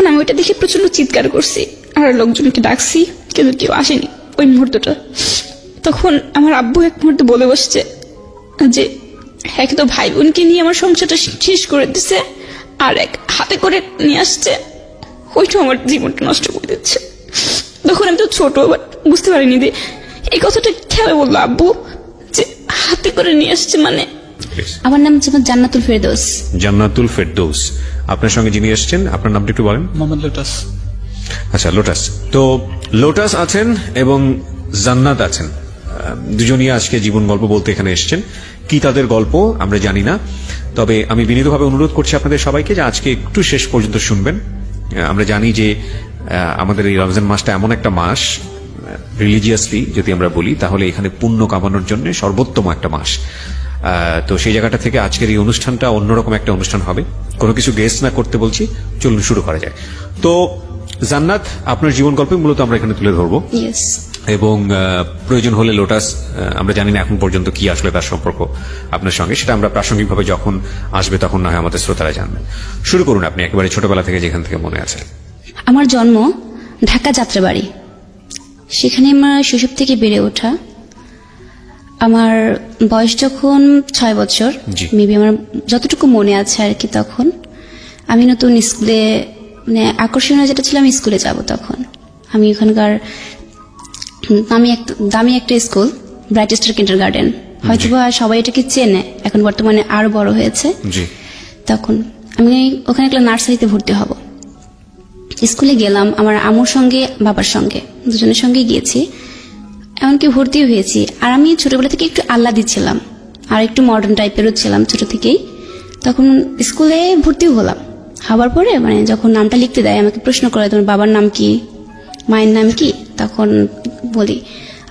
আমি ওইটা দেখে প্রচন্ড চিৎকার করছি, আর লোকজনকে ডাকছি, কিন্তু কেউ আসেনি ওই মুহূর্তটা। তখন আমার আব্বু এক মুহূর্তে বলে বসছে যে এক তো ভাই বোনকে নিয়ে আমার সংসারটা শেষ করে দিচ্ছে, আর এক হাতে করে নিয়ে আসছে, ওইটা আমার জীবনটা নষ্ট করে দিচ্ছে। তখন আমি তো ছোট, বাট বুঝতে পারিনি যে এই কথাটা খেয়াল বললো আব্বু যে হাতে করে নিয়ে আসছে। মানে আমার নাম জান্নাতুল ফেরদৌস। জান্নাতুল ফেরদৌস। আপনার সঙ্গে যিনি এসছেন আপনার নামটা একটু বলেন। মোহাম্মদ লোটাস। আচ্ছা, লোটাস। তো লোটাস আছেন এবং জান্নাত আছেন, দুজনই আজকে জীবন গল্প বলতে এখানে এসছেন। কি তাদের গল্প আমরা জানি না, তবে আমি বিনীতভাবে অনুরোধ করছি আপনাদের সবাইকে যে আজকে একটু শেষ পর্যন্ত শুনবেন। আমরা জানি যে আমাদের এই রমজান মাসটা এমন একটা মাস, রিলিজিয়াসলি যদি আমরা বলি তাহলে এখানে পুণ্য কামানোর জন্য সর্বোত্তম একটা মাস। তো সেই জায়গাটা থেকে আজকের এই অনুষ্ঠানটা অন্যরকম একটা অনুষ্ঠান হবে। কোনো কিছু গেস না করতে বলছি, চলুন শুরু করা যায়। তো জান্নাত, আপনার জীবন গল্প মূলত আমরা এখানে তুলে ধরবো, এবং প্রয়োজন হলে লোটাস, আমরা জানি না এখন পর্যন্ত কি আসলে তার সম্পর্ক আপনার সঙ্গে, সেটা আমরা প্রাসঙ্গিকভাবে যখন আসবে তখন না হয় আমাদের শ্রোতারা জানবেন। শুরু করুন আপনি একেবারে ছোটবেলা থেকে, যেখান থেকে মনে আছে। আমার জন্ম ঢাকা যাত্রাবাড়ি, সেখানে আমার শৈশব থেকে বেড়ে ওঠা। আমার বয়স যখন 6 বছর, মেবি আমার যতটুকু মনে আছে আর কি, তখন আমি নতুন স্কুলে, মানে আকর্ষণীয় যেটা ছিল আমি স্কুলে যাব, তখন আমি ওখানকার দামি একটা স্কুল, ব্রাইট স্টার কিন্ডারগার্টেন, হয়তো সবাই এটাকে চেনে, এখন বর্তমানে আরো বড় হয়েছে। তখন আমি ওখানে একটা নার্সারিতে ভর্তি হব। স্কুলে গেলাম আমার আম্মুর সঙ্গে বাবার সঙ্গে, দুজনের সঙ্গে গিয়েছি, এমনকি ভর্তি হয়েছি। আর আমি ছোটবেলা থেকে একটু আহ্লাদি ছিলাম, আর একটু মডার্ন টাইপেরও ছিলাম ছোট থেকেই। তখন স্কুলে ভর্তি হলাম, হওয়ার পরে মানে যখন নামটা লিখতে দেয় আমাকে প্রশ্ন করে তোমার বাবার নাম কি, মায়ের নাম কি। তখন বলি,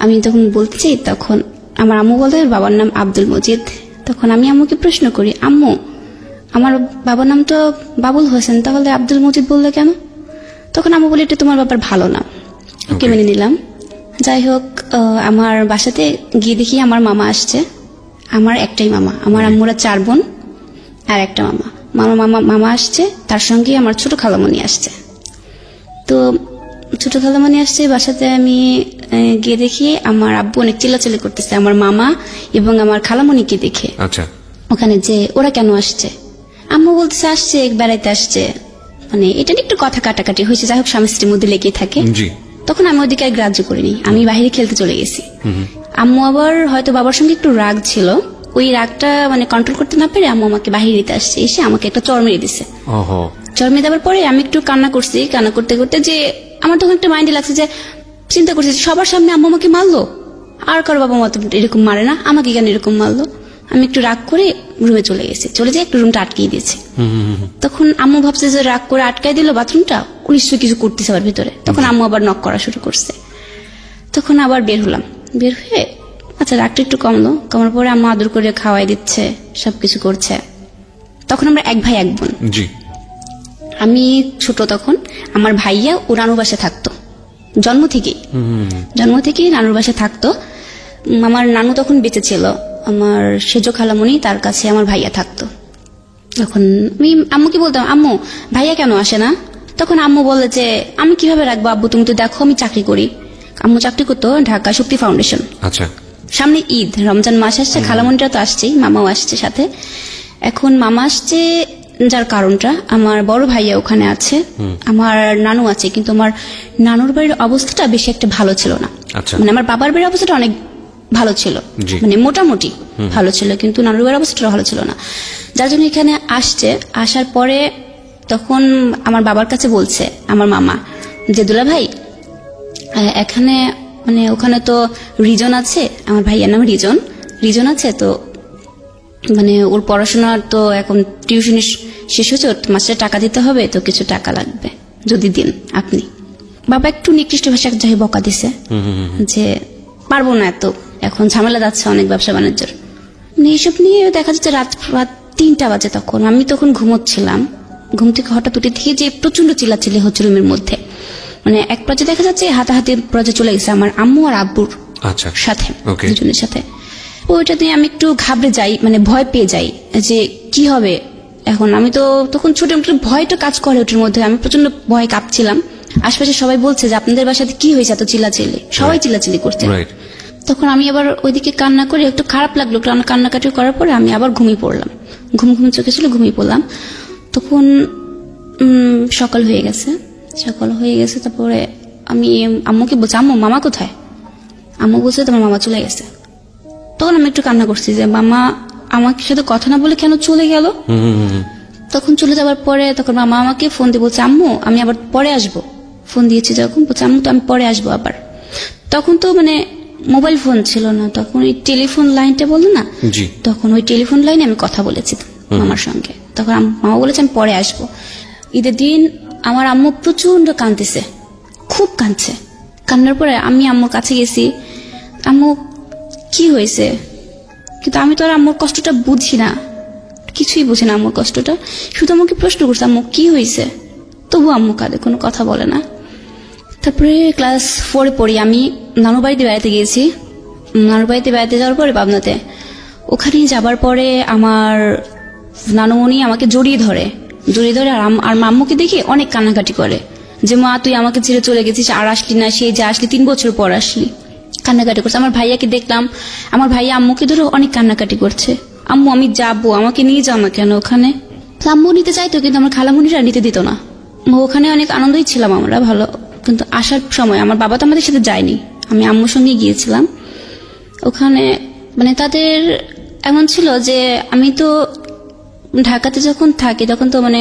আমি তখন বলতে চাই, তখন আমার আম্মু বলে বাবার নাম আব্দুল মজিদ। তখন আমি আম্মুকে প্রশ্ন করি, আম্মু আমার বাবার নাম তো বাবুল হোসেন, তাহলে আব্দুল মজিদ বললে কেন? তখন আম্মু বলে এটা তোমার বাবার ভালো নাম, ওকে মেনে নিলাম। যাই হোক, আমার বাসাতে গিয়ে দেখি আমার মামা আসছে। আমার একটাই মামা, আমার আম্মুরা 4 বোন আর একটা মামা। মামা আসছে, তার সঙ্গে আমার ছোট খালামণি আসছে। তো ছোট খালামণি আসছে বাসাতে, আমি গিয়ে দেখি আমার আব্বু অনেক চিল্লাচিল্লি করতেছে আমার মামা এবং আমার খালামণিকে দেখে। আচ্ছা, ওখানে যে ওরা কেন আসছে, আম্মু বলতেছে আসছে বেড়াইতে আসছে, মানে এটা নিয়ে একটু কথা কাটাকাটি হয়েছে। যাই হোক, স্বামী স্ত্রীর মধ্যে লেগে থাকে। তখন আমি ওদিকে আর গ্রাহ্য করিনি, আমি বাইরে খেলতে চলে গেছি। আম্মু আবার হয়তো বাবার সঙ্গে একটু রাগ ছিল, ওই রাগটা মানে কন্ট্রোল করতে না পেরে আম্মু আমাকে বাহিরে দিতে আসছে, এসে আমাকে একটা চড় মেরে দিছে। চড় মেরে দেওয়ার পরে আমি একটু কান্না করছি, কান্না করতে করতে যে আমার তখন একটা মাইন্ডে লাগছে যে চিন্তা করছি সবার সামনে আম্মু আমাকে মারলো, আর কারো বাবা মা এরকম মারে না, আমাকে কেন এরকম মারলো। আমি একটু রাগ করে রুমে চলে গেছি, চলে যেয়ে একটু রুমটা আটকিয়ে দিয়েছে। তখন আম্মু ভাবছে যে রাগ করে আটকাই দিল বাথরুমটা, নিশ্চয়ই কিছু করতেছে আবার ভিতরে। তখন আম্মু আবার নক করা শুরু করছে। তখন আবার বের হলাম, বের হয়ে আচ্ছা রাগটা একটু কমলো, কমার পরে আম্মু আদর করে খাওয়াই দিচ্ছে, সবকিছু করছে। তখন আমরা 1 ভাই 1 বোন। আমি ছোট তখন, আমার ভাইয়া ও নানুর বাসায় থাকতো জন্ম থেকেই নানুর বাসায় থাকতো। আমার নানু তখন বেঁচে ছিল, আমার সেজ খালামণি, তার কাছে আমার ভাইয়া থাকতো। তখন আমি আম্মুকে বলতাম, আম্মু ভাইয়া কেন আসে না? তখন আম্মু বলে যে আমি কিভাবে রাখবো আব্বু, তুমি তো দেখো আমি চাকরি করি। আম্মু চাকরি করতো ঢাকা শক্তি ফাউন্ডেশন। আচ্ছা, সামনে ঈদ, রমজান মাস আসছে, খালামণিটা তো আসছেই, মামাও আসছে সাথে। এখন মামা আসছে যার কারণটা, আমার বড় ভাইয়া ওখানে আছে, আমার নানু আছে, কিন্তু আমার নানুর বাড়ির অবস্থাটা বেশি একটা ভালো ছিল না। মানে আমার বাবার বাড়ির অবস্থাটা অনেক ভালো ছিল, মানে মোটামুটি ভালো ছিল, কিন্তু নানুর বাড়ির অবস্থাটা ভালো ছিল না। যার জন্য এখানে আসছে, আসার পরে তখন আমার বাবার কাছে বলছে আমার মামা যে দুলা ভাই এখানে মানে ওখানে তো রিজন আছে, আমার ভাইয়ার নাম রিজন আছে, তো মানে ওর পড়াশোনার তো এখন টিউশন শেষ হচ্ছে, মাসে টাকা দিতে হবে, তো কিছু টাকা লাগবে, যদি দিন আপনি। বাবা একটু নিকৃষ্ট ভাষা যাই বকা দিছে যে পারবো না, এত এখন ঝামেলা যাচ্ছে অনেক ব্যবসা বাণিজ্যের। এইসব নিয়ে দেখা যাচ্ছে রাত 3টা বাজে। তখন আমি ঘুমোচ্ছিলাম, ঘুম থেকে হঠাৎ উঠে দেখি যে প্রচন্ড চিল্লাচিল্লি হচ্ছে রুমের মধ্যে। মানে এক পর্যায়ে দেখা যাচ্ছে হাতাহাতি পর্যায়ে চলে গেছে আমার আম্মু আর আব্বুর সাথে, দুজনের সাথে। ওইটা দিয়ে আমি একটু ঘাবড়ে যাই, মানে ভয় পেয়ে যাই যে কি হবে, এখন আমি তো তখন ছোট একটু ভয়টা কাজ করে ওটার মধ্যে, আমি প্রচন্ড ভয় কাঁপছিলাম। আশপাশে সবাই বলছে যে আপনাদের বাসাতে কি হয়েছে এত চিল্লাচিল্লি, সবাই চিল্লাচিল্লি করছে। তখন আমি আবার ওইদিকে কান্না করে একটু খারাপ লাগলো, কান্নাকাটি করার পরে আমি আবার ঘুমিয়ে পড়লাম, ঘুম চোখে ছিল, ঘুমিয়ে পড়লাম। তখন সকাল হয়ে গেছে। তারপরে আমি আম্মুকে বলছি, আম্মু মামা কোথায়? আম্মু বলছে তোমার মামা চলে গেছে। তখন আমি একটু কান্না করছি যে মামা আমার সাথে কথা না বলে কেন চলে গেল। তখন চলে যাওয়ার পরে তখন মামা আমাকে ফোন দিয়ে বলছে, আম্মু আমি আবার পরে আসবো। ফোন দিয়েছি যখন, বলছে আম্মু তো আমি পরে আসবো আবার। তখন তো মানে মোবাইল ফোন ছিল না, তখন ওই টেলিফোন লাইনটা বললো না, তখন ওই টেলিফোন লাইনে আমি কথা বলেছি মামার সঙ্গে। তখন মামা বলেছে আমি পরে আসবো। ঈদের দিন আমার আম্মু প্রচন্ড কাঁদতেছে, খুব কাঁদছে। কান্নার পরে আমি আম্মুর কাছে গেছি, আম্মু কি হয়েছে? কিন্তু আমি তো আর আম্মুর কষ্টটা বুঝি না, কিছুই বুঝি না আম্মুর কষ্টটা। শুধু আমাকে প্রশ্ন করছে আম্মু কি হয়েছে, তবু আম্মু কাঁদে, কোনো কথা বলে না। তারপরে ক্লাস 4 পড়ি, আমি নানু বাড়িতে বেড়াতে গিয়েছি। নানু বাড়িতে বেড়াতে যাওয়ার পরে পাবনাতে, ওখানে যাবার পরে আমার নানুমণি আমাকে জড়িয়ে ধরে আর আম্মুকে দেখে অনেক কান্নাকাটি করে যে মা তুই আমাকে ছেড়ে চলে গেছিস, আর আসলি না, সেই যে আসলি 3 বছর পর আসলি। কান্নাকাটি করছে। আমার ভাইয়াকে দেখলাম, আমার ভাইয়া আম্মুকে ধরে অনেক কান্নাকাটি করছে, আম্মু আমি যাবো, আমাকে নিয়ে যাও না কেন ওখানে। আম্মু নিতে চাইতো কিন্তু আমার খালামুনিরা নিতে দিত না। ওখানে অনেক আনন্দই ছিলাম আমরা, ভালো। কিন্তু আসার সময় আমার বাবা তো আমাদের সাথে যায়নি, আমি আম্মুর সঙ্গে গিয়েছিলাম। ওখানে মানে তাদের এমন ছিল যে আমি তো ঢাকাতে যখন থাকি তখন তো মানে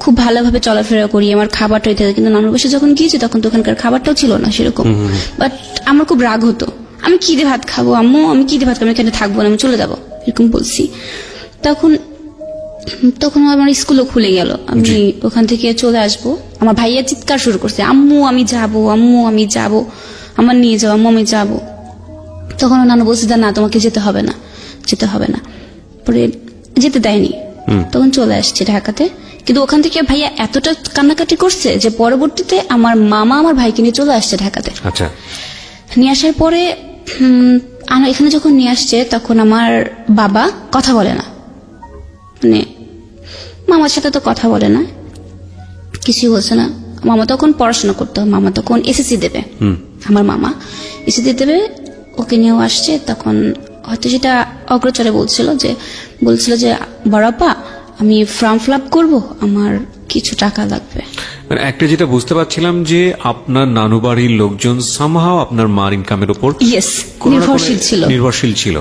খুব ভালোভাবে চলাফেরা করি, আমার খাবারটা হইতে, কিন্তু নানুর বাসায় যখন গিয়েছি তখন তো ওখানকার খাবারটাও ছিল না সেরকম। বাট আমার খুব রাগ হতো, আমি কি দিয়ে ভাত খাবো আম্মু, আমি কি দিয়ে ভাত খাবো, আমি এখানে থাকবো না, আমি চলে যাবো, এরকম বলছি। তখন আমার স্কুলও খুলে গেল, আমি ওখান থেকে চলে আসবো। আমার ভাইয়া চিৎকার শুরু করছে, আম্মু আমি যাবো, আম্মু আমি যাবো, আমার নিয়ে যাও, আম্মু আমি যাবো। তখন নানু বলছে না তোমাকে যেতে হবে না, পরে যেতে দেয়নি। তখন চলে আসছে ঢাকাতে, কিন্তু ওখান থেকে ভাইয়া এতটা কান্নাকাটি করছে যে পরবর্তীতে আমার মামা আমার ভাইকে নিয়ে চলে আসছে ঢাকাতে। আচ্ছা, নিয়ে আসার পরে এখানে যখন নিয়ে আসছে তখন আমার বাবা কথা বলে না, মানে মামার সাথে তো কথা বলে না, কিছুই বলছে না। মামা তখন পড়াশোনা করতো, মামা তখন এসএসসি দেবে, আমার মামা এসএসসি দেবে, ওকে নিয়েও আসছে। তখন হয়তো সেটা অগ্রচরে বলছিল যে বড়াপা আমি ফর্ম ফিল আপ করবো, আমার কিছু টাকা লাগবে। মানে একটা যেটা বুঝতে পারছিলাম যে আপনার নানু বাড়ির লোকজন সামহাও আপনার মার ইনকামের উপর নির্ভরশীল ছিল,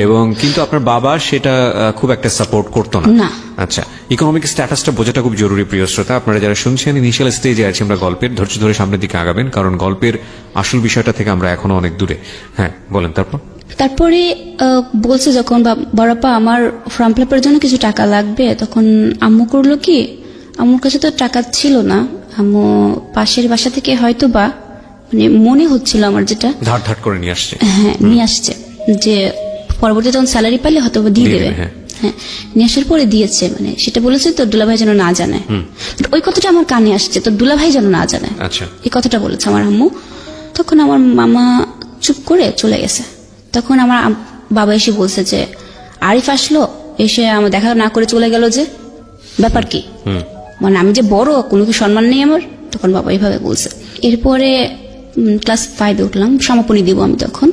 এবং কিন্তু আপনার বাবা সেটা খুব একটা সাপোর্ট করতো না। আচ্ছা, ইকোনমিক স্ট্যাটাসটা বোঝাটা খুব জরুরি প্রিয় শ্রোতা। আপনারা যারা শুনছেন, ইনিশিয়াল স্টেজে আছি আমরা গল্পের, ধৈর্য ধরে সামনের দিকে আগাবেন, কারণ গল্পের আসল বিষয়টা থেকে আমরা এখনো অনেক দূরে। হ্যাঁ বলেন। তারপরে বলছে যখন বড়াপা আমার ফর্ম ফিল আপের জন্য কিছু টাকা লাগবে, তখন আম্মু করলো কি, আম্মুর কাছে তো টাকা ছিল না, আম্মু পাশের বাসা থেকে হয়তো বা মানে মনে হচ্ছিল আমার যেটা ধার করে নিয়ে আসছে, হ্যাঁ নিয়ে আসছে, যে পরবর্তীতে যখন স্যালারি পাইলে হয়তো দিয়ে দেবে। হ্যাঁ, নিয়ে আসার পরে দিয়েছে, মানে সেটা বলেছে তোর দুলাভাই যেন না জানে। ওই কথাটা আমার কানে আসছে, তোর দুলাভাই যেন না জানে, এই কথাটা বলেছে আমার আম্মু। তখন আমার মামা চুপ করে চলে গেছে। তখন আমার বাবা এসে বলছে যে আরিফ আসলো, এসে আমার দেখা না করে চলে গেল, যে ব্যাপার কি, মানে আমি যে বড়, কোনো কি সম্মান নেই আমার? তখন বাবা এইভাবে বলছে। এরপরে ক্লাস 5 উঠলাম, সমাপনী দিব আমি। তখন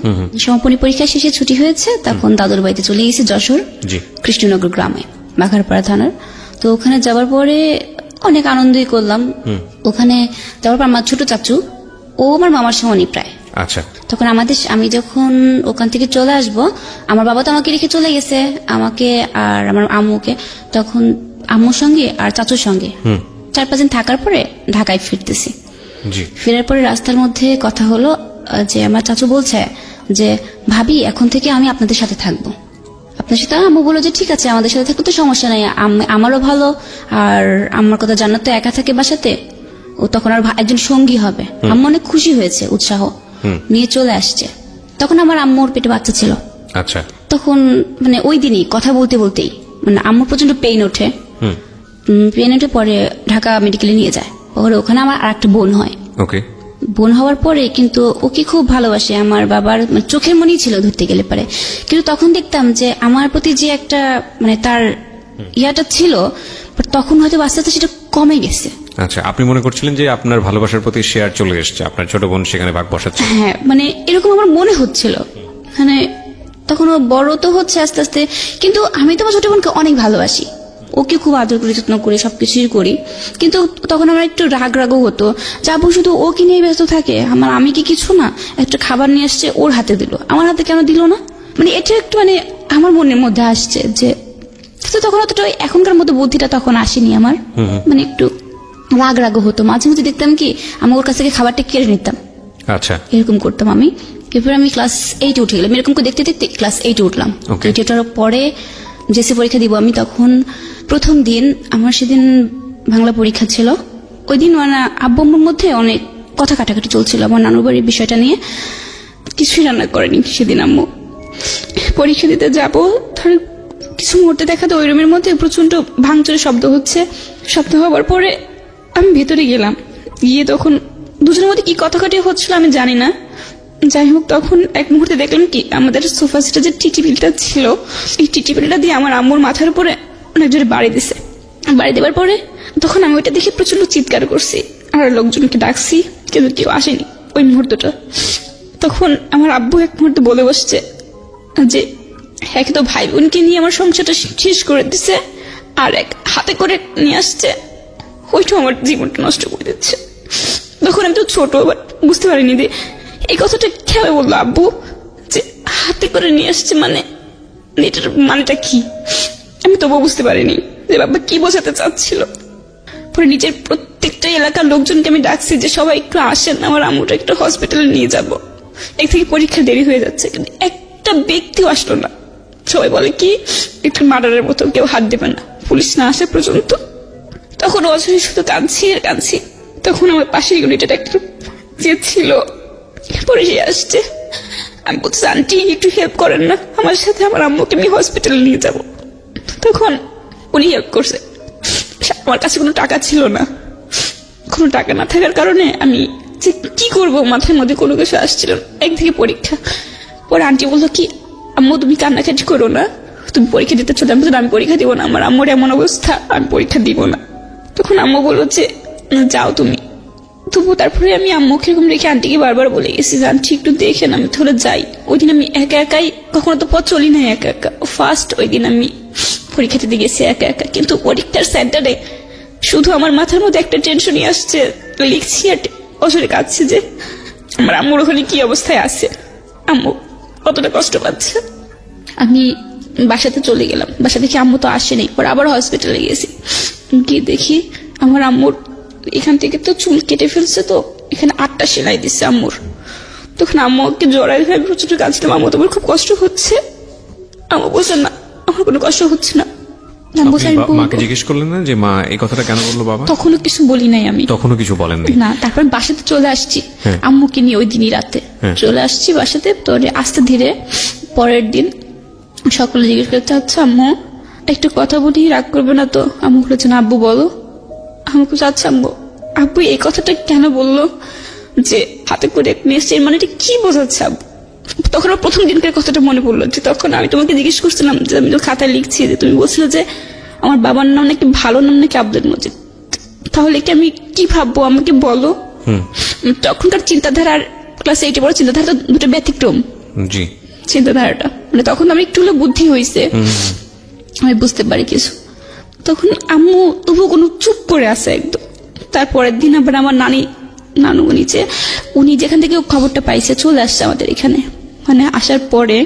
সমাপনী পরীক্ষা শেষে ছুটি হয়েছে, তখন দাদুর বাড়িতে চলে গেছি যশোর কৃষ্ণনগর গ্রামে, বাঘারপাড়া থানার। তো ওখানে যাওয়ার পরে অনেক আনন্দই করলাম। ওখানে যাওয়ার পর আমার ছোট চাচু, ও আমার মামার সমানই প্রায়। আচ্ছা, তখন আমি যখন ওখান থেকে চলে আসবো, আমার বাবা তো আমাকে রেখে চলে গেছে, আমাকে আর আমার আম্মুকে। তখন আম্মুর সঙ্গে আর চাচুর সঙ্গে 4-5 দিন থাকার পরে ঢাকায় ফিরতেছি। ফেরার পরে রাস্তার মধ্যে কথা হলো যে আমার চাচু বলছে যে ভাবি এখন থেকে আমি আপনাদের সাথে থাকবো, আপনার সাথে। আম্মু বললো যে ঠিক আছে, আমাদের সাথে থাকলে তো সমস্যা নাই, আমারও ভালো, আর আমার কথা জান্নাত তো একা থাকে বাসাতে, ও তখন আর একজন সঙ্গী হবে। আম্মু অনেক খুশি হয়েছে, উৎসাহ নিয়ে চলে আসছে। তখন আমার আম্মুর পেটে বাচ্চা ছিল। আচ্ছা, তখন মানে ওই দিনই কথা বলতেই মানে আম্মুর প্রচন্ড পেইন ওঠে, পরে ঢাকা মেডিকেলে নিয়ে যায়। পরে ওখানে আমার আর একটা বোন হয়। বোন হওয়ার পরে কিন্তু ওকে খুব ভালোবাসে, আমার বাবার চোখের মনেই ছিল ধরতে গেলে পারে। কিন্তু তখন দেখতাম যে আমার প্রতি যে একটা মানে তার ইয়াটা ছিল, বাট তখন হয়তো আস্তে আস্তে সেটা কমে গেছে। আচ্ছা, আপনি মনে করছিলেন যে আপনার ভালোবাসার প্রতি শেয়ার চলে এসেছে, আপনার ছোট বোন সেখানে ভাগ বসাচ্ছে। হ্যাঁ, মানে এরকম আমার মনে হচ্ছিল। মানে তখন ও বড় তো হচ্ছে আস্তে আস্তে, কিন্তু আমি তো আমার ছোট বোনকে অনেক ভালোবাসি, ওকে খুব আদর করি, যত্ন করি, সবকিছুই করি। কিন্তু তখন আমার একটু রাগ রাগও হতো, যাবো শুধু ওকে নিয়ে ব্যস্ত থাকে, আমি কি কিছু না, একটা খাবার নিয়ে আসছে ওর হাতে দিল, আমার হাতে কেন দিল না, মানে এটা একটু মানে আমার মনের মধ্যে আসছে যে, কিন্তু তখন অতটা এখনকার মতো বুদ্ধিটা তখন আসেনি আমার, মানে একটু রাগ রাগও হতো। মাঝে মাঝে দেখতাম কি আমি ওর কাছ থেকে খাবারটা কেড়ে নিতাম, আচ্ছা, এরকম করতাম আমি। এরপর আমি ক্লাস 8 উঠে গেলাম, এরকম করে দেখতে দেখতে ক্লাস 8 উঠলাম। Okay. 8 ওঠার পরে জেসি পরীক্ষা দিব আমি, তখন প্রথম দিন আমার সেদিন বাংলা পরীক্ষা ছিল। ওই দিন মানে আব্বু আম্মুর মধ্যে অনেক কথা কাটাকাটি চলছিল আমার নানুর বাড়ির বিষয়টা নিয়ে। কিছুই রান্না করেনি সেদিন আম্মু। পরীক্ষা দিতে যাবো, ধর কিছু মুহূর্তে দেখাতে ওই রুমের মধ্যে প্রচন্ড ভাঙচুরের শব্দ হচ্ছে। শব্দ হওয়ার পরে আমি ভেতরে গেলাম, গিয়ে তখন দুজনের মধ্যে কি কথা কাটি হচ্ছিল আমি জানি না। যাই হোক, তখন এক মুহূর্তে দেখলাম কি আমাদের সোফা সেটে যে টিটিপিলটা ছিল, এই টিটিপিলটা দিয়ে আমার আম্মুর মাথার উপরে অনেক জোরে বাড়ি দিছে। বাড়ি দেওয়ার পরে তখন আমি ওইটা দেখে প্রচন্ড চিৎকার করছি আর লোকজনকে ডাকছি, কিন্তু কেউ আসেনি ওই মুহূর্তটা। তখন আমার আব্বু এক মুহূর্তে বলে বসছে যে এক তো ভাই বোনকে নিয়ে আমার সংসারটা শেষ করে দিছে, আর এক হাতে করে নিয়ে আসছে, ওইটা আমার জীবনটা নষ্ট করে দিচ্ছে। তখন আমি তো ছোট, আবার বুঝতে পারিনি যে এই কথাটা খেয়াল বললো আব্বু যে হাতে করে নিয়ে আসছে, মানে এটার মানেটা কি। আমি তবুও বুঝতে পারিনি যে বাবা কি বোঝাতে চাচ্ছিল। পরে নিজের প্রত্যেকটা এলাকার লোকজনকে আমি ডাকছি যে সবাই একটু আসেন, আমার আম্মুটা একটু হসপিটালে নিয়ে যাব, এক থেকে পরীক্ষা দেরি হয়ে যাচ্ছে। কিন্তু একটা ব্যক্তিও আসলো না। সবাই বলে কি একটু মার্ডারের মতো কেউ হাত দেবে না পুলিশ না আসে পর্যন্ত। তখন অজয় শুধু কাঁদছি আর কাঁদছি। তখন আমার পাশে ইউনিটের একটা যে ছিল, পরে সে আসছে, আমি বলছি আন্টি একটু হেল্প করেন না আমার সাথে, আমার আম্মুকে আমি হসপিটালে নিয়ে যাব। তখন উনি হেল্প করছে। আমার কাছে কোনো টাকা ছিল না, কোনো টাকা না থাকার কারণে আমি যে কি করবো মাথার মধ্যে কোনো কিছু আসছিল না। একদিকে পরীক্ষা, পরে আন্টি বললো কি আম্মু তুমি কান্নাকাটি করো না, তুমি পরীক্ষা দিতে চলে। আমি পরীক্ষা দিব না, আমার আম্মুর এমন অবস্থা, আমি পরীক্ষা দিব না। তখন আম্মু বললো যে যাও তুমি। তবু তারপরে আমি আম্মুকে এরকম রেখে আন্টিকে বারবার বলে গেছি যে আন্টি একটু দেখেন, আমি তাহলে যাই। ওই দিন আমি একা একাই, কখনো তো পথ চলি না একা একা, ফার্স্ট ওই দিন আমি পরীক্ষা দিতে গেছি একা একা। কিন্তু পরীক্ষার সেন্টারে শুধু আমার মাথার মধ্যে একটা টেনশনই আসছে, লিখছি আর অসরে কাঁদছি যে আমার আম্মুর ওখানে কি অবস্থায় আছে, আম্মু কতটা কষ্ট পাচ্ছে। আমি বাসাতে চলে গেলাম, বাসা দেখি আম্মু তো আসেনি। পরে আবার হসপিটালে গেছি, গিয়ে দেখি আমার আম্মুর এখান থেকে তো চুল কেটে ফেলছে, তো এখানে 8টা সেলাই দিচ্ছে আম্মুর। তখন আম্মুকে জড়াই ধরে প্রচুর কাঁদছিলাম, আম্মু তোমার খুব কষ্ট হচ্ছে। আম্মু বলছে না আমার কোনো কষ্ট হচ্ছে না। মাকে জিজ্ঞেস করলেন না যে মা এই কথাটা কেন বললো বাবা? তখনও কিছু বলি নাই আমি, তখনও কিছু বলেননি না। তারপর বাসাতে চলে আসছি আম্মুকে নিয়ে, ওই দিনই রাতে চলে আসছি বাসাতে। তো আস্তে ধীরে পরের দিন সকলে জিজ্ঞেস করতে আচ্ছা আম্মু একটু কথা বলি, রাগ করবে না তো? আম্মু বলেছেন আব্বু বলো। আমাকে আচ্ছা আম্মু আব্বু এই কথাটা কেন বললো যে হাতে করে নিয়ে এসছে, মানে এটা কি বোঝাচ্ছে আব্বু? তখন আমার প্রথম দিনকার কথাটা মনে পড়লো যে তখন আমি তোমাকে জিজ্ঞেস করছিলাম যে আমি তো খাতায় লিখছি যে তুমি বলছিলে যে আমার বাবার নাম নাকি ভালো নাম নাকি আব্দুল মজিদ, তাহলে কি আমি কি ভাববো আমাকে বলো। তখনকার চিন্তাধারা আর ক্লাস 8 পড়ার চিন্তাধারা দুটো ব্যতিক্রম চিন্তাধারাটা, মানে তখন আমার একটু হলে বুদ্ধি হয়েছে, আমি বুঝতে পারি কিছু। তখন আম্মু তবু কোনো চুপ করে আছে একদম। তারপরের দিন আবার আমার নানু নিচে, উনি যেখান থেকে খবরটা পাইছে চলে আসছে আমাদের এখানে। মানে আসার পরে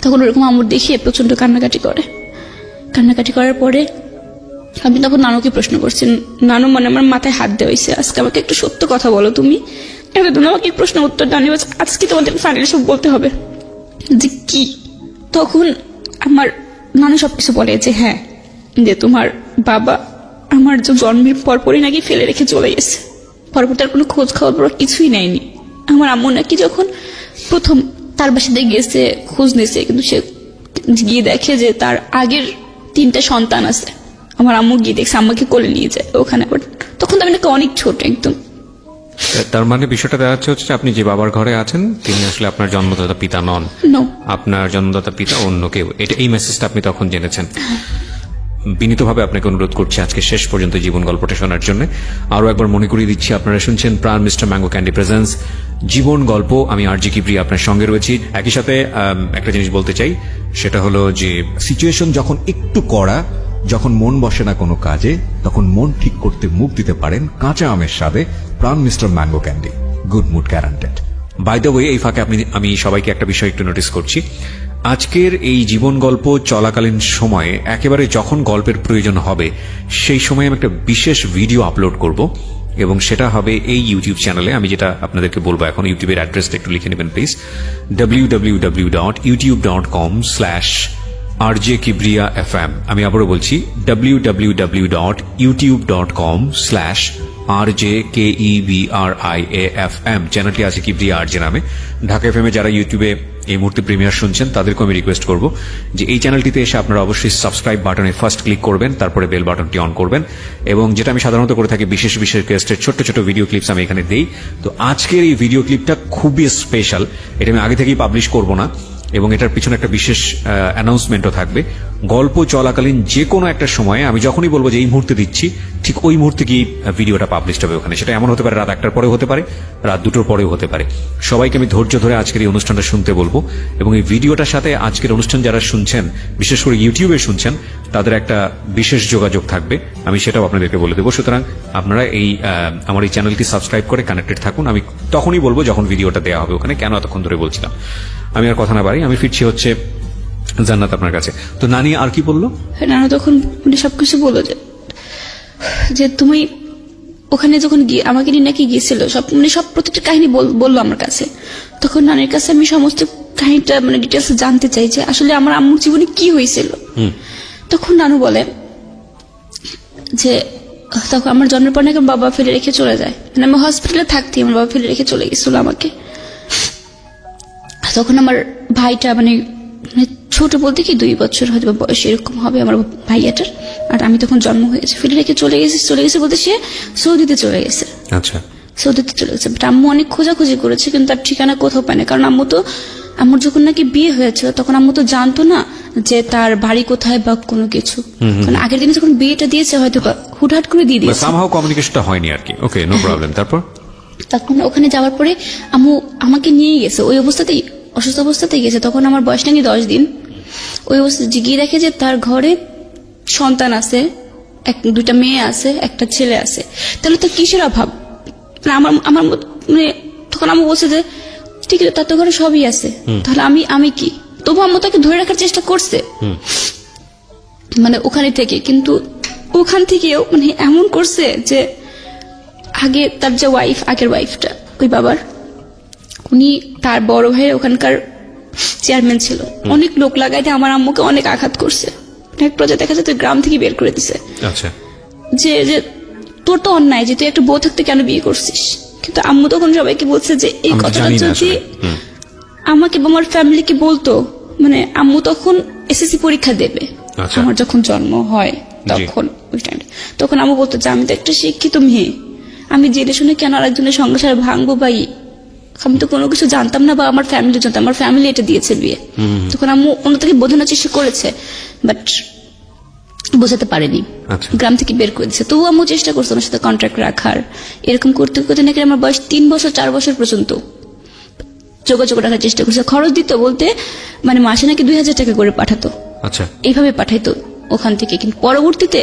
তখন ওরকম আম্মুর দেখিয়ে প্রচন্ড কান্নাকাটি করার পরে আমি তখন নানুকে প্রশ্ন করছি, নানু মানে আমার মাথায় হাত দেওয়া হয়েছে, আজকে আমাকে একটু সত্য কথা বলো তুমি। এতদিন আমাকে প্রশ্ন উত্তর দানি, আজকে তোমাদের ফাইনালি সব বলতে হবে যে কি। তখন আমার নানু সবকিছু বলে যে হ্যাঁ, যে তোমার বাবা আমার যে জন্মের পরপরই নাকি ফেলে রেখে চলে গেছে, পরপর তার কোনো খোঁজ খবর কিছুই নেয়নি। আমার আম্মু নাকি যখন প্রথম তার বাসাতে গেছে খোঁজ নিয়েছে, কিন্তু সে গিয়ে দেখে যে তার আগের 3টা সন্তান আছে। আমার আম্মু গিয়ে দেখছে, আম্মাকে কোলে নিয়ে যায় ওখানে। তখন তো আমি নাকি অনেক ছোট একদম। তার মানে বিষয়টা দেখা যাচ্ছে আপনি যে বাবার ঘরে আছেন তিনি আসলে আপনার জন্মদাতা পিতা নন, আপনার জন্মদাতা পিতা অন্য কেউ। এটা এই মেসেজটা আপনি তখন জেনেছেন। বিনীতভাবে আপনাকে অনুরোধ করছি আজকে শেষ পর্যন্ত জীবন গল্পটা শোনার জন্য। আরো একবার মনে করিয়ে দিচ্ছি, আপনারা শুনছেন প্রাণ মিস্টার ম্যাঙ্গো ক্যান্ডি প্রেজেন্স জীবন গল্প। আমি আরজি কিবরিয়া আপনার সঙ্গে রয়েছি। একই সাথে একটা জিনিস বলতে চাই, সেটা হলো যে সিচুয়েশন যখন একটু কড়া, যখন মন বসে না কোনো কাজে, তখন মন ঠিক করতে মুখ দিতে পারেন কাঁচা আমের স্বাদে Pran mister mango candy, good mood guaranteed. By the way, এই ফাঁকে আমি সবাইকে একটা বিষয় একটু নোটিস করছি। আজকের এই জীবন গল্প চলাকালীন সময়ে একেবারে যখন গল্পের প্রয়োজন হবে সেই সময় আমি একটা বিশেষ ভিডিও আপলোড করব, এবং সেটা হবে এই ইউটিউব চ্যানেলে। আমি যেটা আপনাদেরকে বলবো এখন, ইউটিউবের অ্যাড্রেসটা একটু লিখে নেবেন প্লিজ, www.youtube.com/rjkibriya.fm। আমি আবারও বলছি, www.youtube.com/rjkibriya.fm। চ্যানেলটি আছে কিবরিয়া আরজে নামে। ঢাকা এফএম এ যারা ইউটিউবে এই মুহূর্তে প্রিমিয়ার শুনছেন তাদেরকে আমি রিকোয়েস্ট করব যে এই চ্যানেলটিতে এসে আপনারা অবশ্যই সাবস্ক্রাইব বাটনে ফার্স্ট ক্লিক করবেন, তারপরে বেল বাটনটি অন করবেন, এবং যেটা আমি সাধারণত করে থাকি বিশেষ বিশেষ গেস্টের ছোট্ট ছোট ভিডিও ক্লিপস আমি এখানে দেই। তো আজকের এই ভিডিও ক্লিপটা খুবই স্পেশাল, এটা আমি আগে থেকেই পাবলিশ করব না, এবং এটার পিছনে একটা বিশেষ অ্যানাউন্সমেন্টও থাকবে। গল্প চলাকালীন যে কোনো একটা সময়ে আমি যখনই বলবো যে এই মুহূর্তে দিচ্ছি, ঠিক ওই মুহূর্তে কি ভিডিওটা পাবলিশ হবে ওখানে। সেটা এমন হতে পারে রাত 1টার পরেও হতে পারে, রাত 2টোর পরেও হতে পারে। সবাইকে আমি ধৈর্য ধরে আজকের এই অনুষ্ঠানটা শুনতে বলবো, এবং এই ভিডিওটার সাথে আজকের অনুষ্ঠান যারা শুনছেন, বিশেষ করে ইউটিউবে শুনছেন, তাদের একটা বিশেষ যোগাযোগ থাকবে, আমি সেটাও আপনাদেরকে বলে দেবো। সুতরাং আপনারা আমার এই চ্যানেলটি সাবস্ক্রাইব করে কানেক্টেড থাকুন। আমি তখনই বলবো যখন ভিডিওটা দেওয়া হবে ওখানে। কেন এতক্ষণ ধরে বলছিলাম, আমি আর কথা না বাড়ি, আমি ফিরছি হচ্ছে জান্নাত আপনার কাছে। তো নানি আর কি বললো? নানু তখন সবকিছু বললো যে তুমি ওখানে যখন গিয়ে আমাকে নিয়ে নাকি গিয়েছিল, সব প্রত্যেকটা কাহিনী বললো আমার কাছে। তখন নানির কাছে আমি সমস্ত কাহিনীটা ডিটেলস জানতে চাই যে আসলে আমার আম্মুর জীবনে কি হয়েছিল। তখন নানু বলে যে তখন আমার জন্মের পর নাকি বাবা ফেলে রেখে চলে যায়, আমি হসপিটালে থাকতে আমার বাবা ফেলে রেখে চলে গেছিল আমাকে। তখন আমার ভাইটা ছোট বলতে কি 2 বছর হয়তো বয়স এরকম হবে আমার ভাইয়াটার, আর আমি তখন জন্ম হয়েছে। ফেলে রেখে চলে গেছে বলতে সে সৌদিতে চলে গেছে। আচ্ছা, সৌদিতে চলে গেছে। বাট আম্মু অনেক খোঁজাখুঁজি করেছে, কিন্তু তার ঠিকানা কোথাও পায় না। কারণ আম্মুর যখন নাকি বিয়ে হয়েছিল তখন আম্মু তো জানতো না যে তার বাড়ি কোথায় বা কোনো কিছু। কারণ আগের দিনে যখন বিয়েটা দিয়েছে হয়তো হুটহাট করে দিয়ে দিয়েছে, সামহাউ কমিউনিকেশনটা হয়নি আর কি। ওকে, নো প্রবলেম। তারপর তখন ওখানে যাওয়ার পরে আম্মু আমাকে নিয়ে গেছে, ওই অবস্থাতেই অসুস্থ অবস্থাতেই গেছে। তখন আমার বয়স নাকি 10 দিন। ওই অবস্থা গিয়ে দেখে যে তার ঘরে সন্তান আছে, 2টা মেয়ে আছে, একটা ছেলে আছে। তাহলে তো কিসের অভাব? আমার তখন আম্মু বলছে যে ঠিক আছে, তার তো ঘরে সবই আছে, তাহলে আমি কি? তবু আম্মু তাকে ধরে রাখার চেষ্টা করছে ওখানে থেকে, কিন্তু ওখান থেকেও এমন করছে যে আগে তার যে আগের ওয়াইফটা ওই বাবার, উনি তার বড় ভাইয়ের ওখানকার চেয়ারম্যান ছিল। অনেক লোক লাগাইতে আমার আম্মুকে অনেক আঘাত করছে। এক পর্যায়ে দেখা যায় তুই গ্রাম থেকে বের করে দিছে। আচ্ছা, যে তোর তো অন্যায় যে তুই একটা বউ থাকতে কেন বিয়ে করছিস। কিন্তু আম্মু তখন সবাইকে বলছে যে এই কথাটা যদি আমাকে বা আমার ফ্যামিলিকে বলতো, আম্মু তখন এসএসসি পরীক্ষা দেবে, আমার যখন জন্ম হয় তখন ওই টাইমে, তখন আম্মু বলতো যে আমি তো একটা শিক্ষিত মেয়ে, আমি জেনে শুনে কেন আরেকজনের সংসার ভাঙবো? বা আমি তো কোনো কিছু জানতাম না, বা আমার ফ্যামিলি জানতাম, আমার ফ্যামিলি এটা দিয়েছে বিয়ে। তখন আম্মু অন্য থেকে বোঝানোর চেষ্টা করেছে, বাট বোঝাতে পারেনি, গ্রাম থেকে বের করে দিচ্ছে। তবু আম্মু চেষ্টা করছে আমার সাথে কন্ট্রাক্ট রাখার। এরকম করতে করতে নাকি আমার বয়স 3 বছর 4 বছর পর্যন্ত যোগাযোগ রাখার চেষ্টা করছে। খরচ দিত বলতে মাসে নাকি 2000 টাকা করে পাঠাতো। আচ্ছা, এইভাবে পাঠাইতো ওখান থেকে। কিন্তু পরবর্তীতে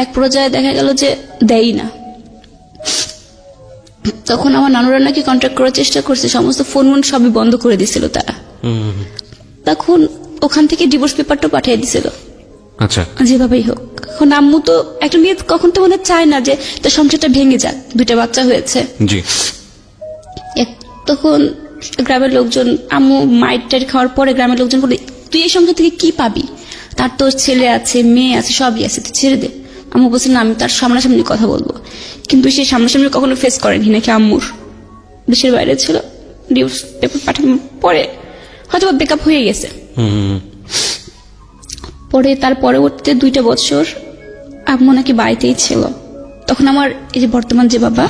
এক পর্যায়ে দেখা গেল যে দেয়ই না। তখন আমার নানুরা নাকি কন্ট্যাক্ট করার চেষ্টা করছে, সমস্ত ফোন সবই বন্ধ করে দিছিল তারা। তখন ওখান থেকে ডিভোর্স পেপারটা পাঠিয়ে দিছিল। আচ্ছা, যেভাবেই হোক। এখন আম্মু তো একটা মেয়ে কখন তো চায় না যে তার সংসারটা ভেঙে যাক, 2টা বাচ্চা হয়েছে। তখন গ্রামের লোকজন, আম্মু মাইটার খাওয়ার পরে গ্রামের লোকজন বলে তুই এই সংসার থেকে কি পাবি, তার তো ছেলে আছে, মেয়ে আছে, সবই আছে, তুই ছেড়ে দে। আম্মু বলছে না, আমি তার সামনাসামনি কথা বলবো। কিন্তু সে সামনাসামনি কখনো ফেস করেনি, নাকি আম্মুর দেশের বাইরে ছিল। ডিভোর্স পেপার পাঠানোর পরে হয়তো ব্রেকআপ হয়ে গেছে। পরে তার পরবর্তীতে 2টা বছর আম্মু নাকি বাড়িতেই ছিল। তখন আমার এই যে বর্তমান যে বাবা,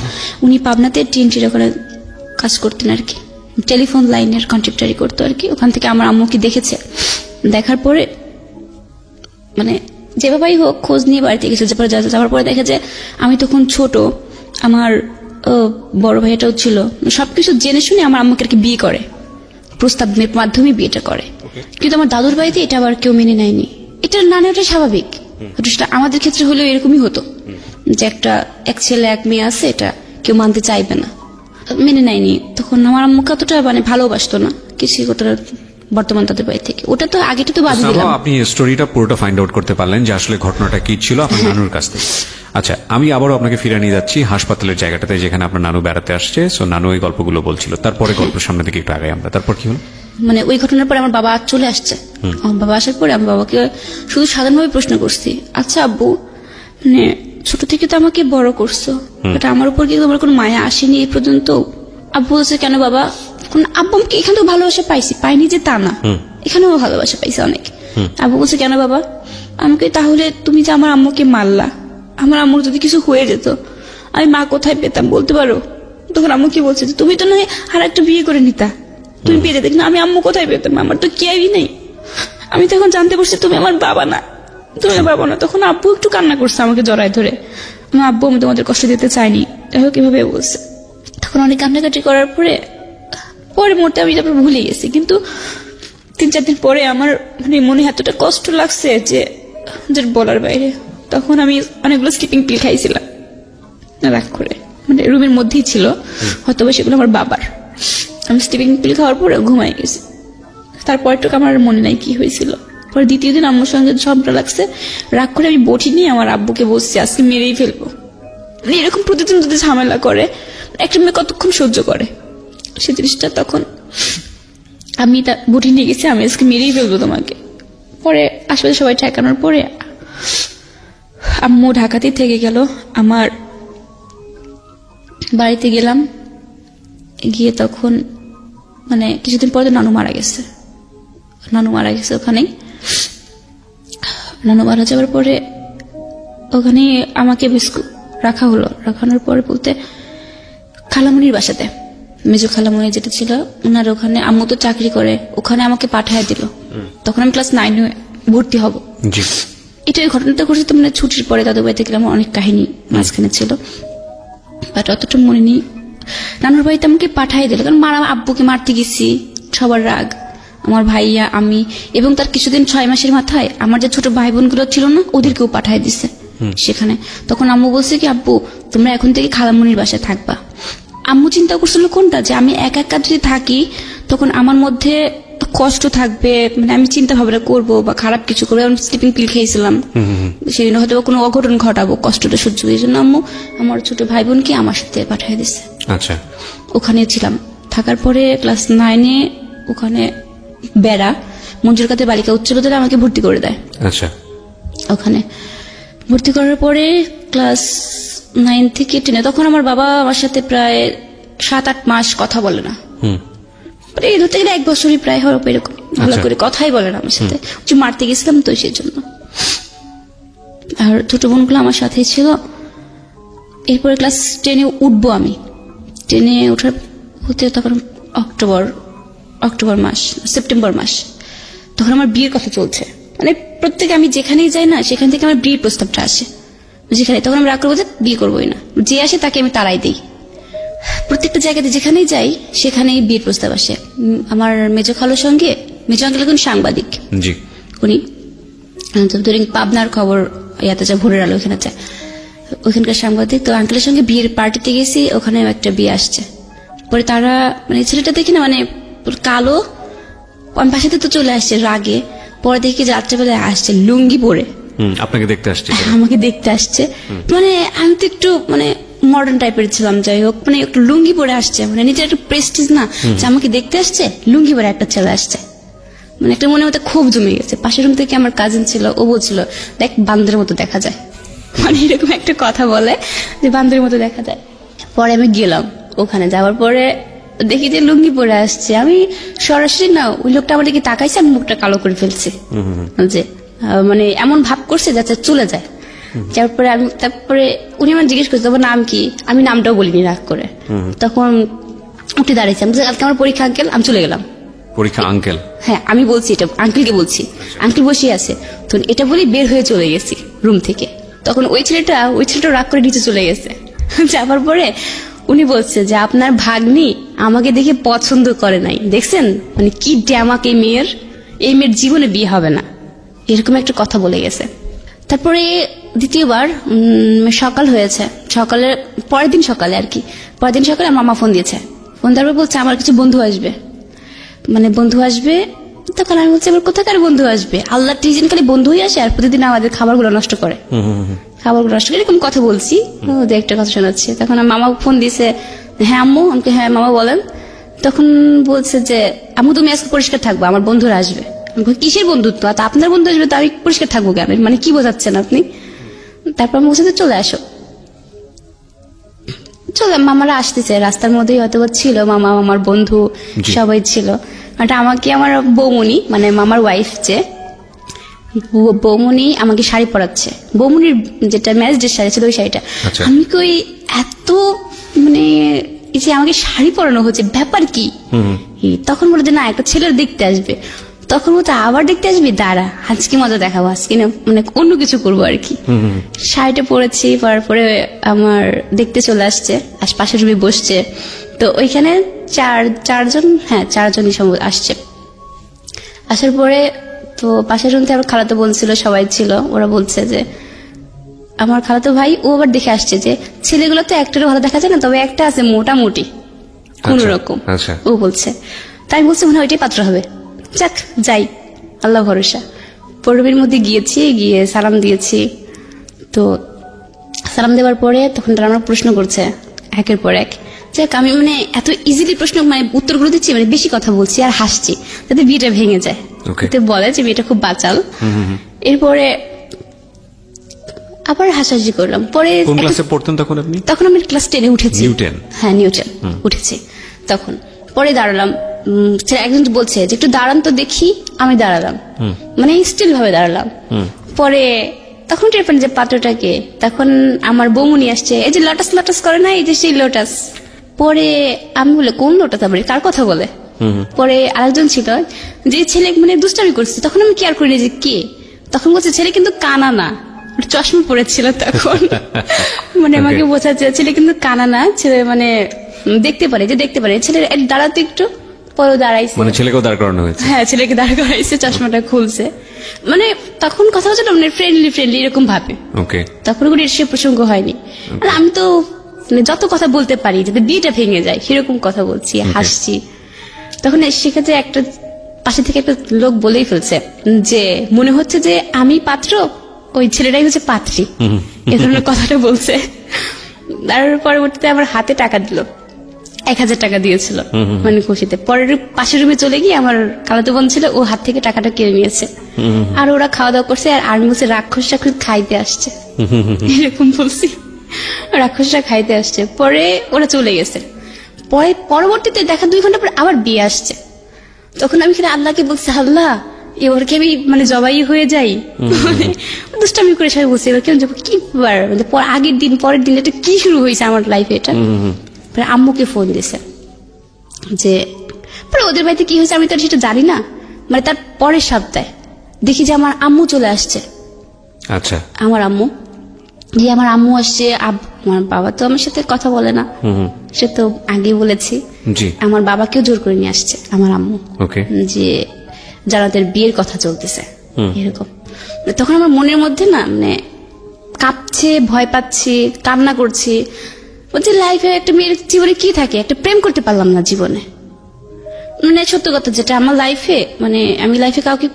উনি পাবনাতে টিএনটির ওখানে কাজ করতেন আর কি, টেলিফোন লাইনের কন্ট্রাক্টারি করতো আর কি। ওখান থেকে আমার আম্মুকে দেখেছে, দেখার পরে যেভাবেই হোক খোঁজ নিয়ে বাড়িতে গেছে। যাওয়ার পরে দেখে যে আমি তখন ছোট, আমার বড় ভাইটাও ছিল, সবকিছু জেনে শুনে আমার আম্মাকে আর কি বিয়ে করে, প্রস্তাবের মাধ্যমে বিয়েটা করে। কিন্তু আমার দাদুর বাড়িতে এটা আবার কেউ মেনে নেয়নি। এটা না নেওয়াটা স্বাভাবিক, সেটা আমাদের ক্ষেত্রে হলেও এরকমই হতো যে এক ছেলে এক মেয়ে আছে, এটা কেউ মানতে চাইবে না, মেনে নেয়নি। তখন আমার আম্মুকে অতটা মানে ভালোবাসতো না কিছু বর্তমান তাদের বাড়ি থেকে। ওটা তো আগেটা তো বাদ দিলাম। আপনি স্টোরিটা পুরোটা ফাইন্ড আউট করতে পারলেন যে আসলে ঘটনাটা কি ছিল আপনার নানুর কাছ থেকে। আচ্ছা, আমি আবারও আপনাকে ফিরে নিয়ে যাচ্ছি হাসপাতালের জায়গাটাতে যেখানে আপনার নানু বেড়াতে আসছে। সো নানু ওই গল্পগুলো বলছিল, তারপরে গল্প সামনে থেকে একটু আগে আমরা, তারপর কি হলো? মানে ওই ঘটনার পরে আমার বাবা চলে আসছে। আমার বাবা আসার পরে আমি বাবাকে শুধু সাধারণভাবে প্রশ্ন করছি, আচ্ছা আব্বু, মানে ছোট থেকে তো আমাকে বড় করছো, এটা আমার উপর কি তোমার কোনো মায়া আসেনি এই পর্যন্ত? আব্বু বলছে, কেন বাবা? আব্বু আমাকে এখান থেকে ভালোবাসা পাইনি যে তা না, এখানেও ভালোবাসা পাইছে অনেক। আব্বু বলছে, কেন বাবা? আমাকে তাহলে তুমি যে আমার আম্মুকে মারলা, আমার আম্মুর যদি কিছু হয়ে যেত আমি মা কোথায় পেতাম বলতে পারো? তখন আম্মু কি বলছে, তুমি তো নয় আর একটা বিয়ে করে নিতা, তুমি পেয়ে যেতে, না আমি আম্মু কোথায় পেতাম? আমার তো কেউই নেই। আমি তখন জানতে পারছি তুমি আমার বাবা না, তুমি বাবা না। তখন আব্বু একটু কান্না করছে আমাকে জড়ায় ধরে, আমার আব্বু আমি তোমাদের কষ্ট দিতে চাইনি, যাই হোক এভাবে বলছে। তখন অনেক কান্নাকাটি করার পরে মুহূর্তে আমি তারপর ভুলে গেছি। কিন্তু 3-4 দিন পরে আমার মানে মনে এতটা কষ্ট লাগছে যে বলার বাইরে। তখন আমি অনেকগুলো স্লিপিং পিল খাইছিলাম রাগ করে, মানে রুমের মধ্যেই ছিল, হয়তো সেগুলো আমার বাবার। আমি স্লিপিং পিল খাওয়ার পরে ঘুমাই গেছি। তারপরটুকু আমার মনে নাই কি হয়েছিল। পরে দ্বিতীয় দিন আম্মুর সঙ্গে ঝগড়া লাগছে, রাগ করে আমি বটি নিয়ে আমার আব্বুকে বসছি আজকে মেরেই ফেলবো। মানে এরকম প্রতিদিন যদি ঝামেলা করে একটা মেয়ে কতক্ষণ সহ্য করে সে জিনিসটা। তখন আমি তার বটি নিয়ে গেছি, আমি আজকে মেরেই ফেলবো তোমাকে। পরে আশেপাশে সবাই ঠেকানোর পরে আম্মু ঢাকাতেই থেকে গেল। আমার বাড়িতে গেলাম, গিয়ে তখন মানে কিছুদিন পরে নানু মারা গেছে। ওখানেই নানু মারা যাওয়ার পরে ওখানে আমাকে রাখা হলো। রাখানোর পরে বলতে খালামুনির বাসাতে, মেজো খালামুনি যেটা ছিল ওনার ওখানে, আম্মু তো চাকরি করে, ওখানে আমাকে পাঠায় দিল। তখন আমি ক্লাস 9 ভর্তি হব। এটা ঘটনাটা ঘটেছে তো মানে ছুটির পরে দাদু বাড়িতে গেলাম, অনেক কাহিনী মাঝখানে ছিল, বাট অতটা মনে নেই। নানুর বাড়িতে আমাকে পাঠাই দিল, কারণ আব্বুকে মারতে গেছি, সবার রাগ, আমার ভাইয়া আমি, এবং তার কিছুদিন 6 মাসের মাথায় আমার যে ছোট ভাই বোনগুলো ছিল না ওদেরকেও পাঠাই দিছে সেখানে। তখন আম্মু বলছে কি, আব্বু তোমরা এখন থেকে খালামুনির বাসায় থাকবা। আম্মু চিন্তা করছিল কোনটা, যে আমি একা একা যদি থাকি তখন আমার মধ্যে কষ্ট থাকবে, মানে আমি চিন্তা ভাবনা করবো বা খারাপ কিছু করবো। আমি স্লিপিং পিল খেয়েছিলাম, সেদিন হয়তো কোনো অঘটন ঘটাবো, কষ্টটা সহ্য। এই জন্য আম্মু আমার ছোট ভাই বোনকে আমার সাথে পাঠিয়ে দিছে। আচ্ছা, ওখানে ছিলাম। থাকার পরে ক্লাস 9 ওখানে বেড়া মঞ্জুর কাতে বালিকা উচ্চ বিদ্যালয়ে আমাকে ভর্তি করে দেয়। আচ্ছা, ওখানে ভর্তি করার পরে ক্লাস 9 থেকে 10, তখন আমার বাবা আমার সাথে প্রায় 7-8 মাস কথা বলে না। এই ধরতে গেলে 1 বছরই প্রায় হবে এরকম, ভালো করে কথাই বলে না আমার সাথে। মারতে গেছিলাম তো সেই জন্য। আর ছোট বোনগুলো আমার সাথেই ছিল। এরপরে ক্লাস 10 উঠবো আমি। 10 ওঠার হতে তখন সেপ্টেম্বর মাস, তখন আমার বিয়ের কথা চলছে। মানে প্রত্যেকে আমি যেখানেই যাই না সেখান থেকে আমার বিয়ের প্রস্তাবটা আসে, যেখানে তখন আমি রাগ করবো যে বিয়ে করবোই না, যে আসে তাকে আমি তাড়াই দিই। প্রত্যেকটা জায়গাতে যেখানেই যাই সেখানেই বিয়ের প্রস্তাব আসে। আমার মেজো খালুর সঙ্গে, মেজো আঙ্কেল এখন সাংবাদিক, উনি পাবনার খবর ইয়াতে যায়, ভোরের আলো ওখানে যায়, ওখানকার সাংবাদিক। তো আঙ্কেলের সঙ্গে বিয়ের পার্টিতে গেছি, ওখানে একটা বিয়ে আসছে। পরে তারা মানে ছেলেটা দেখি না মানে কালো, আমি পাশাতে তো চলে আসছে রাগে। পরে দেখি রাত্রেবেলায় আসছে লুঙ্গি পরে, আপনাকে দেখতে আসছে, আমাকে দেখতে আসছে। মানে আমি তো একটু মানে মডার্ন টাইপের ছিলাম, যাই হোক মানে একটু লুঙ্গি পরে আসছে, মানে নিজের একটু প্রেস্টিজ না যে আমাকে দেখতে আসছে, লুঙ্গি পরে একটা ছেলে আসছে। মানে একটা মনে মতো ক্ষোভ জমে গেছে। পাশের রুম থেকে আমার কাজিন ছিল, ও বলছিল দেখ বান্দের মতো দেখা যায়, মানে এরকম একটা কথা বলে যে বান্দের মতো দেখা যায়। পরে আমি গেলাম, ওখানে যাওয়ার পরে দেখি যে লুঙ্গি পরে আসছে। আমি সরাসরি না, ওই লোকটা আমার দিকে তাকাইছে, আমি মুখটা কালো করে ফেলছি, যে মানে এমন ভাব করছে যাতে চলে যায়। তারপরে উনি আমার জিজ্ঞেস করছে তোমার নাম কি, আমি নামটাও বলিনি রাগ করে। তখন উঠে দাঁড়িয়েছি, আমি কালকে আমার পরীক্ষা আঙ্কেল, আমি চলে গেলাম। পরীক্ষা আঙ্কেল? হ্যাঁ আমি বলছি, এটা আঙ্কেলকে বলছি, আঙ্কেল বসে আছে। তো এটা বলি বের হয়ে চলে গেছি রুম থেকে। তখন ওই ছেলেটা রাগ করে নিচে চলে গেছে। যাবার পরে উনি বলছে যে আপনার ভাগ্নি আমাকে দেখে পছন্দ করে নাই, দেখছেন মানে কি ড্যামাক এই মেয়ের জীবনে বিয়ে হবে না, এরকম একটা কথা বলে গেছে। তারপরে দ্বিতীয়বার সকাল হয়েছে, সকালের পরের দিন সকালে আর কি, পরের দিন সকালে আমার মামা ফোন দিয়েছে। ফোন দেওয়ার পর বলছে আমার কিছু বন্ধু আসবে, মানে বন্ধু আসবে। তখন আমি বলছি আমার কোথাকার বন্ধু আসবে, আল্লাহ টিজন খালি বন্ধুই আসে আর প্রতিদিন আমাদের খাবারগুলো নষ্ট করে, খাবারগুলো নষ্ট করে, এরকম কথা বলছি। ওদের একটা কথা শোনাচ্ছে। তখন মামা ফোন দিয়েছে, হ্যাঁ আম্মু। আমাকে হ্যাঁ মামা বলেন। তখন বলছে যে আম্মু তুমি আজকে পরিষ্কার থাকবো, আমার বন্ধুরা আসবে। কিসের বন্ধুত্ব, আপনার বন্ধু আসবে তো আমি পরিষ্কার থাকবো কেন, মানে কি বোঝাচ্ছেন আপনি? তারপর আমি বলছি চলে আসো, চলে। মামারা আসতেছে, রাস্তার মধ্যেই হয়তো ছিল মামা, আমার বন্ধু সবাই ছিল। এটা আমাকে আমার বৌমনি, মানে মামার ওয়াইফ যে বৌমনি আমাকে শাড়ি পরাচ্ছে, বৌমনির যেটা ম্যারেজের শাড়ি ছিল ওই শাড়িটা। আমি কই এত মানে এই যে আমাকে শাড়ি পরানো হচ্ছে, ব্যাপার কি? তখন বলে যে না একটা ছেলের দেখতে আসবে। তখন বলতে আবার দেখতে আসবি, দাঁড়া আজকে মজা দেখাবো, আজকে না মানে অন্য কিছু করবো আর কি। শাড়িটা পরেছি, পরার পরে আমার দেখতে চলে আসছে, পাশের রুমে বসছে। তো ওইখানে চারজনই সম্ভব আসছে। আসার পরে তো পাশের রুমতে আমার খালাতো বোন ছিল, সবাই ছিল। ওরা বলছে যে আমার খালাতো ভাই ও আবার দেখে আসছে যে ছেলেগুলো তো একটারও ভালো দেখা যায় না, তবে একটা আছে মোটামুটি কোন রকম, ও বলছে। তাই বলছে মনে হয় ওইটাই পাত্র হবে, যাক যাই আল্লাহ ভরসা। পর্বের মধ্যে গিয়ে সালাম দিয়েছি। তো সালাম দেওয়ার পরে তখন তারা আমার প্রশ্ন করছে একের পর এক। যাক আমি মানে এত ইজিলি প্রশ্ন মানে উত্তরগুলো দিচ্ছি, মানে বেশি কথা বলছি আর হাসছি যাতে বিয়েটা ভেঙে যায়। বলে যে বিয়েটা খুব বাচাল। এরপরে আবার হাসাহাসি করলাম। পরে কোন ক্লাসে পড়তেন তখন আপনি? তখন আমি ক্লাস 10-এ উঠেছি। হ্যাঁ নিউটেন উঠেছি। তখন পরে দাঁড়ালাম, একজন বলছে যে একটু দাঁড়ান তো দেখি, আমি দাঁড়ালাম, মানে স্টিল ভাবে দাঁড়ালাম। পরে তখন টের পেলেন যে পাত্রটাকে, তখন আমার বৌমনি আসছে, এই যে লটাস লটাস করে না, এই যে সেই লোটাস। পরে আমি বলে কোন লোটাস, আবার কার কথা বলে? পরে আরেকজন ছিল যে ছেলে মানে দুষ্টামি করছে, তখন আমি কেয়ার করিনি যে কে। তখন বলছে ছেলে কিন্তু কানা না, চশমা পড়েছিল তখন। মানে আমাকে বোঝাচ্ছে ছেলে কিন্তু কানা না, ছেলে মানে দেখতে পারে, যে দেখতে পারে। ছেলের দাঁড়াতে একটু, পরে দাঁড়াইছে, মানে ছেলেকেও দাঁড় করানো হয়েছে। হ্যাঁ ছেলেকে দাঁড় করাইছে, চশমাটা খুলছে। মানে তখন কথা হচ্ছে না মানে ফ্রেন্ডলি এরকম ভাবে। তখন কোনো সে প্রসঙ্গ হয়নি। আর আমি তো মানে যত কথা বলতে পারি যাতে বিয়েটা ভেঙে যায় সেরকম কথা বলছি, হাসছি। তখন সেক্ষেত্রে একটা পাশে থেকে একটা লোক বলেই ফেলছে যে মনে হচ্ছে যে আমি পাত্র, ওই ছেলেটাই হচ্ছে পাত্রী, এ ধরনের কথাটা বলছে। তার পরবর্তীতে আমার হাতে টাকা দিল, 1000 টাকা দিয়েছিল মানে খুশিতে। পরের পাশের রুমে চলে গিয়ে আমার খালাতো বোন ছিল, ও হাত থেকে টাকাটা কেড়ে নিয়েছে। আর ওরা খাওয়া দাওয়া করছে, আর আমি বলছে রাক্ষস খাইতে আসছে, এরকম বলছি, রাক্ষসরা খাইতে আসছে। পরে ওরা চলে গেছে। পরে পরবর্তীতে দেখা 2 ঘন্টা পর আবার বিয়ে আসছে। তখন আমি আল্লাহকে বলছি, আল্লাহ এবার কি আমি মানে জবাই হয়ে যাই? দুষ্টামি করে সবাই বলছে এবার কেমন যাবো, কি আগের দিন পরের দিন এটা কি শুরু হয়েছে আমার লাইফে। এটা আম্মুকে ফোন দিয়েছে যে পরে ওদের বাড়িতে কি হয়েছে আমি তো সেটা জানি না। মানে তার পরের সপ্তাহে দেখি যে আমার আম্মু চলে আসছে। আচ্ছা আমার আম্মু আসছে। আমার বাবা তো আমার সাথে কথা বলে না, সে তো আগে বলেছি। আমার বাবাকেও জোর করে নিয়ে আসছে আমার আম্মু, যে যাদের বিয়ের কথা চলতেছে এরকম। তখন আমার মনের মধ্যে না মানে কাঁপছে, ভয় পাচ্ছি, কান্না করছি। বলছি লাইফে একটা মেয়ের জীবনে কি থাকে, একটা প্রেম করতে পারলাম না জীবনে। মানে সত্য কথা যেটা আমার লাইফে, মানে আমি লাইফে কাউকে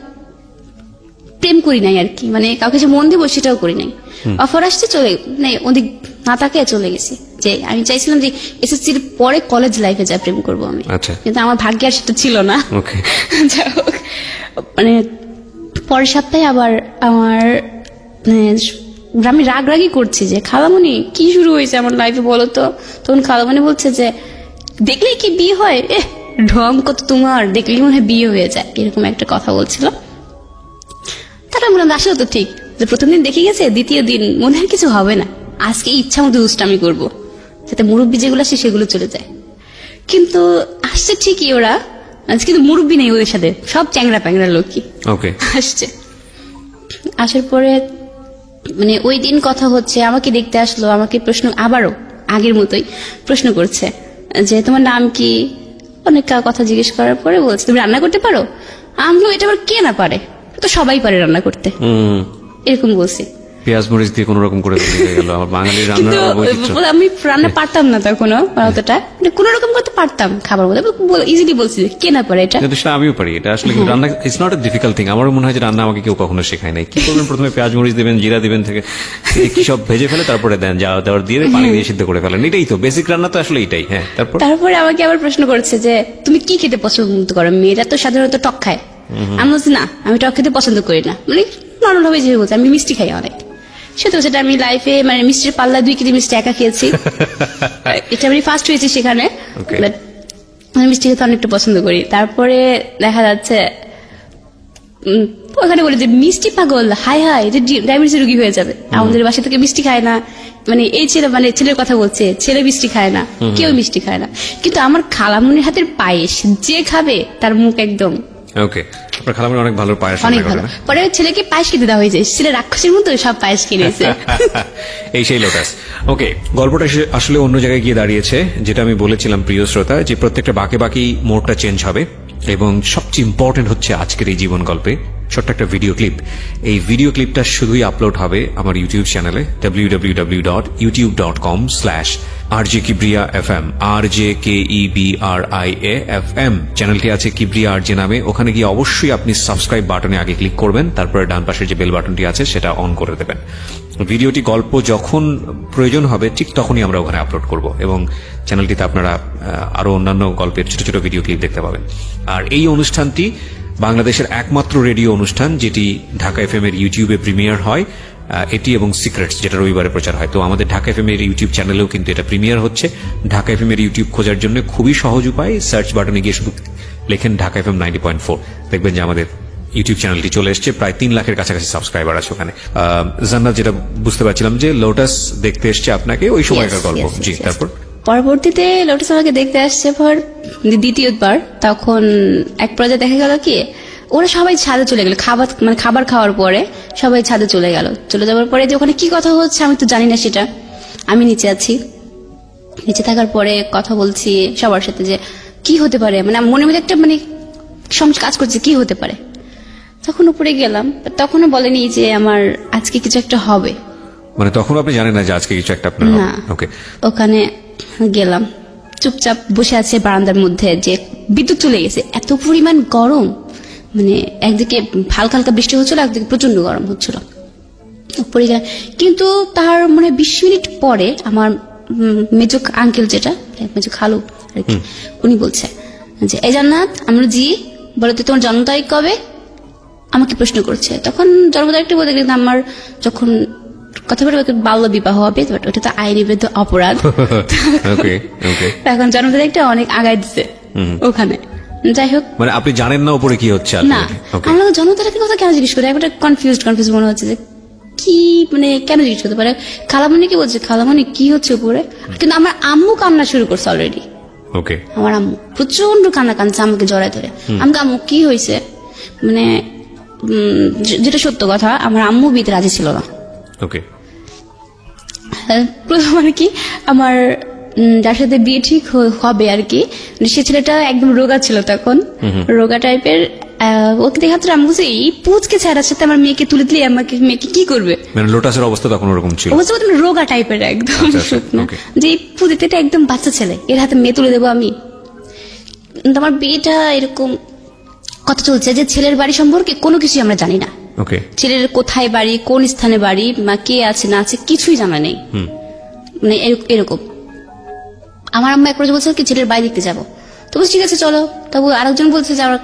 প্রেম করি নাই আর কি, মানে কাউকে যে মন দিব সেটাও করি নাই। অফার আসছে চলে নেই, ওদিক না তাকে চলে গেছি। যে আমি চাইছিলাম যে এসএসসির পরে কলেজ লাইফে যা প্রেম করবো আমি, কিন্তু আমার ভাগ্যে আর সেটা ছিল না। যাই হোক, মানে পরের সপ্তাহে আবার আমার আমি রাগরাগি করছি যে খালামণি কি শুরু হয়েছে আমার লাইফে বলো তো। তখন খালামণি বলছে যে দেখলেই কি বিয়ে হয়, ঢং কত তোমার, দেখলেই মনে হয় বিয়ে হয়ে যায়, এরকম একটা কথা বলছিল। তারপর বললাম আসলে তো ঠিক, যে প্রথম দিন দেখে গেছে, দ্বিতীয় দিন মনে হয় কিছু হবে না, আজকে ইচ্ছা মতো দুষ্টামি করবো যাতে মুরব্বী যেগুলো আসে সেগুলো চলে যায়। কিন্তু আসছে ঠিকই ওরা, আজকে কিন্তু মুরব্বী নেই ওদের সাথে, সব চ্যাংরা প্যাংরা লোকই ওকে আসছে। আসার পরে মানে ওই দিন কথা হচ্ছে, আমাকে দেখতে আসলো, আমাকে প্রশ্ন আবারও আগের মতোই প্রশ্ন করছে যে তোমার নাম কি, অনেক কথা জিজ্ঞেস করার পরে বলছে তুমি রান্না করতে পারো। আমি এটা আবার কে না পারে, তো সবাই পারে রান্না করতে, এরকম বলছি। পেঁয়াজ মরিচ দিয়ে কোন রকম করে হয়ে গেল আমার বাঙালির কিন্তু রান্নার বৈচিত্র্য। আমি রান্না পারতাম না তখনও অতটা, কোন রকম করতে পারতাম খাবার মধ্যে, ইজিলি বলছি কে না পারে এটা। কিন্তু সেটা আমিও পারি, এটা আসলে কিন্তু রান্না it's not a difficult thing. আমারও মনে হয় যে রান্না আমাকে কেউ কখনো শেখায় নাই। কি করবেন, প্রথমে পেঁয়াজ মরিচ দিবেন, জিরা দিবেন, থেকে কি সব ভেজে ফেলে তারপরে দেন, যা দেওয়ার দিয়ে পানি দিয়ে সিদ্ধ করে ফেলেন, এটাই তো বেসিক রান্না, তো আসলে এটাই। হ্যাঁ, তারপরে আমাকে আবার প্রশ্ন করছে যে তুমি কি খেতে পছন্দ করো, মেয়েরা তো সাধারণত টক খায়। আমি বলছি না, আমি টক খেতে পছন্দ করি না, মানে নর্মাল ভাবে যে বলছে আমি মিষ্টি খাই অনেক। সত্যি সেটা আমি লাইফে মানে মিষ্টির পাল্লা 2 কেজি মিষ্টি একা খেয়েছি, এটা আমি ফার্স্ট হয়েছি সেখানে। আমি মিষ্টি খেতে অনেকটা পছন্দ করি। তারপরে দেখা যাচ্ছে ওখানে বলে যে মিষ্টি পাগল, হাই হাই ডায়াবেটিস রোগী হয়ে যাবে, আমাদের বাসা থেকে মিষ্টি খায় না, মানে এই ছেলে মানে ছেলের কথা বলছে, ছেলে মিষ্টি খায় না, কেউ মিষ্টি খায় না। কিন্তু আমার খালামুনির হাতের পায়েস যে খাবে তার মুখ একদম ওকে। আপনার খালামুনি অনেক ভালো পায়েস, অনেক ভালো। পরে ছেলেকে পায়েস খেতে দেওয়া হয়েছে, ছেলে রাক্ষসের মতো সব পায়েস কিনেছে। এই সেই লোটাস। ওকে, গল্পটা আসলে অন্য জায়গায় গিয়ে দাঁড়িয়েছে, যেটা আমি বলেছিলাম প্রিয় শ্রোতা, যে প্রত্যেকটা বাঁকে বাকি মোড়টা চেঞ্জ হবে, এবং সবচেয়ে ইম্পর্টেন্ট হচ্ছে আজকের এই জীবন গল্পে ছোট্ট একটা ভিডিও ক্লিপ। এই ভিডিও ক্লিপটা শুধুই আপলোড হবে আমার ইউটিউব চ্যানেলে www.youtube.com/RJKibriya.fm, RJKEBRIA.FM চ্যানেলটি আছে কিবরিয়া আরজে নামে। ওখানে গিয়ে অবশ্যই আপনি সাবস্ক্রাইব বাটনে আগে ক্লিক করবেন, তারপরে ডান পাশের যে বেল বাটনটি আছে সেটা অন করে দেবেন। ভিডিওটি গল্প যখন প্রয়োজন হবে ঠিক তখনই আমরা ওখানে আপলোড করব, এবং চ্যানেলটিতে আপনারা আরো অন্যান্য গল্পের ছোট ছোট ভিডিও ক্লিপ দেখতে পাবেন। আর এই অনুষ্ঠানটি বাংলাদেশের একমাত্র রেডিও অনুষ্ঠান যেটি ঢাকা এফএম এর ইউটিউবে প্রিমিয়ার হয়, এটি এবং সিক্রেটস যেটা রবিবারে প্রচার হয়। তো আমাদের ঢাকা এফএম এর ইউটিউব চ্যানেলেও কিন্তু এটা প্রিমিয়ার হচ্ছে। ঢাকা এফএম এর ইউটিউব খোঁজার জন্য খুবই সহজ উপায়, সার্চ বাটনে গিয়ে শুধু লেখেন ঢাকা এফএম 90.4, দেখবেন যে আমাদের ইউটিউব চ্যানেলটি চলে এসছে। প্রায় 3 লাখের কাছাকাছি সাবস্ক্রাইবার আছে ওখানে। জান্নাত, যেটা বুঝতে পারছিলাম যে লোটাস দেখতে এসছে আপনাকে ওই সময়কার গল্প। জি, তারপর পরবর্তীতে লোটাস আমাকে দেখতে আসছে পর দ্বিতীয়বার, তখন এক পর্যায়ে দেখা গেল কি ওরা সবাই ছাদে চলে গেল, খাবার খাওয়ার পরে সবাই ছাদে চলে গেল। চলে যাওয়ার পরে যে ওখানে কি কথা হচ্ছে আমি তো জানি না সেটা, আমি নিচে আছি। নিচে থাকার পরে কথা বলছি সবার সাথে যে কি হতে পারে, মানে মনে মধ্যে একটা মানে কাজ করছে কি হতে পারে। তখন উপরে গেলাম, তখনও বলেনি যে আমার আজকে কিছু একটা হবে, মানে তখন আপনি জানেন না যে আজকে কিছু একটা আপনার না। ওকে, ওখানে গেলাম, চুপচাপ বসে আছে বারান্দার মধ্যে, যে বিদ্যুৎ চলে গেছে, এত পরিমাণ গরম, মানে একদিকে হালকা হালকা বৃষ্টি হচ্ছিল, একদিকে প্রচন্ড গরম হচ্ছিল। উপরে গেলাম, কিন্তু তার মানে 20 মিনিট পরে আমার মেজো আঙ্কেল, যেটা মেজো খালু আর কি, উনি বলছে যে এই জান্নাত, আমরা জি বলো তো তোমার জন্ম তারিখ কবে, আমাকে প্রশ্ন করছে। তখন জন্ম তারিখটা বলতে গেলে আমার যখন কথা বলে বাল্য বিবাহ হবে, ওটা তো আইনিবদ্ধ অপরাধ। এখন জন্ম তারিখটা অনেক আগায় দিচ্ছে ওখানে। যাই হোক, মানে আপনি জানেন না উপরে কি হচ্ছে না, আমরা জন্ম তারিখের কথা কেন জিজ্ঞেস করি, একটা কনফিউজ মনে হচ্ছে যে কি মানে কেন জিজ্ঞেস করতে পারে। খালামণি কি বলছে, খালামণি কি হচ্ছে উপরে, কিন্তু আমার আম্মু কান্না শুরু করছে অলরেডি। ওকে, আমার আম্মু প্রচন্ড কান্না কাঁদছে, আমাকে জড়ায় ধরে। আমাকে আম্মু কি হয়েছে, মানে যেটা সত্য কথা, আমার আম্মু বিয়েতে রাজি ছিল না। ওকে, প্রথম আর কি আমার যার সাথে বিয়ে ঠিক হবে আর কি, সে ছেলেটা একদম রোগা ছিল, তখন রোগা টাইপের। ওকে দেখা তো আমি বুঝি এই পুচকে ছেড়ার সাথে আমার মেয়েকে তুলে দিলে আমাকে মেয়েকে কি করবে, মানে লোটাসের অবস্থা তখন ওরকম ছিল, রোগা টাইপের একদম শুকনো, যে পুজিতে একদম বাচ্চা ছেলে, এর হাতে মেয়ে তুলে দেবো আমি। আমার বিয়েটা এরকম কথা চলছে যে ছেলের বাড়ি সম্পর্কে কোনো কিছু আমরা জানি না। ছেলের কোথায় বাড়ি, কোন স্থানে বাড়ি, কে আছে না আছে কিছুই জানা নেই, মানে এরকম। আমার আম্মা এক বলছে কি ছেলের বাড়ি দেখতে যাবো, তো ঠিক আছে চলো। তবু আরেকজন বলছে যে আমার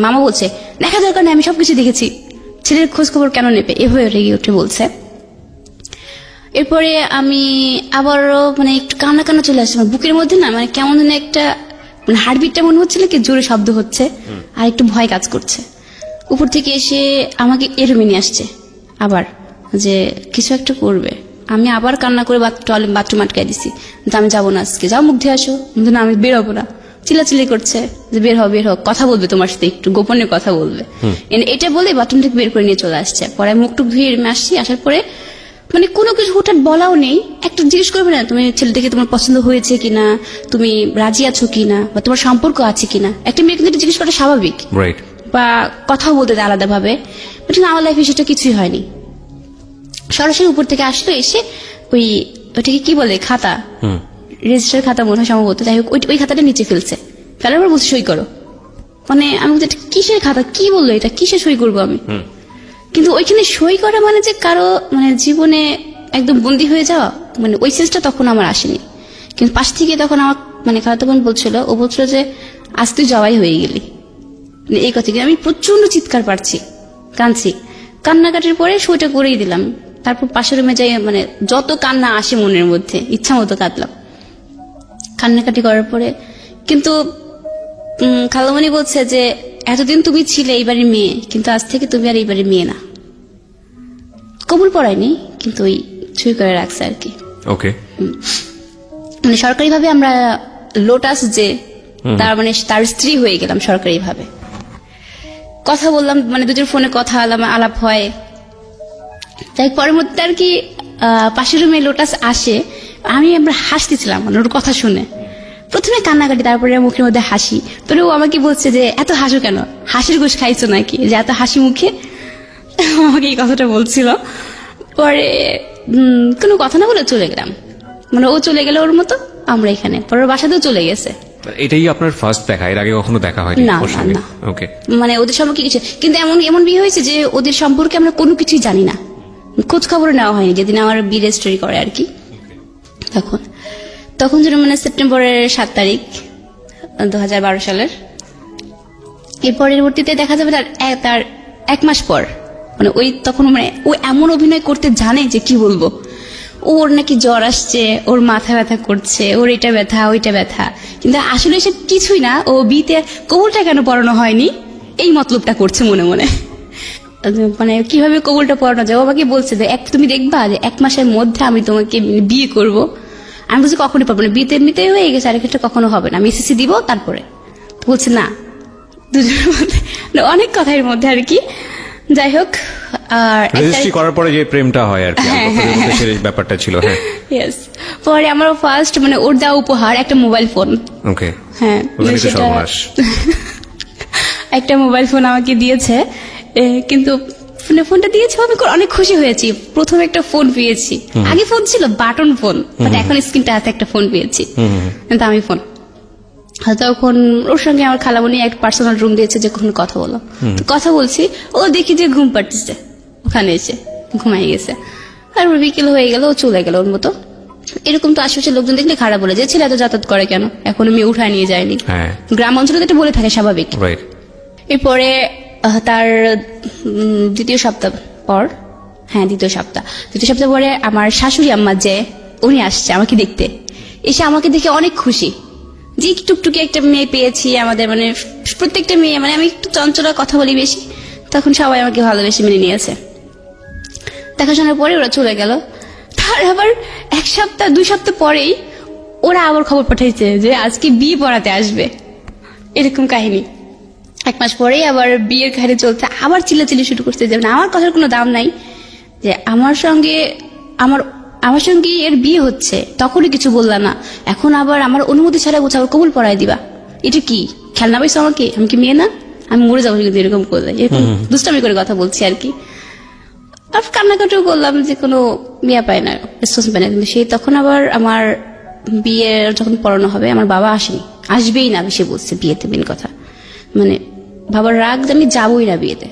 মামা বলছে দেখা দরকার নেই, আমি সবকিছু দেখেছি, ছেলের খোঁজ খবর কেন নেবে, এভাবে রেগে উঠে বলছে। এরপরে আমি আবারও মানে একটু কান্না কান্না চলে আসছে আমার বুকের মধ্যে, না মানে কেমন যেন একটা মানে হার্টবিটটা মনে হচ্ছিল কি জোরে শব্দ হচ্ছে, আর একটু ভয় কাজ করছে। উপর থেকে এসে আমাকে এরুমে নিয়ে আসছে আবার, যে কিছু একটা করবে। আমি আবার কান্না করে বাথরুম আটকাই দিছি, আমি যাবো না আজকে, যাও মুখ ধুয়ে আসো, না আমি বেরোবো না। চিল্লাচিল্লি করছে যে বের হোক, কথা বলবে তোমার সাথে, একটু গোপনে কথা বলবে। এটা বলে বাথরুম থেকে বের করে নিয়ে চলে আসছে। পরে মুখ টুক ধুয়ে আসছি, আসার পরে মানে কোনো কিছু হুঠাৎ বলাও নেই, একটা জিজ্ঞেস করবে না তুমি ছেলেটাকে তোমার পছন্দ হয়েছে কিনা, তুমি রাজি আছো কিনা, বা তোমার সম্পর্ক আছে কিনা। একটা মেয়ে কিন্তু জিজ্ঞেস করা স্বাভাবিক, রাইট, বা কথা বলতে দেয় আলাদা ভাবে। বাট আমার লাইফে সেটা কিছুই হয়নি। সরাসরি উপর থেকে আসলো, এসে ওইটাকে কি বলে, খাতা, রেজিস্টার খাতা মনে হয় সম্ভবত, যাই হোক ওই খাতাটা নিচে ফেলছে। ফেলার পর বলছে সই করো। মানে আমি বলছি এটা কিসের খাতা, কি বললো এটা, কিসে সই করবো আমি? কিন্তু ওইখানে সই করা মানে যে কারো মানে জীবনে একদম বন্দী হয়ে যাওয়া, মানে ওই সেন্সটা তখন আমার আসেনি। কিন্তু পাশ থেকে তখন আমার মানে খালাতো বোন বলছিল, ও বলছিল যে আজ তুই জবাই হয়ে গেলি, মানে এই কথা। আমি প্রচন্ড চিৎকার পাচ্ছি, কাঁদছি। কান্নাকাটির পরে সইটা করেই দিলাম। তারপর পাশের রুমে যাই, মানে যত কান্না আসে মনের মধ্যে ইচ্ছা মতো কাঁদলাম কান্নাকাটি করার পরে। কিন্তু খালামণি বলছে যে এতদিন তুমি ছিলে এই বাড়ির মেয়ে, কিন্তু আজ থেকে তুমি আর এই বাড়ির মেয়ে না। কবুল পড়ায়নি, কিন্তু ওই ছুঁই করে রাখছে আর কি। ওকে, মানে সরকারি ভাবে আমরা লোটাস যে তার স্ত্রী হয়ে গেলাম সরকারি ভাবে। কথা বললাম, মানে দুজন ফোনে কথা আলাপ হয়। তাই পরের মধ্যে আর কি পাশের রুমে লোটাস আসে, আমরা হাসতেছিলাম মানে ওর কথা শুনে। প্রথমে কান্নাকাটি, তারপরে মুখের মধ্যে হাসি। তোরে ও আমাকে বলছে যে এত হাসো কেন, হাসির ঘুষ খাইছো নাকি যে এত হাসি মুখে, আমাকে এই কথাটা বলছিল। পরে কোনো কথা না বলে চলে গেলাম, মানে ও চলে গেল ওর মতো, আমরা এখানে পরের বাসাতেও চলে গেছে। এটাই আপনার ফার্স্ট দেখা, এর আগে কখনো দেখা হয়নি? না না, ওকে। মানে ওদের সম্পর্কে কিছু, কিন্তু এমন বিয়ে হয়েছে যে ওদের সম্পর্কে আমরা কোনো কিছুই জানি না, খোঁজ খবর নেওয়া হয়নি। যেদিন আমার বিয়ে রেজিস্ট্রি করে আর কি, তখন যেন মানে সেপ্টেম্বরের 7 তারিখ 2012 সালের। এর পরবর্তীতে দেখা যাবে তার 1 মাস পর, মানে তখন মানে ও এমন অভিনয় করতে জানে যে কি বলবো। ওর নাকি জ্বর আসছে, ওর মাথা ব্যথা করছে, ওর এটা ব্যথা ওইটা ব্যথা, কিন্তু আসলে সে কিছুই না। ও বিয়েতে কবুলটা কেন পড়ানো হয়নি এই মতলবটা করছে মনে মনে। মানে কিভাবে কবুলটা পড়ানো যায়। ও আমাকে বলছে যে তুমি দেখবা যে 1 মাসের মধ্যে আমি তোমাকে বিয়ে করব। আমি বলছি কখনই পারবো না, বিয়েতে এমনিতেই হয়ে গেছে, আর একটা কখনো হবে না, আমি এসএসসি দিব তারপরে। বলছে না, দুজনের মধ্যে অনেক কথার মধ্যে আর কি। যাই হোক, আর রেজিস্ট্রি করার পরে যে প্রেমটা হয় আর কি, সেই ব্যাপারটা ছিল। হ্যাঁ, ইয়েস। পরে আমার ফার্স্ট মানে ওর দেওয়া উপহার একটা মোবাইল ফোন। ওকে, হ্যাঁ, একটা মোবাইল ফোন আমাকে দিয়েছে। কিন্তু ফোনটা দিয়েছে, আমি অনেক খুশি হয়েছি। প্রথমে একটা ফোন পেয়েছি, আগে ফোন ছিল বাটন ফোন, এখন স্ক্রিন টাচ একটা ফোন পেয়েছি, দামি ফোন। তখন ওর সঙ্গে আমার খালামণি একটা পার্সোনাল রুম দিয়েছে, যে কখন কথা বলো। কথা বলছি, ও দেখি যে ঘুম পাড়তেছে, ওখানে এসে ঘুমাই গেছে। তারপর বিকেল হয়ে গেল, ও চলে গেল ওর মতো। এরকম তো আশেপাশে লোকজন দেখলে খারাপ বলে, যে ছেলে এত যাতায়াত করে কেন, এখন মেয়ে উঠায় নিয়ে যায়নি। গ্রাম অঞ্চলে এটা বলে থাকে স্বাভাবিক। এরপরে তার দ্বিতীয় সপ্তাহ পরে আমার শাশুড়ি আম্মা যে উনি আসছে আমাকে দেখতে, এসে আমাকে দেখে অনেক খুশি যে টুকটুকি একটা মেয়ে পেয়েছি। আমাদের মানে প্রত্যেকটা মেয়ে, মানে আমি একটু চঞ্চলা, কথা বলি বেশি, তখন সবাই আমাকে ভালোবেসে মেনে নিয়েছে। দেখাশোনার পরে ওরা চলে গেল। তার আবার 1 সপ্তাহ 2 সপ্তাহ পরেই ওরা আবার খবর পাঠাইছে যে আজকে বিয়ে পড়াতে আসবে, এরকম কাহিনী। 1 মাস পরেই আবার বিয়ের কাহিনী চলছে, আবার চিল্লাচিল্লি শুরু করতে যাবে না। আমার কথার কোনো দাম নাই, যে আমার সঙ্গে এর বিয়ে হচ্ছে, তখনই কিছু বললা না, এখন আবার আমার অনুমতি ছাড়া আবার কবুল পড়ায় দিবা। এটা কি খেলনা পাইছো আমাকে? আমি কি মেয়ে না? আমি মরে যাবো কিন্তু এরকম করলে, এরকম দুষ্টামি করে কথা বলছি আর কি। আর কান্নাকাটিও করলাম যে কোনো মেয়ে পায় না, রেসপন্স পায় না। কিন্তু সেই তখন আবার আমার বিয়ে যখন পড়ানো হবে, আমার বাবা আসবেই না, বেশি বলছে বিয়েতে। মেন কথা মানে বাবার রাগ, আমি যাবোই না বিয়েতে।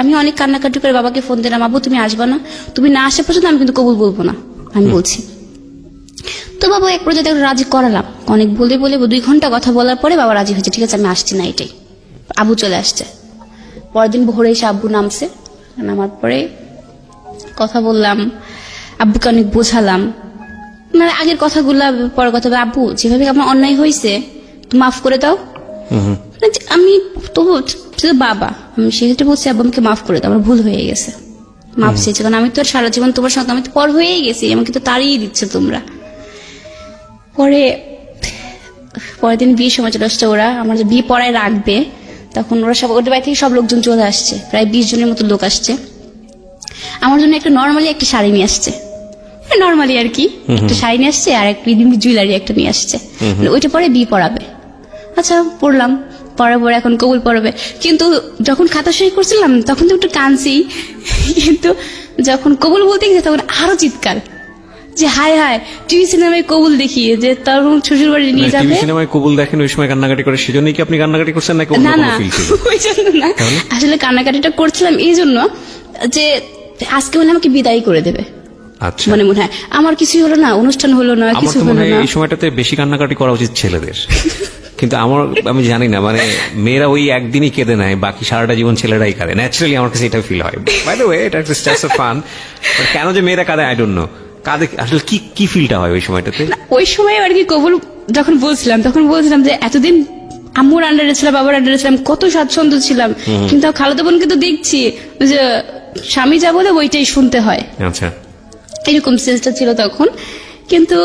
আমি অনেক কান্নাকাটি করে বাবাকে ফোন দিলাম, বাবু তুমি আসবা না, তুমি না আসা পর্যন্ত আমি কিন্তু কবুল বলবো না, আমি বলছি। তো বাবা এক পর্যায়ে রাজি করালাম, অনেক বলে 2 ঘন্টা কথা বলার পরে বাবা রাজি হয়েছে, ঠিক আছে আমি আসছি না, এটাই। আবু চলে আসছে, পরের দিন ভোরে এসে আব্বু নামছে। নামার পরে কথা বললাম, আব্বুকে অনেক বোঝালাম, মানে আগের কথাগুলা পরের কথা। আব্বু যেভাবে আমার অন্যায় হয়েছে মাফ করে দাও। আমি তবু বাবা, আমি সেক্ষেত্রে বলছি আব্বু আমাকে মাফ করে দাও, আমার ভুল হয়ে গেছে, মাফ চেয়েছে। কারণ আমি তো আর সারা জীবন তোমার সঙ্গে, আমি তো পর হয়েই গেছি, আমাকে তো তাড়িয়ে দিচ্ছে তোমরা। পরে পরের দিন বিয়ের সময় চলে আসছে ওরা, আমার যে বিয়ে পড়ায় রাখবে, তখন ওরা সব ওদের বাড়ি থেকে সব লোকজন চলে আসছে, প্রায় 20 জনের মতো লোক আসছে। আমার জন্য একটা নর্মালি একটা শাড়ি নিয়ে আসছে, নর্মালি আর কি একটা শাড়ি নিয়ে আসছে, আর একটা রিডিম জুয়েলারি একটা নিয়ে আসছে, ওইটা পরে বিয়ে পড়াবে। আচ্ছা পড়লাম, পড়ার পরে এখন কবুল পড়াবে, কিন্তু যখন খাতা সই করছিলাম তখন তো একটু কাঁদছি, কিন্তু যখন কবুল বলতে গেছে তখন আরো চিৎকার যে হায় হায় টিভি সিনেমায় কবুল দেখিয়ে যে তার শ্বশুর বাড়ি নিয়ে যাবে। টিভি সিনেমায় কবুল দেখেন ওই সময় কান্নাকাটি করে, সেজন্যই কি আপনি কান্নাকাটি করছেন নাকি অন্য না কোনো না ফিল ছিল? ওই জন্য না, আসলে কান্নাকাটিটা করছিলাম এই জন্য যে আজকে মনে হয় আমাকে বিদায় করে দেবে। আচ্ছা, মনে হয় আমার কিছুই হলো না, অনুষ্ঠান হলো না, আমার কিছু তো হলো মনে হয় না। এই সময়টাতে বেশি কান্নাকাটি করা উচিত ছেলেদের, কিন্তু আমি জানি না, মানে মেয়েরা ওই একদিনই কেঁদে নেয়, বাকি সারাটা জীবন ছেলেরাই কাঁদে। ন্যাচারালি আমার কাছে এটা ফিল হয়। বাই দ্য ওয়ে, এটা জাস্ট ফান। কেন যে মেয়েরা কাঁদে আই ডোন্ট নো, কাঁদে আসলে কি ফিলটা হয় ওই সময়টাতে? ওই সময় আর কি কবুল যখন বলছিলাম যে এতদিন আম্মুর আন্ডারে ছিলাম, বাবার আন্ডারে ছিলাম, কত স্বাচ্ছন্দ্য ছিলাম, কিন্তু খালাতো বোনকে তো দেখছি যে স্বামী যা বলে ওইটাই শুনতে হয়। আচ্ছা, এরকম সেন্সটা ছিল তখন, কিন্তু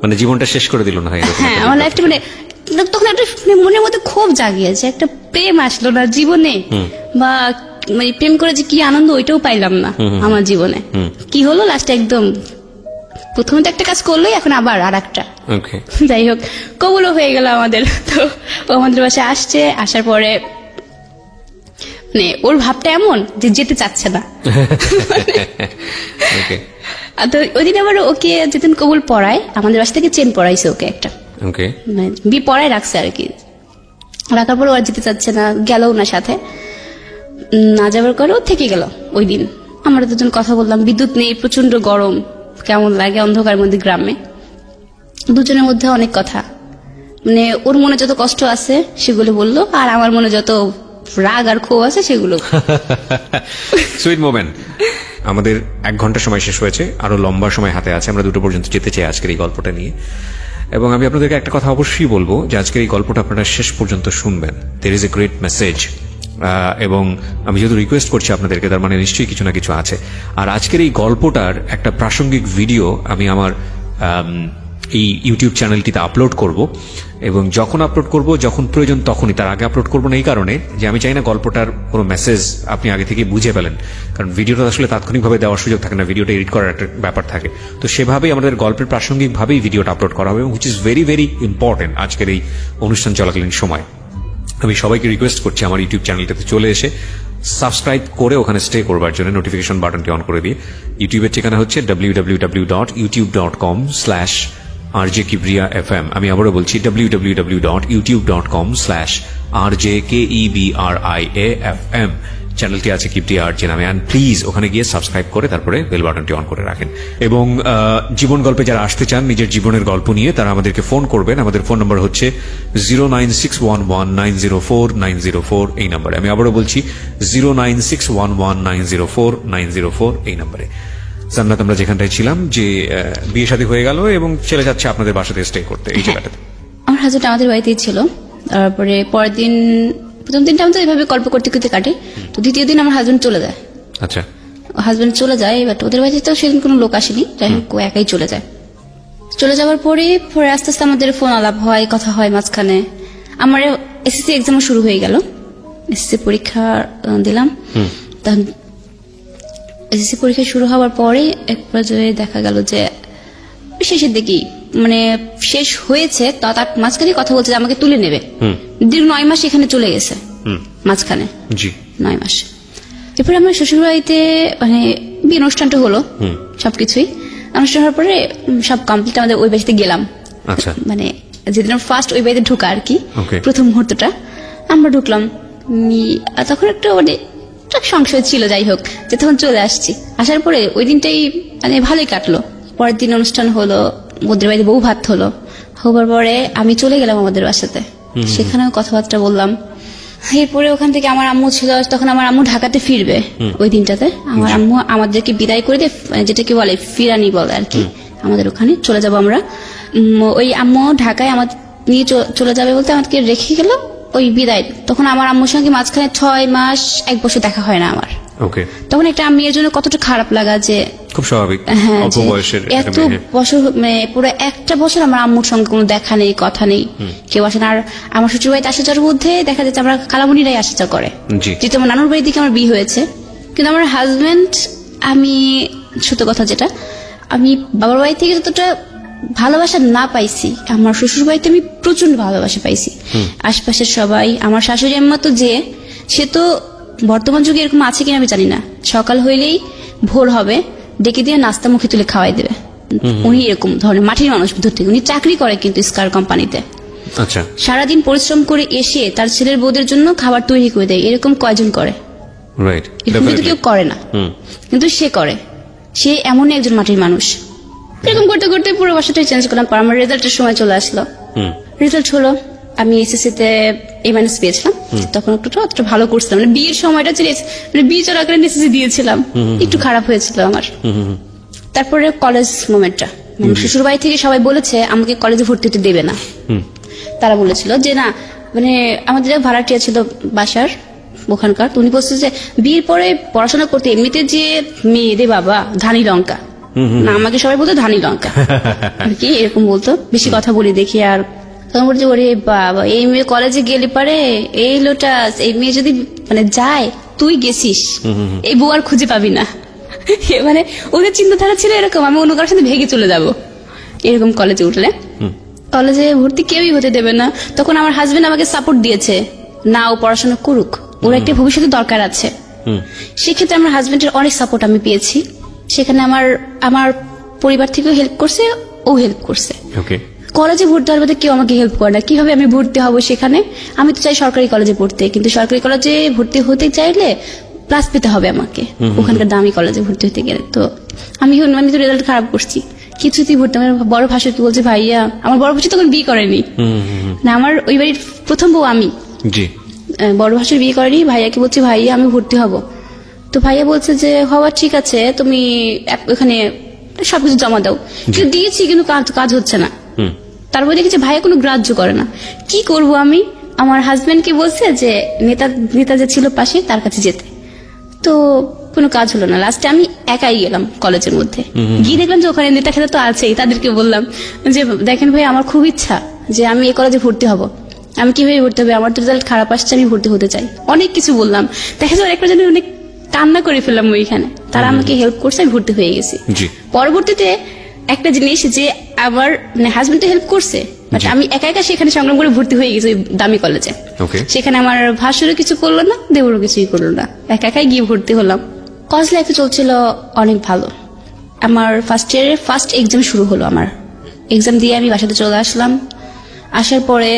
মানে জীবনটা শেষ করে দিল না? হ্যাঁ, আমার লাইফটা মানে তখন একটা মনের মধ্যে ক্ষোভ জাগিয়েছে, একটা প্রেম আসলো না জীবনে, বা মানে প্রেম করে যে কি আনন্দ ওইটাও পাইলাম না আমার জীবনে। কি হলো লাস্টে, একদম প্রথমে তো একটা কাজ করলোই, এখন আবার আর একটা। যাই হোক, কবুলও হয়ে গেল আমাদের। তো ও আমাদের বাসায় আসছে, আসার পরে মানে ওর ভাবটা এমন যে যেতে চাচ্ছে না। তো ওই দিন আবার ওকে যেদিন কবুল পড়ায়, আমাদের বাসা থেকে চেন পড়াইছে ওকে একটা, মানে বি পড়ায় রাখছে আর কি। রাখার পরে ওরা যেতে চাচ্ছে না, গেলও না সাথে, না যাবার করেও থেকে গেল ওই দিন। আমরা দুজন কথা বললাম, বিদ্যুৎ নেই, প্রচন্ড গরম, কেমন লাগে অন্ধকারের মধ্যে গ্রামে। দুজনের মধ্যে অনেক কথা, মানে ওর মনে যত কষ্ট আছে সেগুলো বললো, আর আমার মনে যত রাগ আর ক্ষোভ আছে সেগুলো। Sweet moment. আমাদের 1 ঘন্টা সময় শেষ হয়েছে, আরো লম্বা সময় হাতে আছে, আমরা 2টো পর্যন্ত যেতে চাই আজকের এই গল্পটা নিয়ে। এবং আমি আপনাদেরকে একটা কথা অবশ্যই বলবো যে আজকের এই গল্পটা আপনারা শেষ পর্যন্ত শুনবেন। There is a great message, এবং আমি যেহেতু রিকোয়েস্ট করছি আপনাদেরকে, তার মানে নিশ্চয়ই কিছু না কিছু আছে। আর আজকের এই গল্পটার একটা প্রাসঙ্গিক ভিডিও আমি আমার এই ইউটিউব চ্যানেলটিতে আপলোড করব, এবং যখন আপলোড করব, যখন প্রয়োজন তখনই, তার আগে আপলোড করবো না এই কারণে যে আমি চাই না গল্পটার কোনো মেসেজ আপনি আগে থেকে বুঝে ফেলেন, কারণ ভিডিওটা আসলে তাৎক্ষণিকভাবে দেওয়ার সুযোগ থাকে না, ভিডিওটা এডিট করার একটা ব্যাপার থাকে। তো সেভাবেই আমাদের গল্পের প্রাসঙ্গিকভাবেই ভিডিওটা আপলোড করা হবে, which is very very important আজকের এই অনুষ্ঠান চলাকালীন সময়। আমি সবাইকে রিকোয়েস্ট করছি আমার ইউটিউব চ্যানেলটাতে চলে এসে সাবস্ক্রাইব করে ওখানে স্টে করবার জন্য নোটিফিকেশন বাটনটি অন করে দিয়ে। ইউটিউবের ঠিকানা হচ্ছে www.youtube.com/RJKibriya FM। আমি আবারও বলছি www.youtube.com/RJKEBRIAFM। চ্যানেলটি আছে কিবরিয়া আরজে নামে, অ্যান্ড প্লিজ ওখানে গিয়ে সাবস্ক্রাইব করে তারপরে বেল বাটনটি অন করে রাখেন। এবং জীবন গল্পে যারা আসতে চান নিজের জীবনের গল্প নিয়ে, তারা আমাদেরকে ফোন করবেন। আমাদের ফোন নম্বর হচ্ছে 09611904904 এই নম্বরে। আমি আবারও বলছি 09611904904 এই নম্বরে। জান্নাত, আমরা যেখানটায় ছিলাম, যে বিয়ে শাদী হয়ে গেল এবং ছেলে যাচ্ছে আপনাদের বাসাতে স্টে করতে, এই জায়গাটাতে আমার হাজবেন্ড আমাদের বাড়িতেই ছিল। তারপরে পরের দিন, প্রথম দিনটা আমাদের এভাবে গল্প করতে করতে কাটে, তো দ্বিতীয় দিন আমার হাজবেন্ড চলে যায়। আচ্ছা, হাজবেন্ড চলে যায়, বাট ওদের বাড়িতে তো সেদিন কোনো লোক আসেনি, যাই হোক ও একাই চলে যায়। চলে যাওয়ার পরে আস্তে আস্তে আমাদের ফোন আলাপ হয়, কথা হয় মাঝখানে। আমার এসএসসি এক্সামও শুরু হয়ে গেল, এসএসসি পরীক্ষা দিলাম। তখন এসএসসি পরীক্ষা শুরু হওয়ার পরে এক পর্যায়ে দেখা গেল যে শেষের দিকেই, মানে শেষ হয়েছে, তার মাঝখানে কথা বলছে যে আমাকে তুলে নেবে। দীর্ঘ 9 মাস এখানে চলে গেছে মাঝখানে, 9 মাস। এরপরে আমার শ্বশুরবাড়িতে মানে বিয়ে অনুষ্ঠানটা হলো, সবকিছুই অনুষ্ঠান হওয়ার পরে সব কমপ্লিট, আমাদের ওই বাড়িতে গেলাম। মানে যেদিন ফার্স্ট ওই বাড়িতে ঢোকা আর কি, প্রথম মুহূর্তটা আমরা ঢুকলাম, তখন একটু মানে সংশয় ছিল, যাই হোক যে তখন চলে আসছি। আসার পরে ওই দিনটাই মানে ভালোই কাটলো। পরের দিন অনুষ্ঠান হলো, ওদের বাড়িতে বউ ভাত হলো, হবার পরে আমি চলে গেলাম আমাদের বাসাতে, সেখানেও কথাবার্তা বললাম। এরপরে ওখান থেকে আমার আম্মু ছিল, তখন আমার আম্মু ঢাকাতে ফিরবে ওই দিনটাতে। আমার আম্মু আমাদেরকে বিদায় করে দিয়ে, যেটাকে বলে ফিরানি বলে আর কি, আমাদের ওখানে চলে যাব আমরা। ওই আম্মু ঢাকায় আমাদের নিয়ে চলে যাবে বলতে আমাদেরকে রেখে গেল ওই বিদায়। তখন আমার আম্মুর সঙ্গে মাঝখানে 6 মাস 1 বছর দেখা হয় না আমার। ওকে, তখন একটা মেয়ের জন্য কতটা খারাপ লাগা যে খুব স্বাভাবিক, হ্যাঁ, অল্প যে বয়সের এত বছর পুরো একটা বছর আমার আম্মুর সঙ্গে কোনো দেখা নেই, কথা নেই, কেউ আসে না। আর আমার শ্বশুর বাড়িতে আসা যাওয়ার মধ্যে দেখা যাচ্ছে আমরা খালামণিরাই আসা যাওয়া করে, জি। যেহেতু আমার নানুর বাড়ির দিকে আমার বিয়ে হয়েছে। কিন্তু আমার হাজবেন্ড, আমি সত্য কথা যেটা, আমি বাবার বাড়ি থেকে যতটা ভালোবাসা না পাইছি, আমার শ্বশুর বাড়িতে আমি প্রচন্ড ভালোবাসা পাইছি। আশপাশের সবাই, আমার শাশুড়ি আম্মা তো যে, সে তো বর্তমান যুগে এরকম আছে কিনা আমি জানি না, সকাল হইলেই ভোর হবে ডেকে দিয়ে নাস্তা মুখে তুলে খাওয়াই দেবে। উনি এরকম ধরনের মাটির মানুষ ধরতে, উনি চাকরি করে কিন্তু স্কার কোম্পানিতে। আচ্ছা, সারাদিন পরিশ্রম করে এসে তার ছেলের বউদের জন্য খাবার তৈরি করে দেয়। এরকম কয়জন করে? রাইট, এরকম কিন্তু কেউ করে না, কিন্তু সে করে। সে এমন একজন মাটির মানুষ। এরকম করতে করতে পুরো বাসাটাই চেঞ্জ করলাম। পর আমার রেজাল্টের সময় চলে আসলো। রেজাল্ট হলো, আমি এসএসসি তে A- পেয়েছিলাম। তখন একটু ভালো করছিলাম, মানে বিয়ের সময়টা মানে বিয়ে চলাকালীন এসএসসি দিয়েছিলাম, একটু খারাপ হয়েছিল আমার। তারপরে কলেজ মোমেন্টটা, শ্বশুর বাড়ি থেকে সবাই বলেছে আমাকে কলেজে ভর্তি হতে দেবে না। তারা বলেছিল যে না, মানে আমাদের এক ভাড়াটিয়া ছিল বাসার ওখানকার, তো উনি বলছে যে বিয়ের পরে পড়াশোনা করতে এমনিতে যে মেয়েদের বাবা ধানি লঙ্কা, না আমাকে সবাই বলতো ধানি লঙ্কা আর কি এরকম বলতো, বেশি কথা বলি দেখি। আর তখন বলছে ওরে বাবা, এই মেয়ে কলেজে গেলে পারে, এই লোটাস, এই মেয়ে যদি মানে যায়, তুই গেছিস, এই বউ আর খুঁজে পাবি না। মানে ওদের চিন্তাধারা ছিল এরকম, আমি অন্য কারোর সাথে ভেগে চলে যাব এরকম। কলেজে উঠলে কলেজে ভর্তি কেউই হতে দেবে না। তখন আমার হাজবেন্ড আমাকে সাপোর্ট দিয়েছে, না ও পড়াশোনা করুক, ওর একটা ভবিষ্যতে দরকার আছে। সেক্ষেত্রে আমার হাজবেন্ডের অনেক সাপোর্ট আমি পেয়েছি। সেখানে আমার পরিবার থেকেও হেল্প করছে, ও হেল্প করছে। কলেজে ভর্তি হওয়ার মধ্যে কেউ আমাকে হেল্প করে না, কিভাবে আমি ভর্তি হব সেখানে। আমি তো চাই সরকারি কলেজে পড়তে, কিন্তু সরকারি কলেজে ভর্তি হতে চাইলে প্লাস পেতে হবে আমাকে, ওখানকার দামি কলেজে ভর্তি হতে গেলে। তো আমি তো রেজাল্ট খারাপ করছি, কিছুতেই ভর্তি। আমার বড় ভাসুরকে বলছে ভাইয়া, আমার বড় ভাসুর তখন বিয়ে করেনি না, আমার ওই বাড়ির প্রথম বউ আমি, বড় ভাসুর বিয়ে করেনি। ভাইয়াকে বলছি ভাইয়া আমি ভর্তি হব। তো ভাইয়া বলছে যে হওয়া ঠিক আছে, তুমি ওখানে সবকিছু জমা দাও। কিন্তু দিয়েছি, কিন্তু কাজ হচ্ছে না। তারপরে দেখেছি ভাইয়া কোনো গ্রাহ্য করে না। কি করব আমি? আমার হাজবেন্ডকে বলছে যে নেতা যে ছিল পাশে তার কাছে যেতে, তো কোনো কাজ হলো না। লাস্টে আমি একাই গেলাম কলেজের মধ্যে, গিয়ে দেখলাম যে ওখানে নেতা খেতা তো আছেই। তাদেরকে বললাম যে দেখেন ভাই, আমার খুব ইচ্ছা যে আমি এই কলেজে ভর্তি হব, আমি কিভাবে ভর্তি হবে, আমার তো রেজাল্ট খারাপ আসছে, আমি ভর্তি হতে চাই। অনেক কিছু বললাম, দেখা যায় একটা জন্য অনেক কান্না করে ফেললাম ওইখানে। তারা আমাকে হেল্প করছে, আমি ভর্তি হয়ে গেছি। পরবর্তীতে একটা জিনিস যে আমার হাজবেন্ড হেল্প করছে, বাট আমি একা একা সেখানে সংগ্রাম করে ভর্তি হয়ে গেছি ওই দামি কলেজে। সেখানে আমার ভাসুরও কিছু করলো না, দেবরও কিছুই করলো না, একা একাই গিয়ে ভর্তি হলাম। কলেজ লাইফে চলছিল অনেক ভালো। আমার ফার্স্ট ইয়ারের ফার্স্ট এক্সাম শুরু হলো। আমার এক্সাম দিয়ে আমি বাসাতে চলে আসলাম। আসার পরে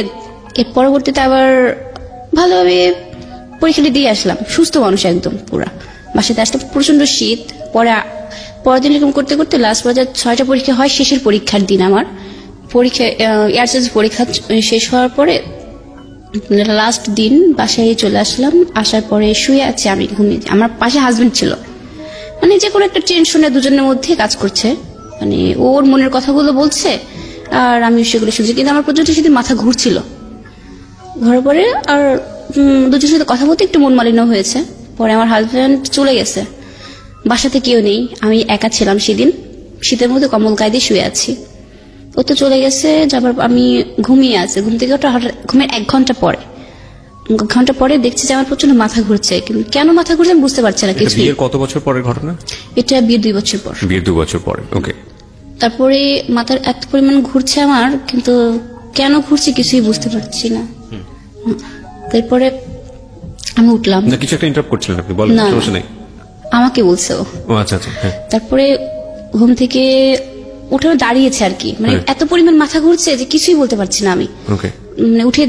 এর পরবর্তীতে আবার ভালোভাবে পরীক্ষাটা দিয়ে আসলাম, সুস্থ মানুষ একদম পুরা। বাসাতে আসলাম, প্রচন্ড শীত। পরের দিন এরকম করতে করতে লাস্ট পর্যায়ে 6টা পরীক্ষা হয়। শেষের পরীক্ষার দিন আমার পরীক্ষা, এয়ারচেঞ্জ পরীক্ষা শেষ হওয়ার পরে লাস্ট দিন বাসায় চলে আসলাম। আসার পরে শুয়ে আছি আমি, ঘুমিয়ে। আমার পাশে হাজবেন্ড ছিল, মানে যে কোনো একটা টেনশনে দুজনের মধ্যে কাজ করছে, মানে ওর মনের কথাগুলো বলছে আর আমি সেগুলো শুনছি। কিন্তু আমার প্রচন্ড সেদিন মাথা ঘুরছিল। ঘুরে পরে আর দুজনের সাথে কথা বলতে একটু মন মালিন্য হয়েছে। পরে আমার হাজবেন্ড চলে গেছে, বাসাতে কেউ নেই, আমি একা ছিলাম সেদিন। শীতের মধ্যে কম্বল গায়ে দিয়ে শুয়ে আছি। ও তো চলে গেছে, যাবার আমি ঘুমিয়ে আছি। ঘুম থেকে ওটা হঠাৎ ঘুমের 1 ঘন্টা পরে দেখছি যে আমার প্রচন্ড মাথা ঘুরছে। কিন্তু কেন মাথা ঘুরছে আমি বুঝতে পারছি না কিছু। বিয়ের কত বছর পরের ঘটনা এটা? বিয়ের 2 বছর পর। বিয়ের 2 বছর পরে। ওকে। তারপরে মাথার এত পরিমাণ ঘুরছে আমার, কিন্তু কেন ঘুরছে কিছুই বুঝতে পারছি না। তারপরে আমি উঠলাম। না, কিছু একটা ইন্টারাপ্ট করছিলেন আপনি, বলেন, সমস্যা নেই। আমাকে বলছে ও। আচ্ছা আচ্ছা। তারপরে ঘুম থেকে উঠে দাঁড়িয়েছে আর কি, মানে এত পরিমাণ মাথা ঘুরছে যে কিছুই বলতে পারছি না আমি। মানে উঠে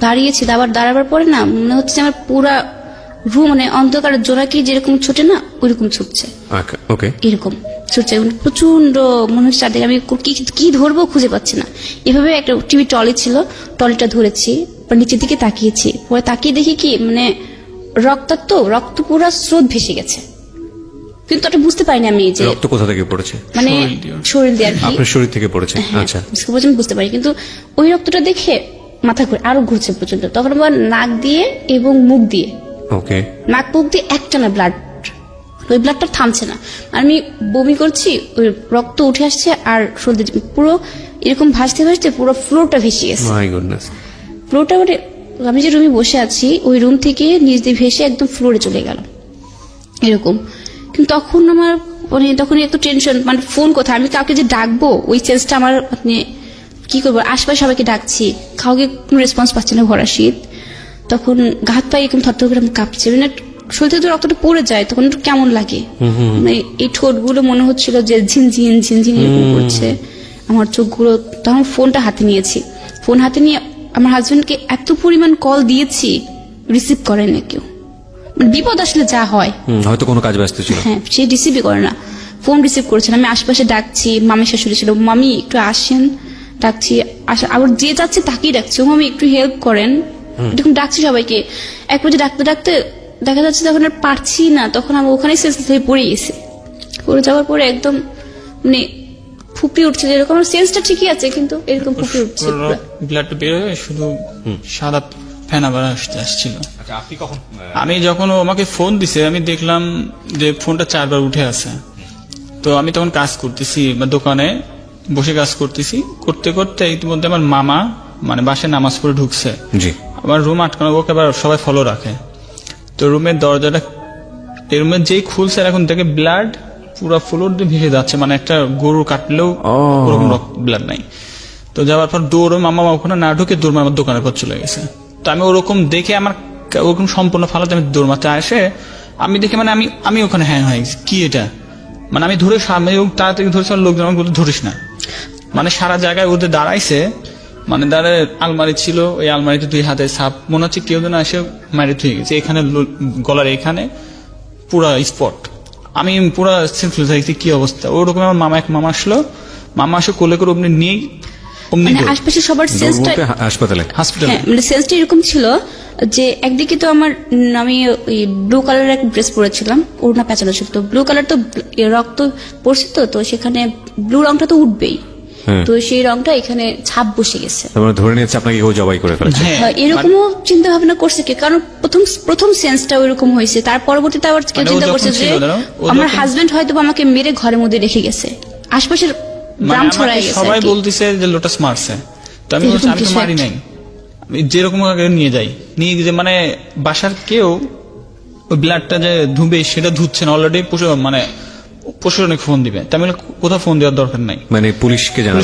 দাঁড়িয়েছি, আবার দাঁড়াবার পরে না মনে হচ্ছে আমার পুরা রুম মানে অন্ধকার জোনাকি যেরকম ছুটে না ওইরকম ছুটছে। এরকম ছুটছে, প্রচন্ড মনে হচ্ছে চারদিকে। আমি কি ধরবো খুঁজে পাচ্ছি না। এভাবে একটা টিভি টলি ছিল, টলিটা ধরেছি, নিচের দিকে তাকিয়েছি। পরে তাকিয়ে দেখি কি মানে রক্ত পুরা স্রোত ভেসে গেছে। কিন্তু ওটা বুঝতে পারিনি আমি যে রক্ত কোথা থেকে পড়েছে, মানে শরীর দিয়ে আর কি, আপনার শরীর থেকে পড়েছে। আচ্ছা, বুঝতে পারি। কিন্তু ওই রক্তটা দেখে মাথা ঘুরে আরো ঘুরছে প্রচন্ড। তখন আবার নাক দিয়ে এবং মুখ দিয়ে, নাক মুখ দিয়ে একটানা ব্লাড ওই ব্লাডটা থামছে না, আর আমি বমি করছি, ওই রক্ত উঠে আসছে আর সর্দি পুরো এরকম ভাসতে ভাসতে পুরো ফ্লোরটা ভেসে গেছে। My goodness. ফ্লোরটা মানে আমি যে রুমে বসে আছি ওই রুম থেকে নিচ দিয়ে ভেসে একদম ফ্লোরে চলে গেল এরকম। কিন্তু তখন আমার মানে তখন একটু টেনশন, মানে ফোন কোথায়, আমি কাউকে যে ডাকবো ওই সেন্সটা আমার, মানে কি করবো, আশপাশে সবাইকে ডাকছি, কাউকে কোনো রেসপন্স পাচ্ছি না, ভরা শীত। তখন হাত পায়ে এরকম থরথর করে কাঁপছে, মানে শরীর থেকে রক্তটা পড়ে যায়, তখন একটু কেমন লাগে, মানে এই ঠোঁটগুলো মনে হচ্ছিল যে ঝিনঝিন ঝিনঝিন এরকম করছে, আমার চোখগুলো। তখন ফোনটা হাতে নিয়েছি, ফোন হাতে নিয়ে আমার হাজবেন্ডকে এত পরিমাণ কল দিয়েছি, রিসিভ করেন না কেউ, মানে বিপদ আসলে যা হয়, হয়তো কোনো কাজ ব্যস্ত ছিল। হ্যাঁ, সে রিসিভই করে না, ফোন রিসিভ করেছেন। আমি আশপাশে ডাকছি, মামি শাশুড়ি ছিল, মামি একটু আসেন, ডাকছি, আবার যে যাচ্ছে তাকেই ডাকছি, ও মামি একটু হেল্প করেন, এরকম ডাকছি সবাইকে। এক পর্যায়ে ডাকতে ডাকতে দেখা যাচ্ছে তখন আর পারছি না, তখন আমি ওখানেই সেন্সলেস হয়ে পড়ে গেছি। পড়ে যাওয়ার পরে একদম মানে ফুপি উঠছে, যেরকম আমার সেন্সটা ঠিকই আছে কিন্তু এরকম ফুপি উঠছে, ব্লাডটা বের হয়ে শুধু সাদা ফেনা বের আসছিল। আচ্ছা, আপনি কখন? আমি যখন ও আমাকে ফোন দিছে আমি দেখলাম যে ফোনটা 4 বার উঠে আছে। তো আমি তখন কাজ করতেছি বা দোকানে বসে কাজ করতেছি, করতে করতে ইতিমধ্যে আমার মামা মানে বাসায় নামাজ পড়ে ঢুকছে। জি। আমার রুম আটকানো, ওকে আবার সবাই ফলো রাখে। তো রুমের দরজাটা এই রুমের যেই খুলছে এখন থেকে ব্লাড পুরো ফ্লোর দিয়ে ভেসে যাচ্ছে, মানে একটা গরু কাটলেও ওরকম ব্লাড নাই। তো যাওয়ার পর দৌড় মামা ওখানে না ঢুকে দৌড় আমার দোকানের পর চলে গেছে। তো আমি ওরকম দেখে আমার ওরকম সম্পূর্ণ ফালাতে আমি দৌড় মারতে আসে, আমি দেখে মানে আমি ওখানে হ্যাঁ হয়ে গেছি, কি এটা, মানে আমি ধরে সামনে তাড়াতাড়ি ধরেছি, লোকজন আমাকে বলতে ধরিস না, মানে সারা জায়গায় ওদের দাঁড়াইছে, মানে দাঁড়ায় আলমারি ছিল, ওই আলমারিতে 2 হাতে সাপ, মনে হচ্ছে কেউ যেন এসে মারি থুয়ে গেছে, এখানে গলার এখানে পুরা স্পট। আমি পুরা সেন্সলেস হয়ে গেছি, কি অবস্থা। ওরকম আমার মামা আসলো, মামা আসে কোলে করে অমনি নিয়ে অমনি মানে আশপাশে সবার সেন্সটা হাসপাতালে হ্যাঁ, মানে সেন্সটা এরকম ছিল যে একদিকে তো আমার আমি ওই ব্লু কালারের এক ড্রেস পরেছিলাম, ওড়না পেঁচানো ছিল, তো ব্লু কালার তো রক্ত পড়ছে, তো সেখানে ব্লু রংটা তো উঠবেই, তো সেই রংটা এখানে ছাপ বসে গেছে। ধরে নিয়েছে আপনাকে কেউ জবাই করে ফেলেছে। এরকমও চিন্তা ভাবনা করছে কি, কারণ প্রথম সেন্সটা ওইরকম হয়েছে, তার পরবর্তীতে আবার কেউ চিন্তা করছে যে আমার হাজবেন্ড হয়তো আমাকে মেরে ঘরের মধ্যে রেখে গেছে, আশপাশের গ্রাম ছড়াই গেছে, সবাই বলতেছে যে লোটাস মারছে। তো আমি বলছি আমি তো মারি নাই, আমি যেরকম নিয়ে যাই, নিয়ে যে মানে বাসার কেউ ওই ব্লাডটা যে ধুবে সেটা ধুচ্ছে না, অলরেডি মানে প্রশাসনিক ফোন দিবে। তা আমি কোথাও ফোন দেওয়ার দরকার নাই, মানে পুলিশকে জানা।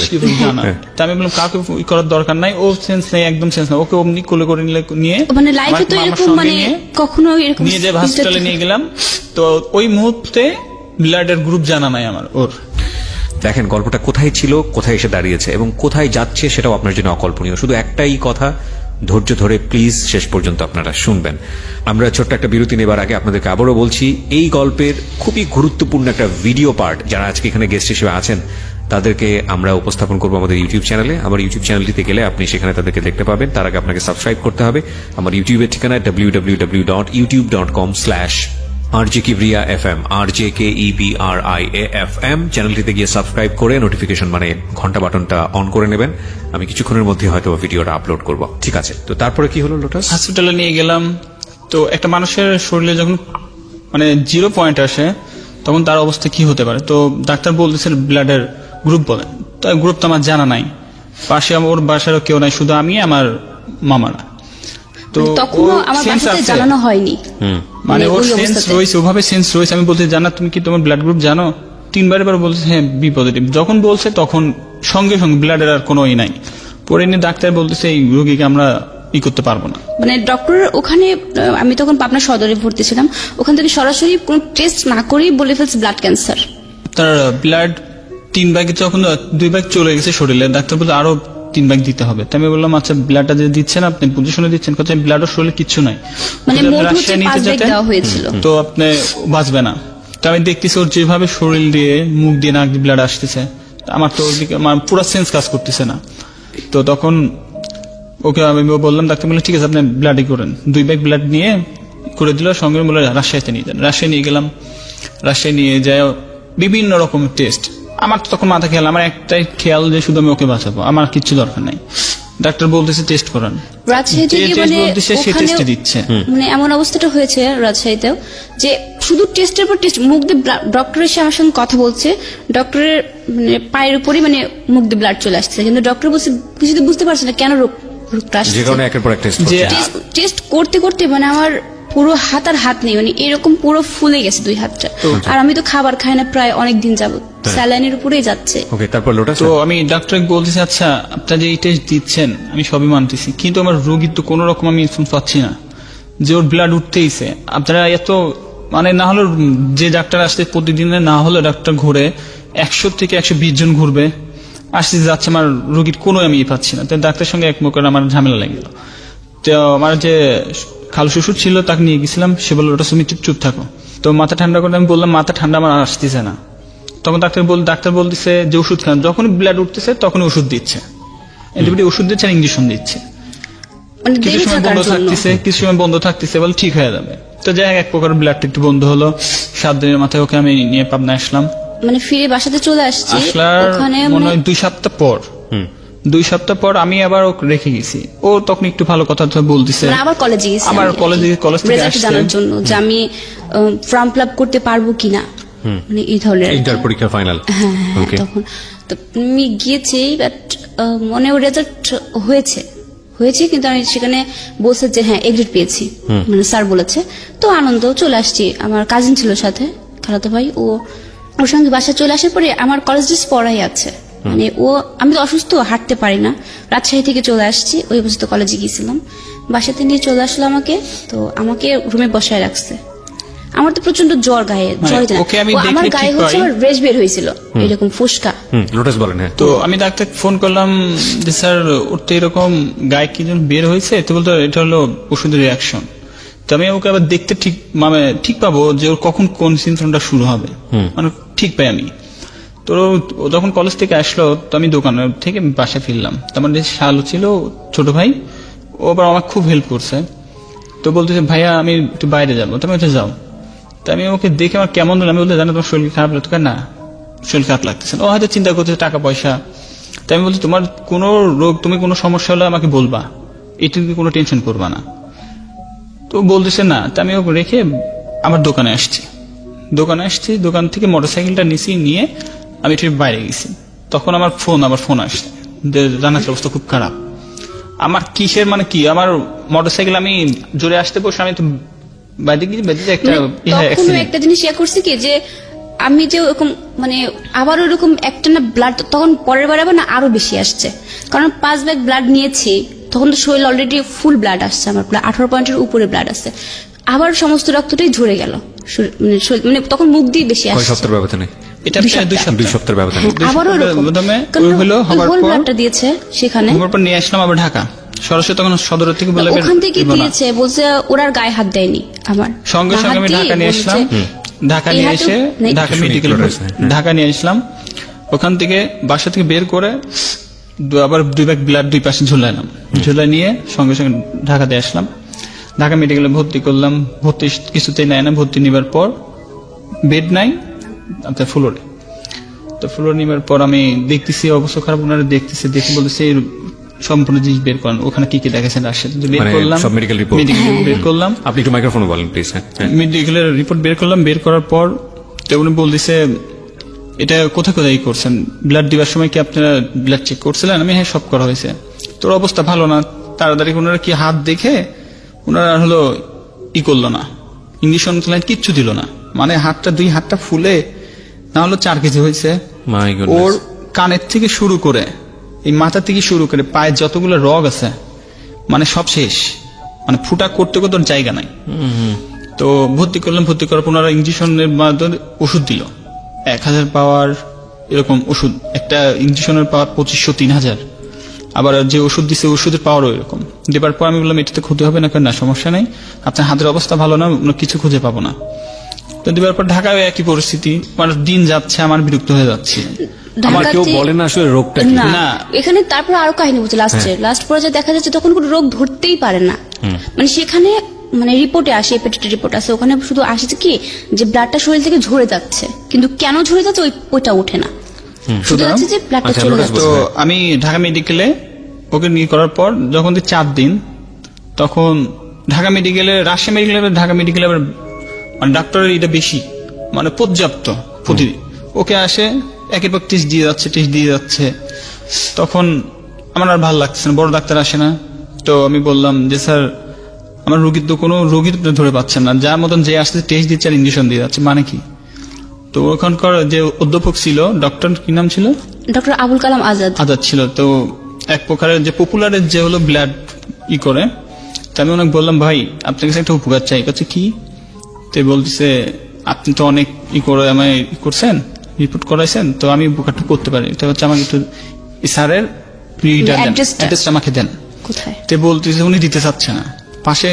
তা আমি বললাম কাউকে করার দরকার নাই, ও সেন্স নেই, একদম সেন্স নেই, ওকে অমনি কোলে করে নিয়ে মানে লাইফে তো এরকম মানে কখনো এরকম নিয়ে যে হসপিটালে নিয়ে গেলাম। তো ওই মুহূর্তে ব্লাডের গ্রুপ জানা নাই আমার ওর। দেখেন গল্পটা কোথায় ছিল, কোথায় এসে দাঁড়িয়েছে এবং কোথায় যাচ্ছে সেটাও আপনার জন্য অকল্পনীয়। শুধু একটাই কথা, ধৈর্য ধরে প্লিজ শেষ পর্যন্ত আপনারা শুনবেন। আমরা ছোট্ট একটা বিরতি নেবার আগে আপনাদেরকে আবারও বলছি, এই গল্পের খুবই গুরুত্বপূর্ণ একটা ভিডিও পার্ট যারা আজকে এখানে গেস্ট হিসেবে আছেন তাদেরকে আমরা উপস্থাপন করবো আমাদের ইউটিউব চ্যানেলে। আমার ইউটিউব চ্যানেলটিতে গেলে আপনি সেখানে তাদেরকে দেখতে পাবেন। তার আগে আপনাকে সাবস্ক্রাইব করতে হবে। আমার ইউটিউবের ঠিকানা www.youtube.com/RJKebriafm, RJKEBRIAFM। চ্যানেলটিতে গিয়ে সাবস্ক্রাইব করে নোটিফিকেশন মানে ঘন্টা বাটনটা অন করে নেবেন। আমি কিছুক্ষণের মধ্যে হয়তো ভিডিওটা আপলোড করব। ঠিক আছে, তো তারপরে কি হলো লোটাস? হসপিটালে নিয়ে গেলাম। তো একটা মানুষের শরীরে যখন মানে 0 পয়েন্ট আসে তখন তার অবস্থা কি হতে পারে। তো ডাক্তার বলতেছে ব্লাডের গ্রুপ বলেন, তো গ্রুপ তো আমার জানা নাই, পাশে ওর বাসারও কেউ নাই, শুধু আমি আমার মামারা। তো তখনও আমার বাসাতে জানানো হয়নি, মানে ওর সেন্স রয়েছে, ওভাবে সেন্স রয়েছে। আমি বলতে জানা তুমি কি তোমার ব্লাড গ্রুপ জানো? 3 বার বলছে হ্যাঁ বি পজিটিভ। যখন বলছে তখন সঙ্গে সঙ্গে ব্লাডের আর কোনো নাই। পরে নিয়ে ডাক্তার বলতেছে এই রোগীকে আমরা করতে পারবো না। মানে ডক্টর ওখানে, আমি তখন পাবনা সদরে ভর্তি ছিলাম, ওখান থেকে সরাসরি কোনো টেস্ট না করেই বলে ফেলছে ব্লাড ক্যান্সার। তার ব্লাড 3 ভাগ, যখন 2 ভাগ চলে গেছে শরীরে, ডাক্তার বলতে আরো 3 ভাগ দিতে হবে। তাই আমি বললাম আচ্ছা ব্লাডটা যে দিচ্ছেন আপনি পজিশনে দিচ্ছেন, কথা ব্লাডের শরীরে কিচ্ছু নাই, মানে মোট হচ্ছে 5 ভাগ দেওয়া হয়েছিল, তো আপনি বাঁচবে না। তো আমি দেখতেছি ওর যেভাবে শরীর দিয়ে মুখ দিয়ে নাক দিয়ে ব্লাড আসতেছে, আমার তো ওদিকে আমার পুরো সেন্স কাজ করতেছে না। তো তখন ওকে আমি বললাম, ডাক্তার বললেন ঠিক আছে আপনি ব্লাডই করেন। 2 ভাগ ব্লাড নিয়ে করে দিল, সঙ্গে বলে রাজশাহীতে নিয়ে যান। রাজশাহী নিয়ে গেলাম, রাজশাহী নিয়ে যায় বিভিন্ন রকম টেস্ট। আমার তো তখন মাথা খেয়াল, আমার একটাই খেয়াল যে শুধু আমি ওকে বাঁচাবো, আমার কিচ্ছু দরকার নাই। ডাক্তার বলতেছে টেস্ট করান, রাজশাহীতে মানে এমন অবস্থাটা হয়েছে রাজশাহীতেও যে শুধু টেস্টের পর টেস্ট, মুখ দিয়ে ডক্টর এসে আমার সঙ্গে কথা বলছে, ডক্টরের মানে পায়ের উপরই মানে মুখ দিয়ে ব্লাড চলে আসছে, কিন্তু ডক্টর বলছে কিছুতে বুঝতে পারছে না কেন রোগটা আসছে। যে কারণে একের পর এক টেস্ট টেস্ট করতে করতে মানে আমার পুরো হাত আর হাত নেই, মানে এরকম পুরো ফুলে গেছে 2 হাতটা। আর আমি তো খাবার খাই না প্রায় অনেক দিন যাবত, স্যালাইনের উপরেই যাচ্ছে। ওকে, তারপর লোটাস? তো আমি ডাক্তারকে বলতেছি, আচ্ছা আপনারা যে এই টেস্ট দিচ্ছেন আমি সবই মানতেছি, কিন্তু আমার রোগীর তো কোনো রকম আমি ইনফর্ম পাচ্ছি না যে ওর ব্লাড উঠতেইছে। আপনারা এত মানে না হলে যে ডাক্তার আসতে প্রতিদিনে না হলে ডাক্তার ঘুরে 100 থেকে 120 জন ঘুরবে, আসতে যাচ্ছে, আমার রোগীর কোনো আমি পাচ্ছি না। তো ডাক্তারের সঙ্গে এক মুখে আমার ঝামেলা লেগে গেল। তো আমার যে খালু শ্বশুর ছিল তাকে নিয়ে গেছিলাম, সে বললো ওটা তুমি চুপ থাকো। তো মাথা ঠান্ডা করে আমি বললাম মাথা ঠান্ডা আমার আসতেছে না। তখন ডাক্তার বলতেছে যে ওষুধ খান, যখন ব্লাড উঠতেছে তখন ওষুধ দিচ্ছে, অ্যান্টিবায়োটিক ওষুধ দিচ্ছে আর ইঞ্জেকশন দিচ্ছে। কিছু সময় বন্ধ থাকতেছে বলে ঠিক হয়ে যাবে। তো যাই হোক, এক প্রকার ব্লাডটা একটু বন্ধ হলো। 7 দিনের মাথায় ওকে আমি নিয়ে পাবনা আসলাম। মানে ফিরে বাসাতে চলে আসছি, ওখানে মনে হয় 2 সপ্তাহ পর আমি আবার ওকে রেখে গেছি। ও তখন একটু ভালো কথা বলতেছে, আবার কলেজে গেছি, আবার কলেজ থেকে আসছে জানার জন্য যে আমি ফর্ম ফিল আপ করতে পারবো কিনা, মানে এই ধরনের ইন্টার পরীক্ষা ফাইনাল। তখন তো আমি গিয়েছি, বাট মনে রেজাল্ট হয়েছে, কিন্তু আমি সেখানে বলছে যে হ্যাঁ এগ্রিড পেয়েছি, মানে স্যার বলেছে। তো আনন্দ চলে আসছি, আমার কাজিন ছিল সাথে, খালাতো ভাই, ওর সঙ্গে বাসা চলে আসার পরে আমার কলেজ ড্রেস পড়াই আছে, মানে আমি তো অসুস্থ, হাঁটতে পারি না, রাজশাহী থেকে চলে আসছি, ওই অবস্থা কলেজে গিয়েছিলাম, বাসাতে নিয়ে চলে আসলো আমাকে। তো আমাকে রুমে বসায় রাখছে, আমার তো প্রচন্ড জ্বর, গায়ে জ্বর, আমার গায়ে হচ্ছে আমার রেশ বের হয়েছিল এরকম ফুসকা। লোটাস বলেন। হ্যাঁ, তো আমি ডাক্তারকে ফোন করলাম যে স্যার ওর তো এরকম গায়ে কি যেন বের হয়েছে, তো বলতো এটা হলো ওষুধের রিয়াকশন। তো আমি ওকে আবার দেখতে ঠিক পাবো যে ওর কখন কোন সিমটমটা শুরু হবে, মানে ঠিক পাই আমি। তো যখন কলেজ থেকে আসলো, তো আমি দোকান থেকে বাসায় ফিরলাম। তো আমার যে শালু ছিল ছোট ভাই, ও আবার আমাকে খুব হেল্প করছে। তো বলতেছে ভাইয়া আমি একটু বাইরে যাবো, তুমি ওটা যাও। তো আমি ওকে দেখে আমার কেমন হলো, আমি বলতে জানো তোমার শরীর খারাপ লাগতো? না, শরীর খারাপ লাগতেছে। ও হয়তো চিন্তা করতেছে টাকা পয়সা। তাই আমি বলছি তোমার কোনো রোগ, তুমি কোনো সমস্যা হলে আমাকে বলবা, এটা কোনো টেনশন করবা না। তো বলতেছে না। তা আমি ওকে রেখে আমার দোকানে আসছি, দোকান থেকে মোটরসাইকেলটা নিয়ে আমি একটু বাইরে গেছি। তখন আমার ফোন আসছে যে জানার অবস্থা খুব খারাপ। আমার কিসের মানে কি, আমার মোটরসাইকেল আমি জোরে আসতে বসে আমি তো একটা জিনিস করছি কি, যে আমি যে ওরকম মানে আবার ওরকম একটা না ব্লাড, তখন পরের বার আবার না আরো বেশি আসছে, কারণ 5 ব্যাগ ব্লাড নিয়েছি, তখন তো শরীর অলরেডি ফুল ব্লাড আসছে, আমার 18 পয়েন্টের উপরে ব্লাড আসছে, আবার সমস্ত রক্তটাই ঝরে গেল, মানে তখন মুখ দিয়ে বেশি আসছে। 6 সপ্তাহের ব্যবধানে এটা 2 সপ্তাহের ব্যবধানে আবারও ব্লাডটা দিয়েছে, সেখানে নিয়ে আসলাম আবার ঢাকা সরাসরি। তখন সদর থেকে বলে ওখান থেকে দিয়েছে, বলছে ওরা গায়ে হাত দেয়নি, আমার সঙ্গে আমি ঢাকা নিয়ে আসলাম। ঢাকা নিয়ে আসলাম, ওখান থেকে বাসা থেকে বের করে আবার 2 ব্যাগ ব্লাড 2 পাশে ঝুলাইলাম, ঝুলাই নিয়ে সঙ্গে ঢাকাতে আসলাম। ঢাকা মেডিকেলে ভর্তি করলাম, ভর্তি কিছুতেই নেয় না। ভর্তি নেবার পর বেড নাই আপনার ফ্লোরে। তো ফ্লোর নেবার পর আমি দেখতেছি অবস্থা খারাপ, ওনারা দেখে বলতেছে সম্পূর্ণ জিনিস বের করেন, ওখানে কি কি দেখেছেন রাজশাহীতে বের করলাম, মেডিকেল রিপোর্ট বের করলাম। আপনি একটু মাইক্রোফোনে বলেন প্লিজ। মেডিকেলের রিপোর্ট বের করলাম, বের করার পর উনি বলতেছে এটা কোথায় করছেন, ব্লাড দিবার সময় কি আপনারা ব্লাড চেক করছিলেন? আমি হ্যাঁ সব করা হয়েছে। তোর অবস্থা ভালো না, তাড়াতাড়ি ওনারা কি হাত দেখে ওনারা হলো করলো না, ইঞ্জেকশন কিচ্ছু দিল না, মানে দুই হাতটা ফুলে না হলো 4 কেজি হয়েছে। ওর কানের থেকে শুরু করে এই মাথা থেকে শুরু করে পায়ের যতগুলো রগ আছে মানে সব শেষ, মানে ফুটা করতে ওর জায়গা নাই। তো ভর্তি করলাম, ভর্তি করার পর ওনারা ইঞ্জেকশনের মাধ্যমে ওষুধ দিল, 1000 পাওয়ার এরকম ওষুধ, একটা ইঞ্জেকশনের পাওয়ার 2500-3000। আবার যে ওষুধ দিচ্ছে ওষুধের পাওয়ারও এরকম। দেবার পর আমি বললাম এটাতে ক্ষতি হবে না, না সমস্যা নেই, আপনার হাতের অবস্থা ভালো না, কিছু খুঁজে পাবো না। তো দেবার পর ঢাকায় একই পরিস্থিতি, মানে দিন যাচ্ছে, আমার বিরক্ত হয়ে যাচ্ছে। আমার কেউ বলে না আসলে রোগটা না, এখানে তারপর আরো কাহিনী বলছে লাস্ট পর্যায়ে দেখা যাচ্ছে তখন কোনো রোগ ধরতেই পারে না, মানে সেখানে মানে রিপোর্টে আসে, হেপাটাইটিস রিপোর্ট আছে, ওখানে শুধু আসছে কি যে ব্লাডটা শরীর থেকে ঝরে যাচ্ছে, কিন্তু কেন ঝরে যাচ্ছে ওইটা ওঠে না, শুধু যাচ্ছে যে ব্লাডটা চলে যাচ্ছে। তো আমি ঢাকা মেডিকেলে ওকে নিয়ে করার পর যখন 4 দিন, তখন ঢাকা মেডিকেলে, রাজশাহী মেডিকেলে, ঢাকা মেডিকেলে আবার মানে ডাক্তারের এটা বেশি, মানে পর্যাপ্ত প্রতিদিন। ওকে আসে একের পর টেস্ট দিয়ে যাচ্ছে। তখন আমার আর ভালো লাগছে না, বড় ডাক্তার আসে না। তো আমি বললাম যে স্যার আমার রোগীর তো কোনো রোগী ধরে পাচ্ছেন না, যার মতন যে আসছে টেস্ট দিচ্ছে আর ইঞ্জেকশন দিয়ে যাচ্ছে, মানে কি? তো ওখানকার যে অধ্যাপক ছিল, ডক্টর কি নাম ছিল, ডক্টর আবুল কালাম আজাদ ছিল। তো এক প্রকারের যে পপুলারের যে হলো ব্লাড করে, তো আমি ওনাকে বললাম ভাই আপনার কাছে একটা উপকার চাই। কাছে কি? তো বলতেছে আপনি তো অনেক করে আমায় করছেন, রিপোর্ট করাইছেন, তো আমি উপকারটা করতে পারি। তো হচ্ছে আমাকে একটু স্যারের অ্যাড্রেসটা আমাকে দেন। কোথায়? তো বলতেছে উনি দিতে চাচ্ছে না। পাশে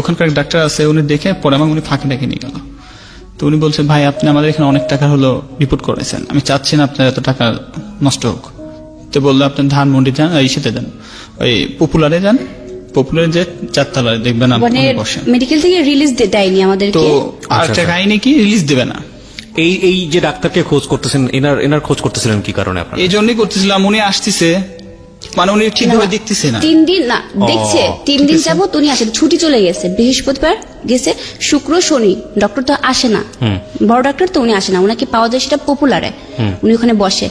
ওখানকার ডাক্তার আছে, উনি দেখে পরে আমাকে উনি ফাঁকে ডেকে নিয়ে গেল। তো উনি বলছে ভাই আপনি আমাদের এখানে অনেক টাকা হলো রিপোর্ট করেছেন, আমি চাচ্ছি না আপনার এত টাকা নষ্ট হোক। তো বললো আপনার ধানমন্ডি যান, এই সাথে যান, ওই পপুলারে যান, পপুলারে যে 4 তলায় দেখবেন আপনি বসেন। মেডিকেল থেকে রিলিজ দেয়নি আমাদেরকে। তো আর একটা কাহিনী কি, রিলিজ দেবে না। এই যে ডাক্তারকে খোঁজ করতেছেন, এনার খোঁজ করতেছিলেন কি কারণে আপনারা? এই জন্যই করতেছিলাম, উনি আসতেছে, মানে উনি ঠিকভাবে দেখতেছে না। 3 দিন না দেখছে, 3 দিন যাবত উনি আসে, ছুটি চলে গেছে, বৃহস্পতিবার গেছে, শুক্র শনি ডক্টর তো আসে না, বড় ডাক্তার তো উনি আসে না, ওনাকে পাওয়া যায় সেটা পপুলারে, উনি ওখানে বসে।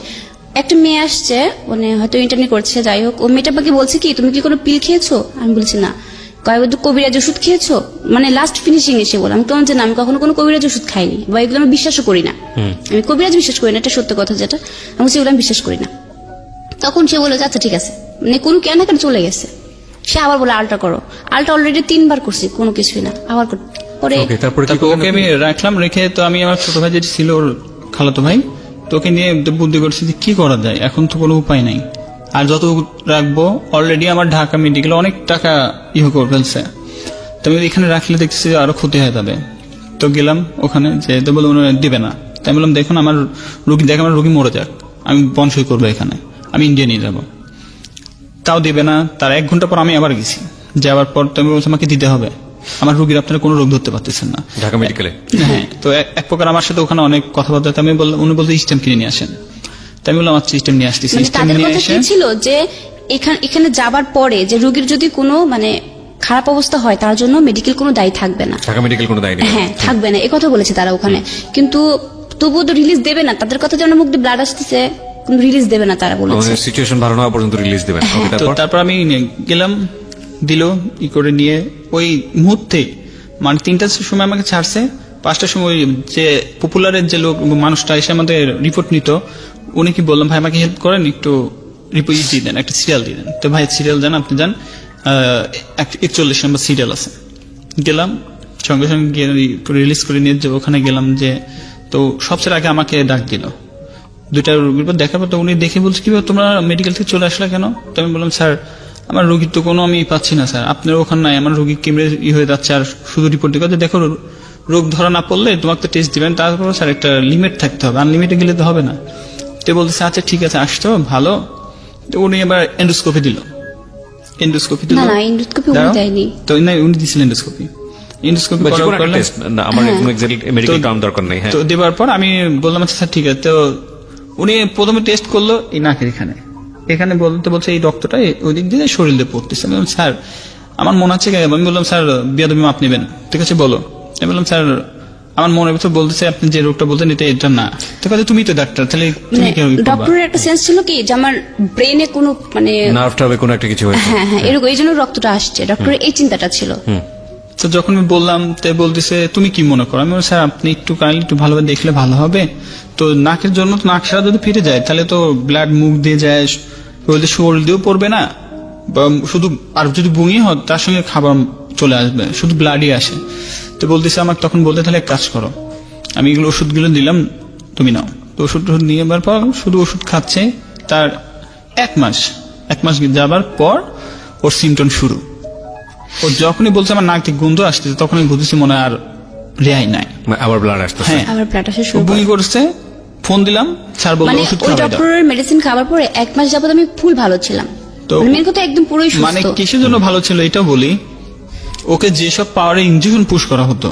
একটা মেয়ে আসছে, মানে হয়তো ইন্টারনি করছে, যাই হোক, ও মেয়েটা বাকি বলছে কি তুমি কি কোনো পিল খেয়েছো? আমি বলছি না। কয়েকবার কবিরাজ ওষুধ খেয়েছো? মানে লাস্ট ফিনিশিং এসে বল। আমি কেমন যে না, আমি কখনো কোনো কবিরাজ ওষুধ খাইনি, বা এগুলো আমি বিশ্বাসও করি না, আমি কবিরাজ বিশ্বাস করি না, এটা সত্য কথা যেটা, আমি সেগুলো আমি বিশ্বাস করি না। তখন সে বলে আচ্ছা ঠিক আছে, মানে কোনো কেন চলে গেছে। সে আবার বলে আলটা করো, আলটা অলরেডি 3 বার করছি, কোনো কিছুই না, আবার পরে ওকে আমি রাখলাম, রেখে তো আমি আমার ছোট ভাই যেটি ছিল, ওর খালাতো ভাই, তোকে নিয়ে বুদ্ধি করছি যে কি করা যায়, এখন তো কোনো উপায় নাই। আর যত রাখবো, অলরেডি আমার ঢাকা মেডিকেলে অনেক টাকা করে ফেলছে, তো আমি এখানে রাখলে দেখছি আরো ক্ষতি হয়ে যাবে। তো গেলাম ওখানে, যে তো বলে দিবে না। তাই বললাম দেখুন আমার রোগী মরে যাক, আমি বনসই করবো এখানে, আমি ইন্ডিয়া নিয়ে যাবো। তাও দিবে না। তার 1 ঘন্টা পর আমি আবার গেছি, যাওয়ার পর তুমি বলছো আমাকে দিতে হবে, আমার রোগীর আপনারা কোনো রোগ ধরতে পারতেছেন না ঢাকা মেডিকেলে। হ্যাঁ, তো এক প্রকার আমার সাথে ওখানে অনেক কথাবার্তা। আমি বললাম, উনি বলতে সিস্টেম কিনে নিয়ে আসেন। তাই আমি বললাম আচ্ছা সিস্টেম নিয়ে আসছি। সিস্টেম নিয়ে এসে ছিল যে এখানে যাবার পরে যে রোগীর যদি কোনো মানে খারাপ অবস্থা হয়, তার জন্য মেডিকেল কোনো দায়ী থাকবে না, ঢাকা মেডিকেল কোনো দায়ী নেই। হ্যাঁ থাকবে না, একথা বলেছে তারা ওখানে। কিন্তু তবুও তো রিলিজ দেবে না, তাদের কথা যেন মুখ দিয়ে ব্লাড আসতেছে, কোনো রিলিজ দেবে না তারা বলেছে। সিচুয়েশন ভালো না হওয়া পর্যন্ত রিলিজ দেবে না। তারপর আমি গেলাম, দিল করে নিয়ে ওই মুহূর্তে, মানে 3টার সময় আমাকে ছাড়ছে, 5টার সময় যে পপুলারের যে মানুষটা এসে আমাদের রিপোর্ট নিত, উনি কি বললাম ভাই আমাকে হেল্প করেন, একটু রিপোর্ট দিয়ে দেন, একটা সিরিয়াল দিয়ে দেন। তো ভাই সিরিয়াল যান, আপনি যান, 41 নম্বর সিরিয়াল আছে। গেলাম, সঙ্গে সঙ্গে গিয়ে রিলিজ করে নিয়ে যাবো, ওখানে গেলাম। যে তো সবচেয়ে আগে আমাকে ডাক দিল, 2টা রোগীর পর দেখার পর তো উনি দেখে বলছে কি তোমরা মেডিকেল থেকে চলে আসলে কেন? তো আমি বললাম স্যার আমার রোগীর তো কোনো আমি পাচ্ছি না স্যার, আপনার ওখানে নাই, আমার রোগী কেমনে হয়ে যাচ্ছে, আর শুধু রিপোর্ট দিয়ে দেখো রোগ ধরা না পড়লে তোমাকে তো টেস্ট দিবেন, তারপর স্যার একটা লিমিট থাকতে হবে, আনলিমিটে গেলে তো হবে না। তো বলতেছে আচ্ছা ঠিক আছে আসতো ভালো। তো উনি এবার এন্ডোস্কোপি দিল, না এন্ডোস্কোপি উনি দেয়নি, তো না উনি দিয়েছিলেন এন্ডোস্কোপি আমার কোনো মেডিকেল টার্ম দরকার নেই। তো দেওয়ার পর আমি বললাম আচ্ছা স্যার ঠিক আছে। তো উনি প্রথমে টেস্ট করলো এই নাকের এখানে বলছে এই রক্তটা ওই দিক দিয়ে শরীর দিয়ে পড়তেছে। আমি বললাম স্যার আমার মনে হচ্ছে, আমি বললাম স্যার বিয়াদবি মাপ নেবেন, ঠিক আছে বলো। আমি বললাম স্যার আমার মনের ভিতর বলতেছে আপনি যে রোগটা বলতেন এটা না। তো কাজে তুমি তো ডাক্তার, তাহলে তুমি কি করবে? ডক্টরের একটা সেন্স ছিল কি যে আমার ব্রেনে কোনো মানে নার্ভটা হবে কোনো একটা কিছু হয়েছে, হ্যাঁ এরকম, এই জন্য রক্তটা আসছে, ডক্টরের এই চিন্তাটা ছিল। তো যখন আমি বললাম তাই বলতেছে তুমি কি মনে করো? আমি বললাম স্যার আপনি একটু কাইন্ডলি একটু ভালোভাবে দেখলে ভালো হবে। তো নাকের জন্য তো নাক সারা যদি ফিরে যায় তাহলে তো ব্লাড মুখ দিয়ে যায়, শরীর দিয়েও পড়বে না, বা শুধু আর যদি বমি হয় তার সঙ্গে খাবার চলে আসবে, শুধু ব্লাডই আসে। তো বলতেছে আমাকে তখন বলতে তাহলে এক কাজ করো, আমি এগুলো ওষুধগুলো দিলাম তুমি নাও। তো ওষুধ নিয়ে যাবার পর শুধু ওষুধ খাচ্ছে, তার 1 মাস যাবার পর ওর সিমটম শুরু। ও যখনই বলছে আমার নাক থেকে গন্ধ আসতেছে তখন আমি বুঝেছি মনে আর রেহাই নাই, আবার ব্লাড আসতেছে। হ্যাঁ আবার ব্লাড আসে শুরু বমি করছে। ফোন দিলাম, স্যার বলল ওষুধ খাওয়া দাও। ডক্টরের মেডিসিন খাবার পরে 1 মাস যাবত আমি ফুল ভালো ছিলাম। তো মেন কথা একদম পুরোই সুস্থ। মানে কিসের জন্য ভালো ছিল এটা বলি, ওকে যেসব পাওয়ারে ইনজেকশন পুশ করা হতো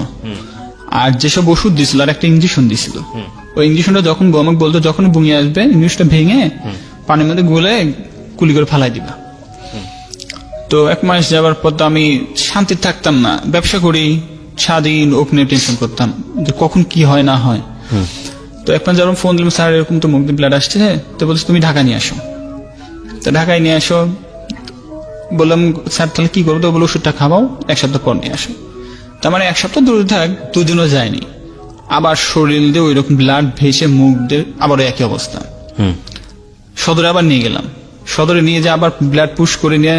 আর যেসব ওষুধ দিছিল, আর একটা ইনজেকশন দিছিল, ওই ইনজেকশনটা যখন আমাকে বলতো যখন বমি আসবে ইনজেকশনটা ভেঙে পানির মধ্যে গুলে কুলি করে ফালাই দিবা। তো 1 মাস যাবার পর তো আমি শান্তি থাকতাম না, ব্যবসা করি, সারাদিন ওকে নিয়ে টেনশন করতাম যে কখন কি হয় না হয়। তো একবার যখন ফোন দিলাম, স্যার এরকম তো মুখ দিয়ে ব্লাড আসছে, তো বলছে তুমি ঢাকা নিয়ে আসো। তো ঢাকায় নিয়ে আসো বললাম, স্যার তাহলে কি করবো? তো বলে ওষুধটা খাওয়াও, 1 সপ্তাহ পর নিয়ে আসো। তার মানে 1 সপ্তাহ দূরে থাক, 2 দিনও যায়নি, আবার শরীর দিয়ে ওই রকম ব্লাড ভেসে মুখ দিয়ে আবার একই অবস্থা। সদরে আবার নিয়ে গেলাম, সদরে নিয়ে যে আবার ব্লাড পুশ করে নিয়ে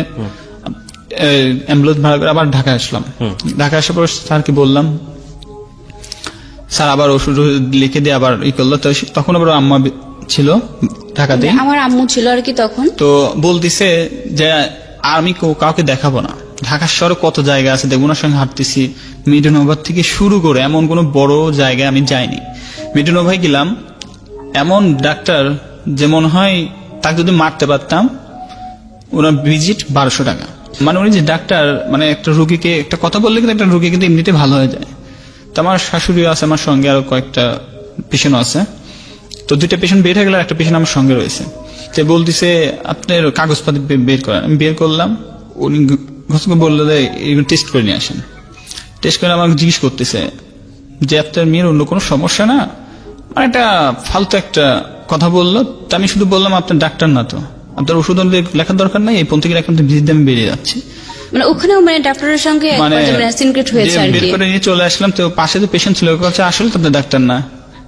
অ্যাম্বুলেন্স ভাড়া করে আবার ঢাকা আসলাম। ঢাকা আসার পর স্যারকে বললাম, স্যার আবার ওষুধ লিখে দিয়ে আবার ই করলো। তো তখন আবার আম্মা ছিল ঢাকাতে, আমার আম্মু ছিল আর কি তখন। তো বলতেছে যে আমি কাউকে দেখাবো না, ঢাকার শহরে কত জায়গা আছে দেখবো, ওনার সঙ্গে হাঁটতেছি। মিডনভার থেকে শুরু করে এমন কোন বড় জায়গায় আমি যাইনি। মিডনভায় গেলাম, এমন ডাক্তার যে মনে হয় তাকে যদি মারতে পারতাম। ওনার ভিজিট 1200 টাকা। মানে উনি যে ডাক্তার, মানে একটা রোগীকে একটা কথা বললে কিন্তু একটা রোগী কিন্তু এমনিতে ভালো হয়ে যায়। তো আমার শাশুড়িও আছে আমার সঙ্গে, আরো কয়েকটা পেশেন্ট আছে। তো 2টা পেশেন্ট বের হয়ে গেল, একটা পেশেন্ট আমার সঙ্গে রয়েছে। তো বলতেছে আপনার কাগজপাতি বের করেন। আমি বের করলাম, উনি বললো যে এগুলো টেস্ট করে নিয়ে আসেন। টেস্ট করে আমাকে জিজ্ঞেস করতেছে যে আপনার মেয়ের অন্য কোনো সমস্যা না, মানে একটা ফালতু একটা কথা বললো। তা আমি শুধু বললাম আপনার ডাক্তার না তো, আপনার ওষুধ লেখার দরকার নাই, এই পন্থী এখন ভিজিট আমি বেরিয়ে যাচ্ছি। মানে ওখানেও মানে ডাক্তারের সঙ্গে সিনক্রেট হয়েছে আর বের কি। করে নিয়ে চলে আসলাম। তো পাশে যে পেশেন্ট ছিল আসলে তো আপনার ডাক্তার না,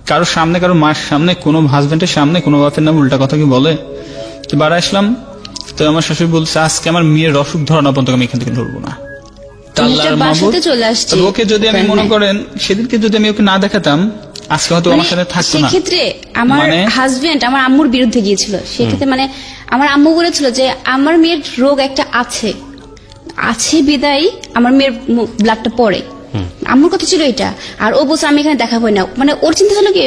কারোর সামনে, কারো মার সামনে, কোনো হাজবেন্ডের সামনে কোনো বাপের নাম উল্টা কথা কি বলে। তো বাড়া আসলাম, তো আমার শাশুড়ি বলছে আজকে আমার মেয়ের অসুখ ধরানো পর্যন্ত আমি এখান থেকে ধরবো না। বাসাতে চলে আসছে। ওকে যদি আমি মনে করেন সেদিনকে যদি আমি ওকে না দেখাতাম, আজকে হয়তো আমার সাথে থাকতো না। সেক্ষেত্রে আমার হাজবেন্ড আমার আম্মুর বিরুদ্ধে গিয়েছিল। সেক্ষেত্রে মানে আমার আম্মু বলেছিল যে আমার মেয়ের রোগ একটা আছে বিদায় আমার মেয়ের ব্লাডটা পড়ে। আম্মুর কথা ছিল এটা। আর ও বলছে আমি এখানে দেখাবো না, মানে ওর চিন্তা ছিল কি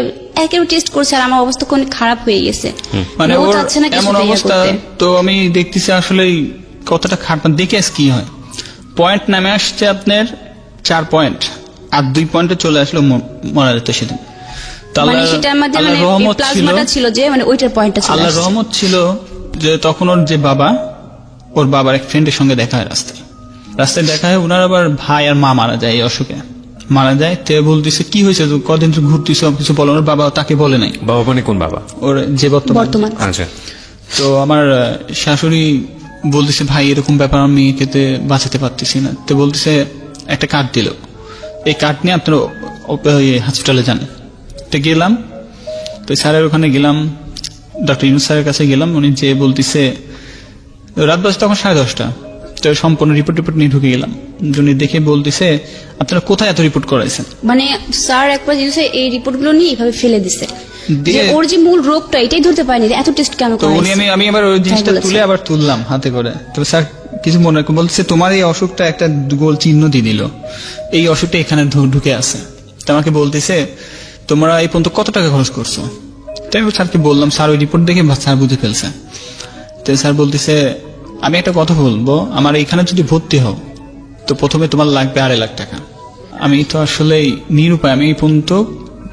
একেবারে টেস্ট করছে আর আমার অবস্থা কোন খারাপ হয়ে গেছে, মানে ও ওর চাচ্ছে না কিছু এমন অবস্থা। তো আমি দেখতেছি আসলে কতটা খারাপ, দেখে আজ কি হয়। পয়েন্ট নামে আসছে আপনার 4 পয়েন্ট, আর 2 পয়েন্টে চলে আসলো মারা যেত সেদিন। মানে সেটার মধ্যে মানে প্লাজমাটা ছিল যে মানে ওইটার পয়েন্টটা ছিল। আল্লাহর রহমত ছিল যে তখন ওর যে বাবা, ওর বাবার এক ফ্রেন্ডের সঙ্গে দেখা হয় রাস্তায় দেখা হয়। ওনার আবার ভাই আর মা মারা যায়, এই অসুখে মারা যায়। তে বলতেছে কি হয়েছে, কদিন তো ঘুরতেছ, কিছু বলো। ওর বাবা তাকে বলে নাই। বাবা মানে কোন বাবা? ওর যে বর্তমান। আচ্ছা। তো আমার শাশুড়ি বলতেছে ভাই এরকম ব্যাপার, আমি মেয়েকে বাঁচাতে পারতেছি না। তো বলতেছে একটা কার্ড দিল, এই কার্ড নিয়ে আপনার হসপিটালে যান। তো গেলাম, তো স্যারের ওখানে গেলাম, ডক্টর ইউনুস স্যারের কাছে গেলাম। উনি যে বলতেছে রাত বাজে তখন 10:30। তো সম্পূর্ণ রিপোর্ট নিয়ে ঢুকে গেলাম। উনি দেখে বলতেছে আপনারা কোথায় এত রিপোর্ট করাইছেন? মানে স্যার একবার জিনিস এই রিপোর্টগুলো নিয়ে এইভাবে ফেলে দিছে যে ওর যে মূল রোগটা এটাই ধরতে পারেনি, এত টেস্ট কেন তো উনি আমি আবার ওই জিনিসটা তুলে আবার তুললাম হাতে করে। তো স্যার কিছু মনে বলতেছে তোমার এই অসুখটা একটা গোল চিহ্ন দিয়ে দিল, এই অসুখটা এখানে ঢুকে আছে। তো আমাকে বলতেছে তোমরা এই পর্যন্ত কত টাকা খরচ করছো? তাই আমি স্যারকে বললাম, স্যার ওই রিপোর্ট দেখে স্যার বুঝে ফেলছে। তো স্যার বলতেছে আমি একটা কথা বলবো, আমার এখানে যদি ভর্তি হও তো প্রথমে তোমার লাগবে 2.5 লাখ টাকা। আমি তো আসলে নিরুপায়, আমি এই পর্যন্ত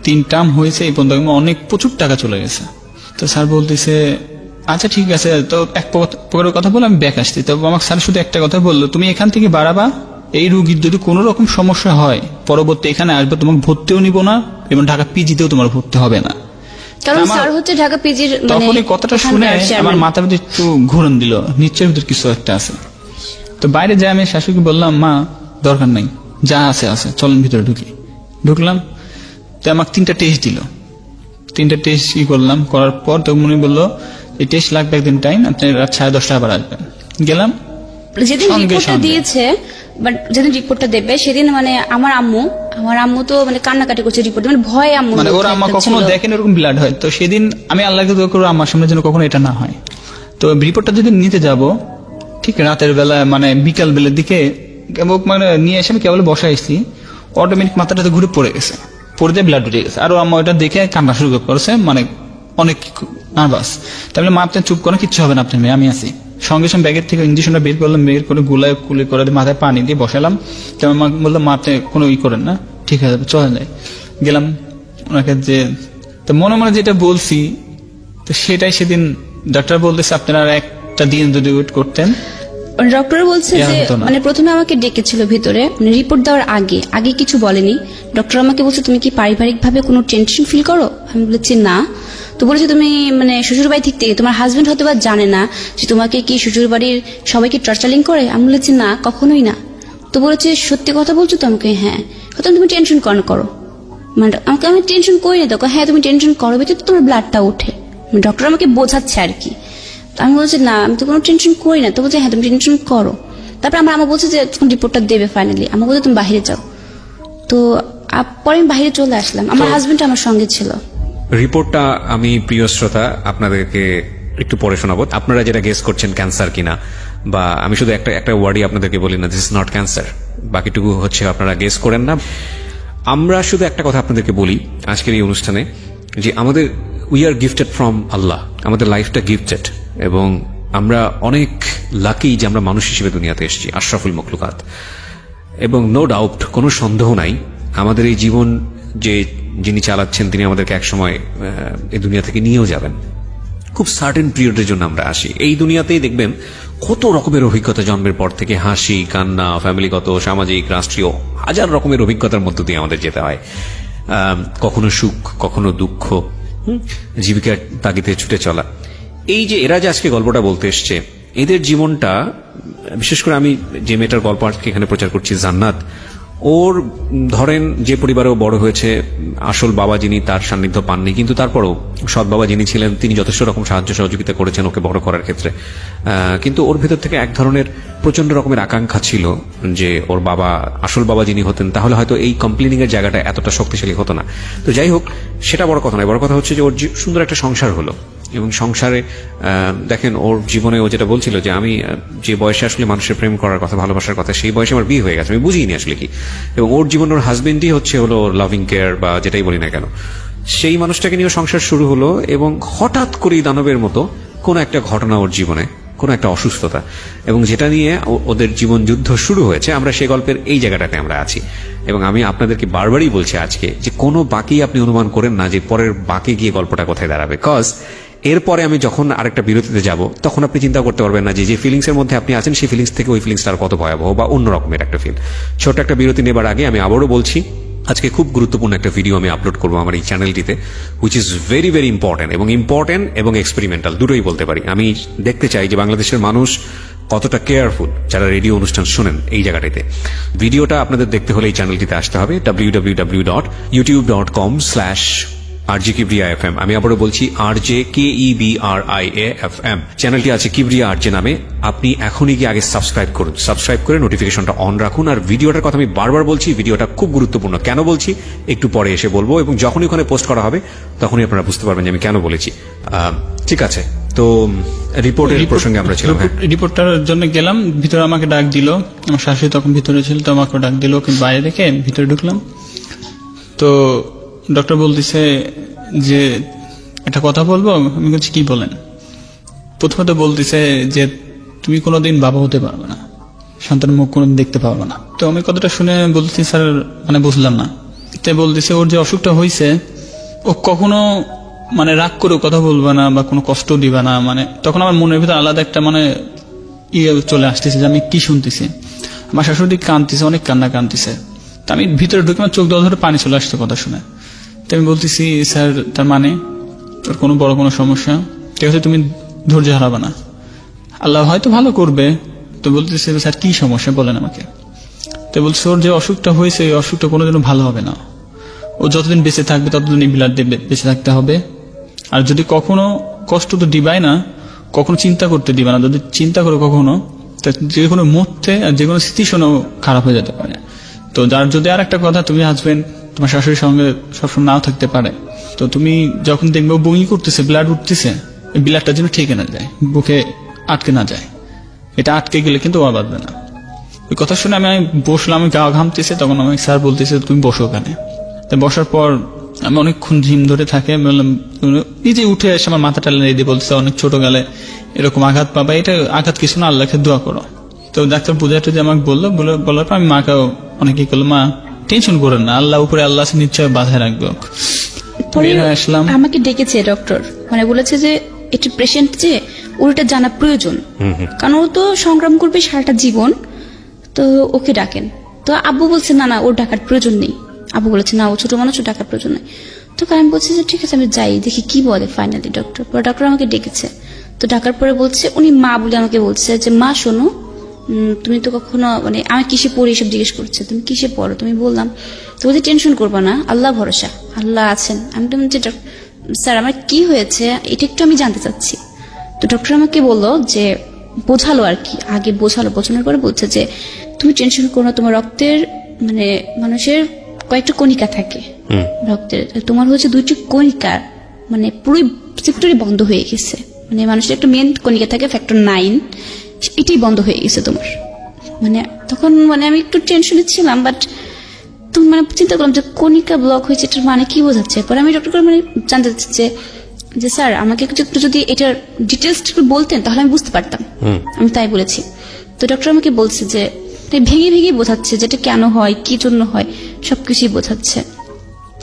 3 টার্ম হয়েছে, এই পর্যন্ত অনেক প্রচুর টাকা চলে গেছে। তো স্যার বলতেছে আচ্ছা ঠিক আছে, তো এক প্রকারের কথা বলে আমি ব্যাক আসছি। তো আমাকে স্যার শুধু একটা কথা বললো, তুমি এখান থেকে বাড়াবা, এই রোগীর যদি কোনো রকম সমস্যা হয় পরবর্তী এখানে আসবে, তোমাকে ভর্তিও নিব না এবং ঢাকা পিজিতেও তোমার ভর্তি হবে না। কারণ স্যার হচ্ছে ঢাকা পিজির মানে তখন এই কথাটা শুনে আমার মাথার ভিতরে একটু ঘুরন দিল, নিশ্চয়ের ভিতরে কিছু একটা আছে। তো বাইরে যাই আমি শাশুড়িকে বললাম মা দরকার নাই, যা আছে আছে, চলেন ভিতরে ঢুকলাম। তো আমাকে 3টা টেস্ট দিল। 3টা টেস্ট কি করলাম, করার পর তো উনি বললো এই টেস্ট লাগবে একদিন টাইম, আপনি রাত 10:30 আবার আসবেন। গেলাম, যেদিন রিপোর্টটা দিয়েছে, বাট যেদিন রিপোর্টটা দেবে সেদিন মানে আমার আম্মু তো মানে কান্নাকাটি করছে রিপোর্ট, মানে ভয় আম্মু, মানে ওর আম্মা কখনো দেখেন এরকম ব্লাড হয়। তো সেদিন আমি আল্লাহকে দোয়া করবো আমার সামনে যেন কখনো এটা না হয়। তো রিপোর্টটা যদি নিতে যাব ঠিক রাতের বেলা, মানে বিকাল বেলার দিকে মানে নিয়ে এসে আমি কেবল বসাইছি, অটোমেটিক মাথাটাতে ঘুরে পড়ে গেছে, পড়ে দিয়ে ব্লাড উঠে গেছে। আর আম্মা ওটা দেখে কান্না শুরু করেছে, মানে অনেক নার্ভাস। তাহলে মা আপনি চুপ করেন, কিচ্ছু হবে না আপনার মেয়ে, আমি আছি। সঙ্গে সঙ্গে ব্যাগের থেকে ইঞ্জেকশনটা বের করলাম, বের করে গুলায় কুলি করে মাথায় পানি দিয়ে বসালাম। তো মা বললাম মা আপনি কোনো করেন না, ঠিক আছে চলে যায়। গেলাম ওনাকে যে তো মনে মনে যেটা বলছি, তো সেটাই সেদিন ডাক্তার বলতেছে আপনারা একটা দিন যদি ওয়েট করতেন ডক্টর বলছে ইয়া যে হতো না। মানে প্রথমে আমাকে ডেকেছিল ভিতরে, মানে রিপোর্ট দেওয়ার আগে কিছু বলেনি। ডক্টর আমাকে বলছে তুমি কি পারিবারিক ভাবে কোনো টেনশন ফিল করো? আমি বলেছি না। তো বলেছে তুমি মানে শ্বশুর বাড়ি থেকে তোমার হাজবেন্ড হয়তো বা জানে না যে তোমাকে কি শ্বশুর বাড়ির সবাইকে টর্চারিং করে? আমি বলেছি না, কখনোই না। তো বলেছে সত্যি কথা বলছো তো? আমাকে হ্যাঁ। কথা তুমি টেনশন করো। মানে আমাকে আমি টেনশন করি না। তো হ্যাঁ তুমি টেনশন করো, বেঁচে তো তোমার ব্লাডটা ওঠে। ডক্টর আমাকে বোঝাচ্ছে আর কি। তো আমি বলছি না আমি তো কোনো টেনশন করি না। তো বলছে হ্যাঁ তুমি টেনশন করো। তারপর আমার বলছে যে তখন রিপোর্টটা দেবে ফাইনালি। আমার বলছে তুমি বাইরে যাও। তো পরে আমি বাইরে চলে আসলাম, আমার হাজবেন্ড আমার সঙ্গে ছিল। রিপোর্টটা আমি প্রিয় শ্রোতা আপনাদেরকে একটু পরে শোনাবো। আপনারা যেটা গেস করছেন ক্যান্সার কিনা, বা আমি শুধু একটা ওয়ার্ডই আপনাদেরকে বলি না, দিস ইজ নট ক্যান্সার, বাকিটুকু হচ্ছে আপনারা গেস করেন না। আমরা শুধু একটা কথা আপনাদেরকে বলি আজকের এই অনুষ্ঠানে, যে আমাদের উই আর গিফটেড ফ্রম আল্লাহ, আমাদের লাইফটা গিফটেড, এবং আমরা অনেক লাকি যে আমরা মানুষ হিসেবে দুনিয়াতে এসেছি, আশরাফুল মখলুকাত। এবং নো ডাউট, কোনো সন্দেহ নাই, আমাদের এই জীবন যে যিনি চালাচ্ছেন তিনি আমাদেরকে একসময় এই দুনিয়া থেকে নিয়েও যাবেন। খুব সার্টেন পিরিয়ডের জন্য আমরা আসি। এই দুনিয়াতেই দেখবেন কত রকমের অভিজ্ঞতা জন্মের পর থেকে, হাসি কান্না, ফ্যামিলিগত, সামাজিক, রাষ্ট্রীয়, হাজার রকমের অভিজ্ঞতার মধ্য দিয়ে আমাদের যেতে হয়। কখনো সুখ, কখনো দুঃখ, জীবিকার তাগিদে ছুটে চলা। এই যে এরা যে আজকে গল্পটা বলতে এসছে, এদের জীবনটা, বিশেষ করে আমি যে মেয়েটার গল্প আজকে এখানে প্রচার করছি, জান্নাত, ওর ধরেন যে পরিবারে বড় হয়েছে, আসল বাবা যিনি তার সান্নিধ্য পাননি, কিন্তু তারপরও সৎ বাবা যিনি ছিলেন তিনি যথেষ্ট রকম সাহায্য সহযোগিতা করেছেন ওকে বড় করার ক্ষেত্রে। কিন্তু ওর ভেতর থেকে এক ধরনের প্রচন্ড রকমের আকাঙ্ক্ষা ছিল যে ওর বাবা, আসল বাবা যিনি হতেন, তাহলে হয়তো এই কমপ্লেনিং এর জায়গাটা এতটা শক্তিশালী হতো না। তো যাই হোক, সেটা বড় কথা নয়। বড় কথা হচ্ছে যে ওর সুন্দর একটা সংসার হলো, এবং সংসারে দেখেন ওর জীবনে ও যেটা বলছিল যে আমি যে বয়সে আসলে মানুষের প্রেম করার কথা, ভালোবাসার কথা, সেই বয়সে আমার বিয়ে হয়ে গেছে, আমি বুঝিনি আসলে কি। এবং ওর জীবনে ওর হাজবেন্ডই হচ্ছে হলো ওর লাভিং কেয়ার বা যেটাই বলি না কেন, সেই মানুষটাকে নিয়ে সংসার শুরু হলো। এবং হঠাৎ করেই দানবের মতো কোনো একটা ঘটনা ওর জীবনে, কোনো একটা অসুস্থতা, এবং যেটা নিয়ে ওদের জীবন যুদ্ধ শুরু হয়েছে। আমরা সেই গল্পের এই জায়গাটাতে আমরা আছি, এবং আমি আপনাদেরকে বারবারই বলছি আজকে যে কোনো বাকি আপনি অনুমান করেন না যে পরের বাকি গিয়ে গল্পটা কোথায় দাঁড়াবে। কজ এরপরে আমি যখন আরেকটা বিরতিতে যাব, তখন আপনি চিন্তা করতে পারবেন না যে ফিলিংস এর মধ্যে আপনি আছেন সেই ফিলিংস থেকে ওই ফিলিংসটা কত ভয়াবহ বা অন্য রকমের একটা ফিল। ছোট একটা বিরতি নেবার আগে আমি আবারও বলছি, আজকে খুব গুরুত্বপূর্ণ একটা ভিডিও আমি আপলোড করবো আমার এই চ্যানেলটিতে, which is very very important এবং এক্সপেরিমেন্টাল, দুটোই বলতে পারি। আমি দেখতে চাই যে বাংলাদেশের মানুষ কতটা কেয়ারফুল যারা রেডিও অনুষ্ঠান শোনেন এই জায়গাটিতে। ভিডিওটা আপনাদের দেখতে হলে এই চ্যানেলটিতে আসতে হবে, www.youtube.com/RJ Kibriya FM। আমি আবারও বলছি RJ KEBRIA FM। চ্যানেলটি আছে কিবরিয়া RJ নামে। আপনি এখনই গিয়ে আগে সাবস্ক্রাইব করুন, সাবস্ক্রাইব করে নোটিফিকেশনটা অন রাখুন। আর ভিডিওটার কথা আমি বারবার বলছি, ভিডিওটা খুব গুরুত্বপূর্ণ। কেন বলছি একটু পরে এসে বলবো, এবং যখনই ওখানে পোস্ট করা হবে তখনই আপনারা বুঝতে পারবেন যে আমি কেন বলেছি। ঠিক আছে, তো রিপোর্টের প্রসঙ্গে আমরা ছিলাম। রিপোর্টটার জন্য গেলাম, ভিতরে আমাকে ডাক দিল, আমার শাশুড়ি তখন ভিতরে ছিল, তো আমাকে ডাক দিল, কিন্তু বাইরে রেখে ভিতরে ঢুকলাম। তো ডক্টর বলতেছে যে একটা কথা বলবো। আমি বলছি কি বলেন। প্রথমত বলতেছে যে তুমি কোনোদিন বাবা হতে পারবে না, সন্তানের মুখ কোনোদিন দেখতে পারবে না। তো আমি কথাটা শুনে বলতেছি স্যার মানে বুঝলাম না। তাই বলতেছে ওর যে অসুখটা হয়েছে, ও কখনো মানে রাগ করে কথা বলবে না বা কোনো কষ্ট দিবে না। মানে তখন আমার মনের ভিতরে আলাদা একটা মানে ইয়ে চলে আসতেছে যে আমি কি শুনতেছি। আমার শাশুড়ি কাঁদতেছে, অনেক কান্না কাঁদতেছে। তো আমি ভিতরে ঢুকে আমার চোখ ধরে পানি চলে আসছে কথা শুনে। তো আমি বলতেছি স্যার তার মানে তোর কোনো বড় কোনো সমস্যা, ঠিক আছে, তুমি ধৈর্য হারাবে না, আল্লাহ হয়তো ভালো করবে। তো বলতেছে স্যার কি সমস্যা বলেন আমাকে। তো বলছে ওর যে অসুখটা হয়েছে এই অসুখটা কোনোদিনও ভালো হবে না, ও যতদিন বেঁচে থাকবে ততদিন এই ব্লাড দিয়ে বেঁচে থাকতে হবে। আর যদি কখনো কষ্ট তো দিবাই না, কখনো চিন্তা করতে দিবে না, যদি চিন্তা করে কখনো যে কোনো মুহূর্তে আর যে কোনো সিচুয়েশনও খারাপ হয়ে যেতে পারে। তো যার যদি আর একটা কথা, তুমি হাজবেন্ড তোমার শাশুড়ির সঙ্গে সবসময় নাও থাকতে পারে, তো তুমি যখন দেখবে বমি করতেছে, ব্লাড উঠতেছে, এই ব্লাডটা যেন ঠেকে না যায়, বুকে আটকে না যায়। এটা আটকে গেলে কিন্তু ও বাঁচবে না। ওই কথা শুনে আমি বসলাম, আমি গা ঘামতেছে, তখন আমি স্যার বলতেছে তুমি বসো ওখানে। তো বসার পর আমি অনেকক্ষণ ঝিম ধরে থাকে, বললাম নিজে উঠে এসে আমার মাথাটা লেগে দিয়ে বলতেছে অনেক ছোট গেলে এরকম আঘাত পাবা, এটা আঘাত কিছু না, আল্লাহকে দোয়া করো। তো ডাক্তার বুঝাইতে যে আমাকে বলার পর আমি মাকেও অনেকেই করলো, মা টেনশন করেন না, আল্লাহ উপরে আল্লাহ নিশ্চয় বাধায় রাখবে। আসলাম, আমাকে ডেকেছে ডক্টর, মানে বলেছে যে একটি পেশেন্ট যে ওর এটা জানা প্রয়োজন, কারণ ও তো সংগ্রাম করবে সারাটা জীবন, তো ওকে ডাকেন। তো আব্বু বলছে না না, ওর ডাকার প্রয়োজন নেই। আব্বু বলেছে না, ও ছোট মানুষ, ও ডাকার প্রয়োজন নেই। তো আমি বলছি যে ঠিক আছে আমি যাই, দেখি কি বলে ফাইনালি ডক্টর। পরে ডক্টর আমাকে ডেকেছে, তো ডাকার পরে বলছে, উনি মা বলে আমাকে বলছে যে মা শোনো, তুমি তো কখনো মানে আমি কিসে পড়ি এসব জিজ্ঞেস করছে, তুমি কিসে পড়ো? তুমি বললাম তো বলছে টেনশন করবা না, আল্লাহ ভরসা, আল্লাহ আছেন। আমি তো বলছি স্যার আমার কি হয়েছে এটা একটু আমি জানতে চাচ্ছি। তো ডক্টর আমাকে বললো যে বোঝালো আর কি, আগে বোঝানোর পরে বলছে যে তুমি টেনশন করো না, তোমার রক্তের মানে মানুষের কয়েকটা কণিকা থাকে রক্তের, তোমার হচ্ছে 2টি কণিকার মানে পুরো রিসেপ্টরই বন্ধ হয়ে গেছে, মানে মানুষের একটা মেন কণিকা থাকে ফ্যাক্টর 9, এটাই বন্ধ হয়ে গেছে তোমার। মানে তখন মানে আমি একটু টেনশনে ছিলাম, বাট তখন মানে চিন্তা করলাম যে কণিকা ব্লক হয়েছে এটার মানে কি বোঝাচ্ছে। পরে আমি ডক্টর মানে জানতে চাচ্ছি যে স্যার আমাকে একটু যদি এটার ডিটেলস একটু বলতেন তাহলে আমি বুঝতে পারতাম। আমি তাই বলেছি। তো ডক্টর আমাকে বলছে যে ভেঙে ভেঙে বোঝাচ্ছে যেটা কেন হয়, কি জন্য হয়, সবকিছুই বোঝাচ্ছে।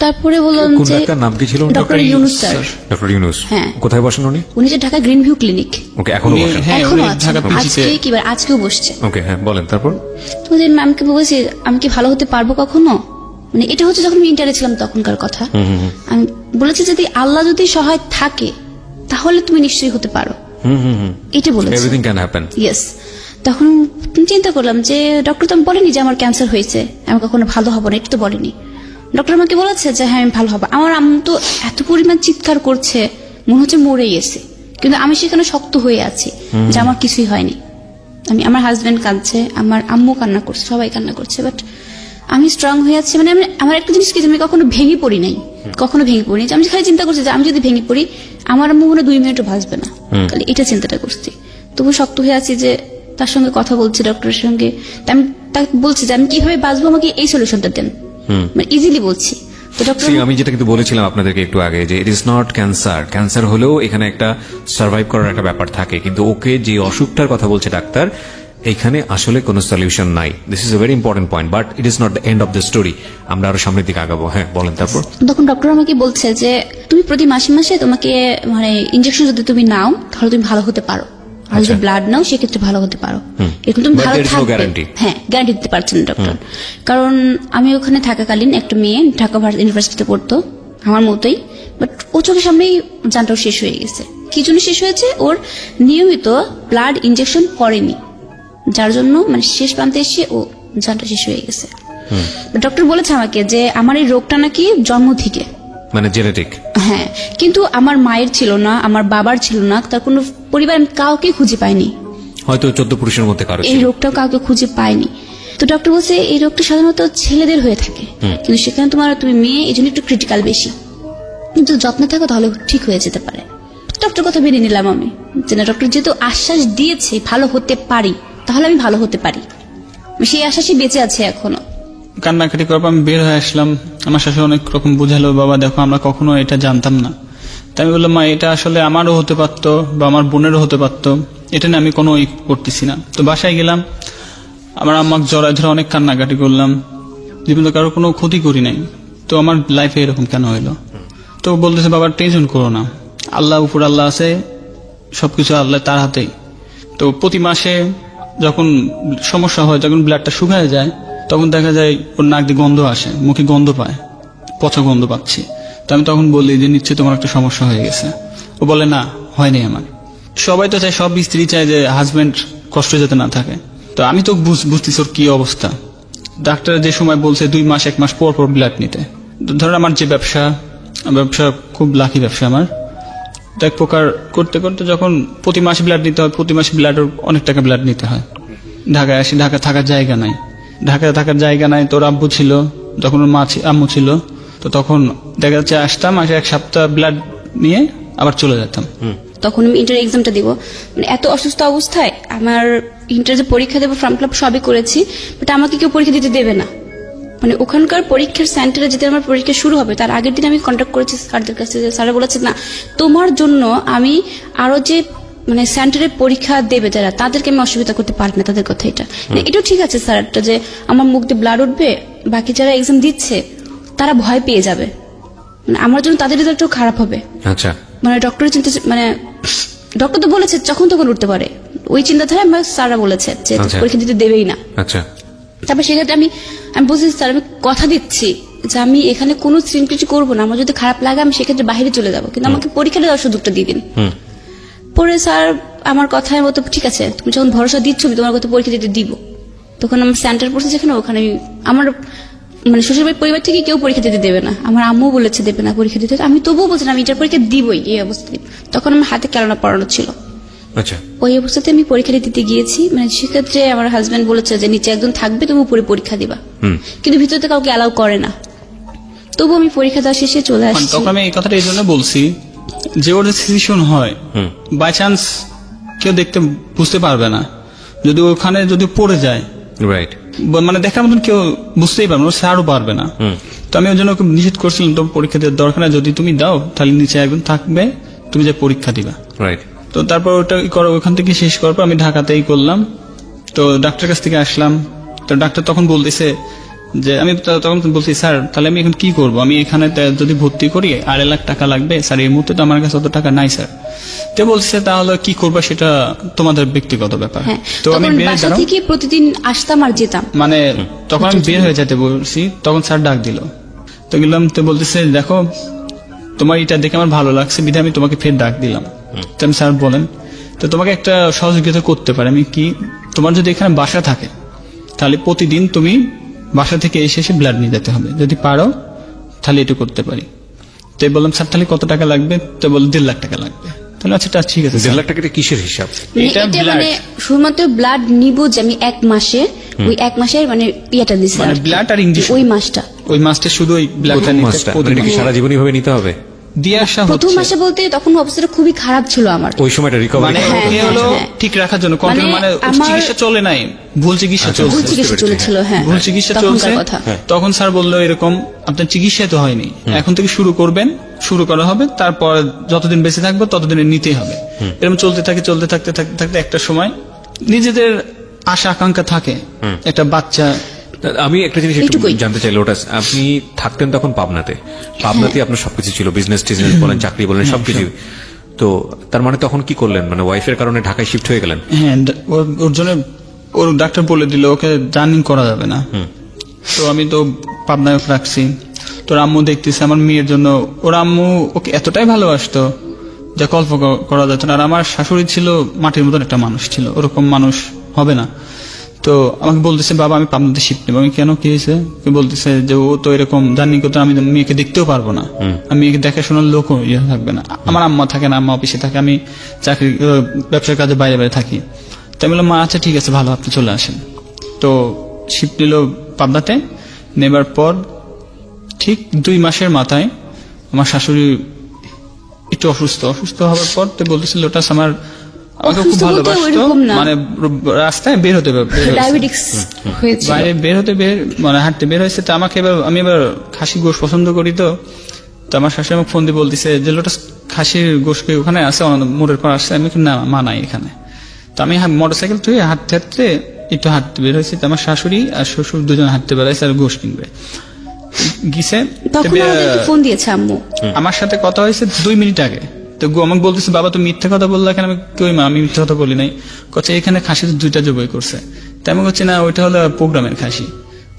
তারপরে বললাম যে নাম কি ছিল? Doctor Yunus sir. Doctor Yunus, হ্যাঁ। কোথায় বসেন উনি? উনি যে ঢাকা গ্রিন ভিউ ক্লিনিক। ওকে, এখনো বসেন? হ্যাঁ, এখনো উনি আছেন, ঢাকা পিজিতে। আজকে কিবার আজকেও বসছে। ওকে, হ্যাঁ বলেন। তারপর তো ম্যামকে বলেছি আমি কি ভালো হতে পারবো কখনো, মানে এটা হচ্ছে যখন আমি ইন্টারে ছিলাম তখনকার কথা। আমি বলেছি যদি আল্লাহ যদি সহায় থাকে তাহলে তুমি নিশ্চয়ই হতে পারো, এটা বলেছি। Everything can happen. ইয়েস। তখন চিন্তা করলাম যে ডক্টর তো বলেনি যে আমার ক্যান্সার হয়েছে, আমি কখনো ভালো হবো না, এটা তো বলেনি। ডক্টর আমাকে বলেছে যে হ্যাঁ আমি ভালো হবো। আমার আম্মু তো এত পরিমাণ চিৎকার করছে মনে হচ্ছে মরে গেছে, কিন্তু আমি সেখানে শক্ত হয়ে আছি যে আমার কিছুই হয়নি। আমার হাজবেন্ড কাঁদছে, আমার আম্মু কান্না করছে, সবাই কান্না করছে, বাট আমি স্ট্রং হয়ে আছি। মানে আমার একটা জিনিস কি, আমি কখনো ভেঙে পড়ি নাই, কখনো ভেঙে পড়িনি। আমি খালি চিন্তা করছি যে আমি যদি ভেঙে পড়ি আমার আম্মু মনে 2 মিনিটও ভাসবে না, খালি এটা চিন্তাটা করছি। তবু শক্ত হয়ে আছি যে তার সঙ্গে কথা বলছি ডক্টরের সঙ্গে। আমি তাকে বলছি যে আমি কিভাবে বাঁচবো, আমাকে এই সলিউশনটা দেন, মানে ইজিলি বলছি। তো ডক্টর আমি যেটা কিন্তু বলেছিলাম আপনাদেরকে একটু আগে যে it is not cancer. Cancer হলেও এখানে একটা সার্ভাইভ করার একটা ব্যাপার থাকে, কিন্তু ওকে যে অসুখটার কথা বলছে ডাক্তার, এখানে আসলে কোনো সলিউশন নাই। This is a very important point, but it is not the end of the story. আমরা আরো সামনের দিকে আগাবো। হ্যাঁ বলেন। তারপর তখন ডক্টর আমাকে বলছে যে তুমি প্রতি মাসে মাসে তোমাকে মানে ইনজেকশন যদি তুমি নাও তাহলে তুমি ভালো হতে পারো, আর যদি ব্লাড নাও সেক্ষেত্রে ভালো হতে পারো, এরকম তুমি ভালো থাকবে। হ্যাঁ, গ্যারান্টি দিতে পারছেন ডক্টর। কারণ আমি ওখানে থাকাকালীন একটা মেয়ে ঢাকা ইউনিভার্সিটিতে পড়তো আমার মতোই, বাট ও চোখের সামনেই জানটাও শেষ হয়ে গেছে। কি জন্য শেষ হয়েছে? ওর নিয়মিত ব্লাড ইনজেকশন পড়েনি, যার জন্য মানে শেষ প্রান্তে এসে ও জানটা শেষ হয়ে গেছে। ডক্টর বলেছে আমাকে যে আমার এই রোগটা নাকি জন্ম থেকে, মানে জেনেটিক। হ্যাঁ, কিন্তু আমার মায়ের ছিল না, আমার বাবার ছিল না, তার কোনো পরিবার আমি কাউকে খুঁজে পাইনি, হয়তো 14 পুরুষের মধ্যে কারো এই রোগটাও কাউকে খুঁজে পাইনি। তো ডক্টর বলছে এই রোগটা সাধারণত ছেলেদের হয়ে থাকে, কিন্তু সেখানে তুমি মেয়ে, এই জন্য একটু ক্রিটিক্যাল বেশি, কিন্তু যত্নে থাকো তাহলে ঠিক হয়ে যেতে পারে। ডক্টর কথা মেনে নিলাম আমি, যে না ডক্টর যেহেতু আশ্বাস দিয়েছে ভালো হতে পারি তাহলে আমি ভালো হতে পারি, সেই আশ্বাসই বেঁচে আছে এখনো। কান্নাকাটি করবো, আমি বের হয়ে আসলাম। আমার শাশুড়ি অনেক রকম বুঝালো, বাবা দেখো আমরা কখনো এটা জানতাম না। তাই আমি বললাম মা এটা আসলে আমারও হতে পারতো বা আমার বোনেরও হতে পারতো, এটা নিয়ে আমি কোনো করতেছি না। তো বাসায় গেলাম, আমার আম্মাকে জড়ায় ধরে অনেক কান্নাকাটি করলাম, জীবনে কারো কোনো ক্ষতি করি নাই, তো আমার লাইফে এরকম কেন হইলো? তো বলতেছে বাবা টেনশন করো না, আল্লাহ উপর আল্লাহ আছে, সবকিছু আল্লাহ তার হাতেই। তো প্রতি মাসে যখন সমস্যা হয়, যখন ব্লাডটা শুকায় যায়, তখন দেখা যায় ওর নাক দিয়ে গন্ধ আসে, মুখে গন্ধ পায়, পচা গন্ধ পাচ্ছি। তো আমি তখন বলি যে নিশ্চয়ই তোমার একটা সমস্যা হয়ে গেছে। ও বলে না, হয়নি আমার। সবাই তো চায়, সব স্ত্রী চায় যে হাজবেন্ড কষ্ট যাতে না থাকে। তো আমি তো বুঝতেছি ওর কি অবস্থা। ডাক্তার যে সময় বলছে 2 মাস 1 মাস পর পর ব্লাড নিতে। ধরেন আমার যে ব্যবসা খুব লাকি ব্যবসা আমার, তো এক প্রকার করতে করতে যখন প্রতি মাসে ব্লাড নিতে হয়, প্রতি মাসে ব্লাড অনেক টাকা ব্লাড নিতে হয়। ঢাকায় আসি, ঢাকা থাকার জায়গা নাই, ঢাকায় থাকার জায়গা নাই। তোর আব্বু ছিল, যখন ওর আম্মু ছিল, তো তখন দেখা যাচ্ছে আসতাম, আসে 1 সপ্তাহ ব্লাড নিয়ে আবার চলে যেতাম। তখন আমি ইন্টার এক্সামটা দিব, মানে এত অসুস্থ অবস্থায় আমার ইন্টার যে পরীক্ষা দেবো ফর্ম ফিল আপ সবই করেছি, বাট আমাকে কেউ পরীক্ষা দিতে দেবে না। মানে ওখানকার পরীক্ষার সেন্টারে যেতে আমার পরীক্ষা শুরু হবে তার আগের দিন আমি কন্ট্যাক্ট করেছি স্যারদের কাছে, স্যারা বলেছে না তোমার জন্য আমি আরো যে মানে সেন্টারে পরীক্ষা দেবে যারা তাদেরকে আমি অসুবিধা করতে পারি না, তাদের কথা এটা। এটাও ঠিক আছে স্যারটা যে আমার মুখ দিয়ে ব্লাড উঠবে, বাকি যারা এক্সাম দিচ্ছে তারা ভয় পেয়ে যাবে, মানে আমার জন্য তাদের রেজাল্টও খারাপ হবে। আচ্ছা, মানে ডক্টরের চিন্তা, মানে ডক্টর তো বলেছে যখন তখন উঠতে পারে, ওই চিন্তাধারা আমার স্যাররা বলেছে যে আচ্ছা। পরীক্ষা দিতে দেবেই না। আচ্ছা তারপর সেক্ষেত্রে আমি বলছি স্যার আমি কথা দিচ্ছি যে আমি এখানে কোনো সিন কিছু করবো না, আমার যদি খারাপ লাগে আমি সেক্ষেত্রে বাইরে চলে যাবো, কিন্তু আমাকে পরীক্ষা দেওয়ার সুযোগটা দিয়ে দিন। পরে স্যার আমার কথার মতো ঠিক আছে তুমি যখন ভরসা দিচ্ছ আমি তোমার কথা পরীক্ষা দিতে দিব। তখন আমার সেন্টার পড়ছে যেখানে, ওখানে আমার মানে শ্বশুরবাড়ির পরিবার থেকে কেউ পরীক্ষা দিতে দেবে না, আমার আম্মু বলেছে দেবে না পরীক্ষা দিতে, আমি তবুও বলছি আমি এটার পরীক্ষা দিবই এই অবস্থায়। তখন আমার হাতে কেননা পড়ানো ছিল। আচ্ছা ওই অবস্থাতে আমি পরীক্ষা দিতে গিয়েছি, মানে সেক্ষেত্রে আমার হাজবেন্ড বলেছে যে নিচে একজন থাকবে তুমি উপরে পরীক্ষা দিবা, কিন্তু ভিতরে কাউকে অ্যালাউ করে না। তবু আমি পরীক্ষা দেওয়া শেষে চলে আসছি। তখন আমি এই কথাটা এই জন্য বলছি যে ওর যে সিচুয়েশন হয় বাই চান্স কেউ দেখতে বুঝতে পারবে না, যদি ওখানে যদি পড়ে যায় রাইট, মানে দেখার মতন কেউ বুঝতেই পারবে না, স্যারও পারবে না। তো আমি ওই জন্য ওকে নিষেধ করছিলাম তোমার পরীক্ষা দেওয়ার দরকার না, যদি তুমি দাও তাহলে নিচে একজন থাকবে তুমি যে পরীক্ষা দিবা। রাইট। তো তারপর ওটা করো, ওখান থেকে শেষ করার পর আমি ঢাকাতেই করলাম। তো ডাক্তার কাছ থেকে আসলাম, তো ডাক্তার তখন বলতেছে যে আমি তখন বলছি স্যার তাহলে আমি এখন কি করব, আমি এখানে যদি ভর্তি করি 2.5 লাখ টাকা লাগবে স্যার, এই মুহূর্তে তো আমার কাছে অত টাকা নাই স্যার। তো বলছে তাহলে কি করবা সেটা তোমাদের ব্যক্তিগত ব্যাপার। হ্যাঁ, তো আমি তখন বের বাসা থেকে প্রতিদিন আসতাম আর যেতাম, মানে তখন আমি বের হয়ে যেতে বলছি, তখন স্যার ডাক দিল। তো গেলাম, তো বলতেছে দেখো তোমার এটা দেখে আমার ভালো লাগছে বিধায় আমি তোমাকে ফের ডাক দিলাম। তো আমি স্যার বলেন, তো তোমাকে একটা সহযোগিতা করতে পারে আমি কি, তোমার যদি এখানে বাসা থাকে তাহলে প্রতিদিন তুমি বাসা থেকে এসে এসে ব্লাড নিয়ে যেতে হবে, যদি পারো তাহলে এটা করতে পারি। তো বললাম স্যার তাহলে কত টাকা লাগবে, তো বল 1.5 লাখ টাকা লাগবে। তাহলে আচ্ছা ঠিক আছে 1.5 লাখ টাকা কিসের হিসাব? মানে এটা এটা blood। মানে শুধুমাত্র ব্লাড নিব যে আমি 1 মাসে, ওই 1 মাসের মানে ইয়েটা দিছি মানে ব্লাড আর ইঞ্জেকশন, ওই মাসটা ওই মাসটা শুধু ওই ব্লাডটা প্রথম মাসটা মানে এটা কি সারা জীবনই ভাবে নিতে হবে? দিয়ে আসা প্রথম হচ্ছে মাসে বলতে তখন অবস্থাটা খুবই খারাপ ছিল আমার। ওই সময়টা রিকভারি মানে হ্যাঁ, ওকে হলো হ্যাঁ। ঠিক রাখার জন্য কন্ট্রোল, মানে আমার- চিকিৎসা চলে নাই, ভুল চিকিৎসা আচ্ছা, চলছে, ভুল চিকিৎসা চলেছিল, হ্যাঁ ভুল চিকিৎসা তখনকার চলছে। কথা। তখন স্যার বললো এরকম আপনার চিকিৎসা তো হয়নি, এখন থেকে শুরু করবেন, শুরু করা হবে, তারপর যতদিন বেঁচে থাকবো ততদিন নিতেই হবে। এরকম চলতে থাকতে একটা সময় নিজেদের আশা আকাঙ্ক্ষা থাকে, একটা বাচ্চা। আমি একটা জিনিস একটু এইটুকুই। জানতে চাই লোটাস, আপনি থাকতেন তখন পাবনাতে আপনার সবকিছু ছিল, বিজনেস টিজনেস বলেন, চাকরি বলেন, সবকিছু। তো তার মানে তখন কি করলেন, মানে ওয়াইফের কারণে ঢাকায় শিফট হয়ে গেলেন? হ্যাঁ, ওর জন্য ওর ডাক্তার বলে দিল ওকে জার্নি করা যাবে না। তো আমি তো পাবনায় রাখছি, তোর আম্মু দেখতেছে আমার মেয়ের জন্য, ওর আম্মু ওকে এতটাই ভালোবাসতো যা কল্প করা যেত না। আর আমার শাশুড়ি ছিল মাটির মতন একটা মানুষ ছিল, ওরকম মানুষ হবে না। তো আমাকে বলতেছে বাবা আমি পাবনাতে শিফট নেবো। আমি কেন, কি হয়েছে? বলতেছে যে ও তো এরকম জার্নি করতে, আমি মেয়েকে দেখতেও পারবো না, আমি মেয়েকে দেখাশোনার লোকও ইয়ে থাকবে না, আমার আম্মা থাকে না, আম্মা অফিসে থাকে, আমি চাকরি ব্যবসার কাজে বাইরে বাইরে থাকি। তাই বললাম মা আচ্ছা ঠিক আছে ভালো, আপনি চলে আসেন। তো শিফট নিল পাবনাতে, নেবার পর ঠিক 2 মাসের মাথায় আমার শাশুড়ি একটু অসুস্থ হওয়ার পর তো বলতেছিল লোটাস আমাকে খুব অসুস্থ বলতে ভালোবাসতো, ওইরকম না। মানে রাস্তায় বের হতে ডায়াবেটিক্স হয়েছিল। বাইরে মানে হাঁটতে বের হয়েছে। তো আমাকে আমি এবার খাসি গোশ পছন্দ করি, তো আমার শাশুড়ি আমাকে ফোন দিয়ে বলতেছে যে লোটাস খাসির গোশ কি ওখানে আছে, মোড়ের পর আসছে? আমি না মা নাই এখানে। তো আমি মোটরসাইকেল তুই হাঁটতে একটু হাঁটতে বের হয়েছি, তো আমার শাশুড়ি আর শ্বশুর দুজন হাঁটতে বেরোইছে আর গোশ কিনবে গিয়েছে। তখন আমাদেরকে ফোন দিয়েছে আম্মু, আমার সাথে কথা হয়েছে 2 মিনিট আগে। তো আমাকে বলতেছে বাবা তুমি মিথ্যা কথা বললা কেন? আমি কই মা আমি মিথ্যা কথা বলি নাই। কচ্ছে এখানে খাসি 2টা জবাই করছে। তাই আমি বলছি না ওইটা হলো প্রোগ্রামের খাসি।